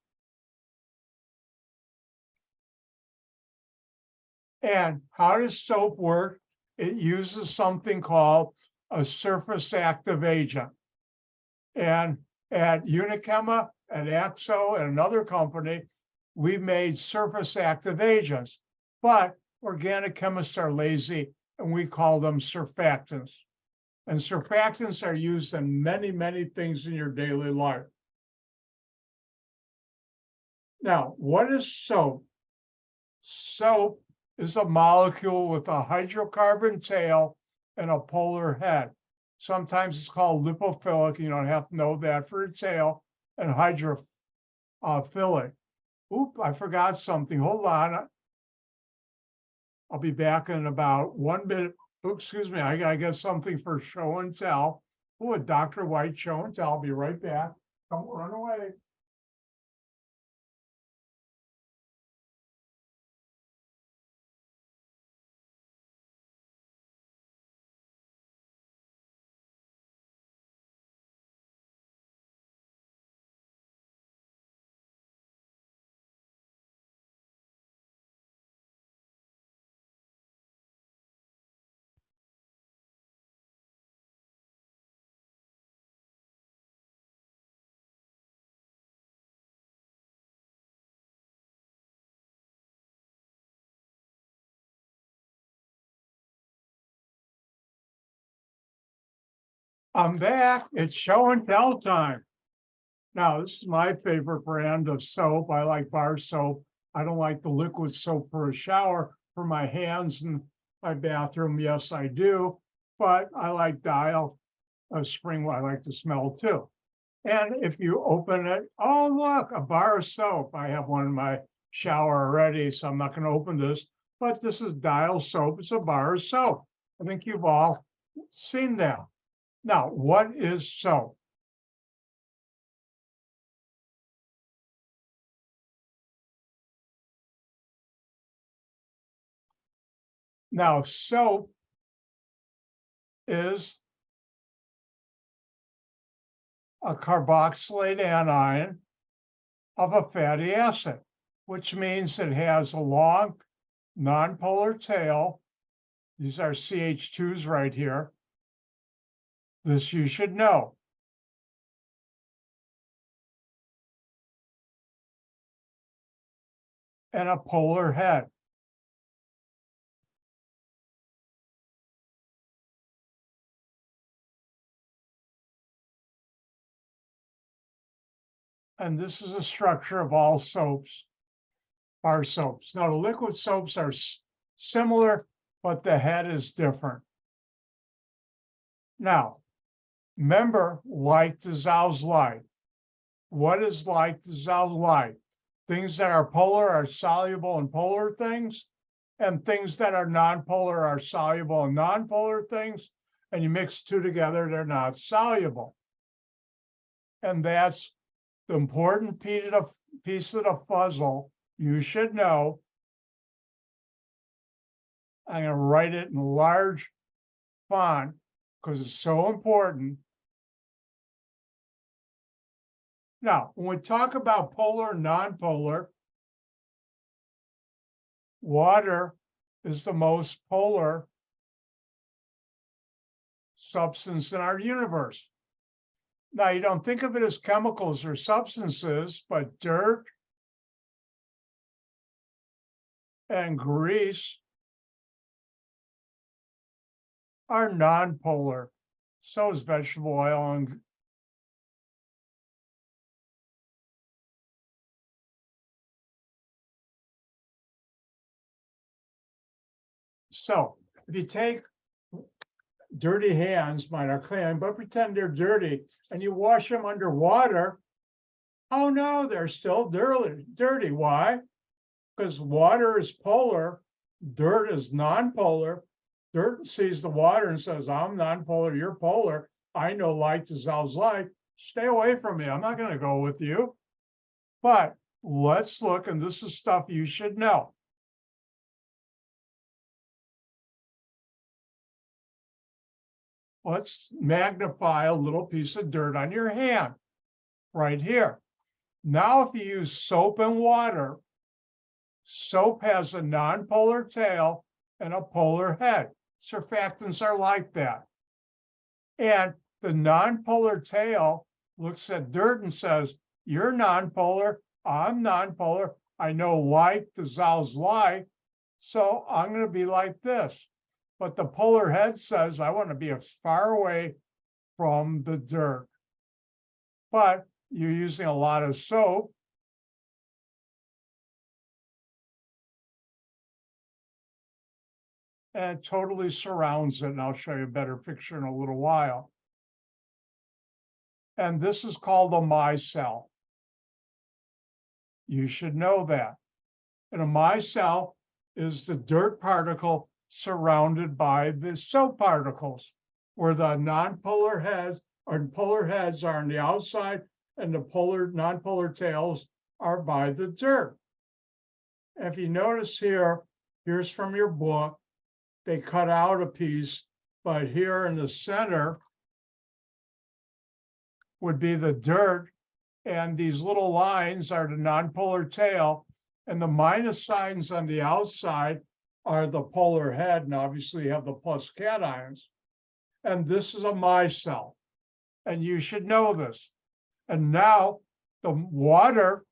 And how does soap work? It uses something called a surface active agent. And at Unichema, at Axo, and another company, we made surface active agents. But organic chemists are lazy, and we call them surfactants. And surfactants are used in many, many things in your daily life. Now, what is soap? Soap is a molecule with a hydrocarbon tail and a polar head. Sometimes it's called lipophilic. You don't have to know that for a tail, and hydrophilic. Oop, I forgot something. Hold on. I'll be back in about 1 minute. Oh, excuse me. I gotta get something for show and tell. Oh, a Dr. White show and tell. I'll be right back. Don't run away. I'm back. It's show and tell time. Now, this is my favorite brand of soap. I like bar soap. I don't like the liquid soap for a shower. For my hands and my bathroom, yes, I do. But I like Dial Spring. I like the smell too. And if you open it, oh, look, a bar of soap. I have one in my shower already, so I'm not going to open this. But this is Dial soap. It's a bar of soap. I think you've all seen that. Now, what is soap? Now, soap is a carboxylate anion of a fatty acid, which means it has a long nonpolar tail. These are CH2s right here. This you should know. And a polar head. And this is the structure of all soaps, bar soaps. Now, the liquid soaps are similar, but the head is different. Now, remember, light dissolves light. What is light dissolves light? Things that are polar are soluble in polar things, and things that are nonpolar are soluble in nonpolar things. And you mix two together, they're not soluble. And that's the important piece of the puzzle you should know. I'm going to write it in large font because it's so important. Now, when we talk about polar and nonpolar, water is the most polar substance in our universe. Now, you don't think of it as chemicals or substances, but dirt and grease are nonpolar. So is vegetable oil and so if you take dirty hands, mine are clean, but pretend they're dirty, and you wash them under water, oh no, they're still dirty. Why? Because water is polar, dirt is nonpolar. Dirt sees the water and says, I'm nonpolar, you're polar. I know light dissolves light. Stay away from me. I'm not going to go with you. But let's look, and this is stuff you should know. Let's magnify a little piece of dirt on your hand right here. Now, if you use soap and water, soap has a nonpolar tail and a polar head. Surfactants are like that. And the nonpolar tail looks at dirt and says, you're nonpolar, I'm nonpolar. I know light dissolves light, so I'm going to be like this. But the polar head says, I want to be as far away from the dirt. But you're using a lot of soap. And it totally surrounds it. And I'll show you a better picture in a little while. And this is called a micelle. You should know that. And a micelle is the dirt particle surrounded by the soap particles, where the nonpolar heads or polar heads are on the outside and the nonpolar tails are by the dirt. If you notice here, here's from your book, they cut out a piece, but here in the center would be the dirt, and these little lines are the nonpolar tail, and the minus signs on the outside are the polar head, and obviously you have the plus cations. And this is a micelle, and you should know this. And now the water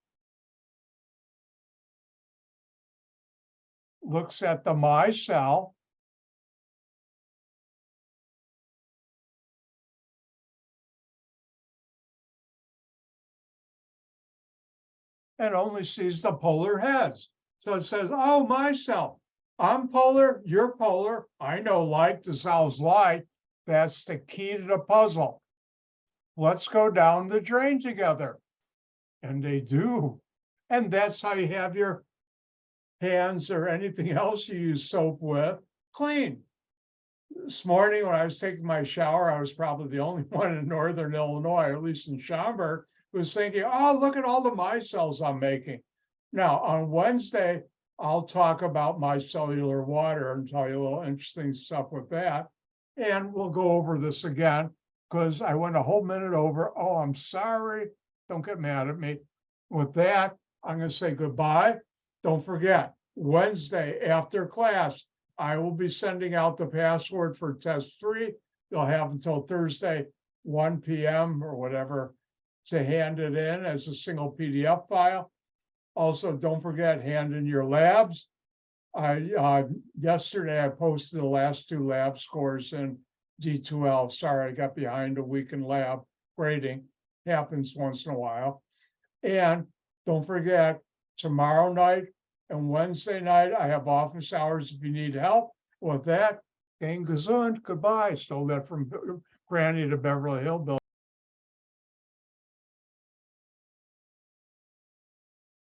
looks at the micelle, and only sees the polar heads. So it says, oh, micelle, I'm polar, you're polar. I know light dissolves light. That's the key to the puzzle. Let's go down the drain together. And they do. And that's how you have your hands or anything else you use soap with clean. This morning when I was taking my shower, I was probably the only one in Northern Illinois, or at least in Schaumburg, who was thinking, oh, look at all the micelles I'm making. Now, on Wednesday, I'll talk about micellar water and tell you a little interesting stuff with that. And we'll go over this again because I went a whole minute over. Oh, I'm sorry. Don't get mad at me. With that, I'm going to say goodbye. Don't forget, Wednesday after class, I will be sending out the password for test 3. You'll have until Thursday, 1 p.m. or whatever to hand it in as a single PDF file. Also, don't forget, hand in your labs. Yesterday, I posted the last 2 lab scores in D2L. Sorry, I got behind a week in lab grading. Happens once in a while. And don't forget, tomorrow night and Wednesday night, I have office hours if you need help. With that, gang gesund. Goodbye. Stole that from Granny to Beverly Hillbillies.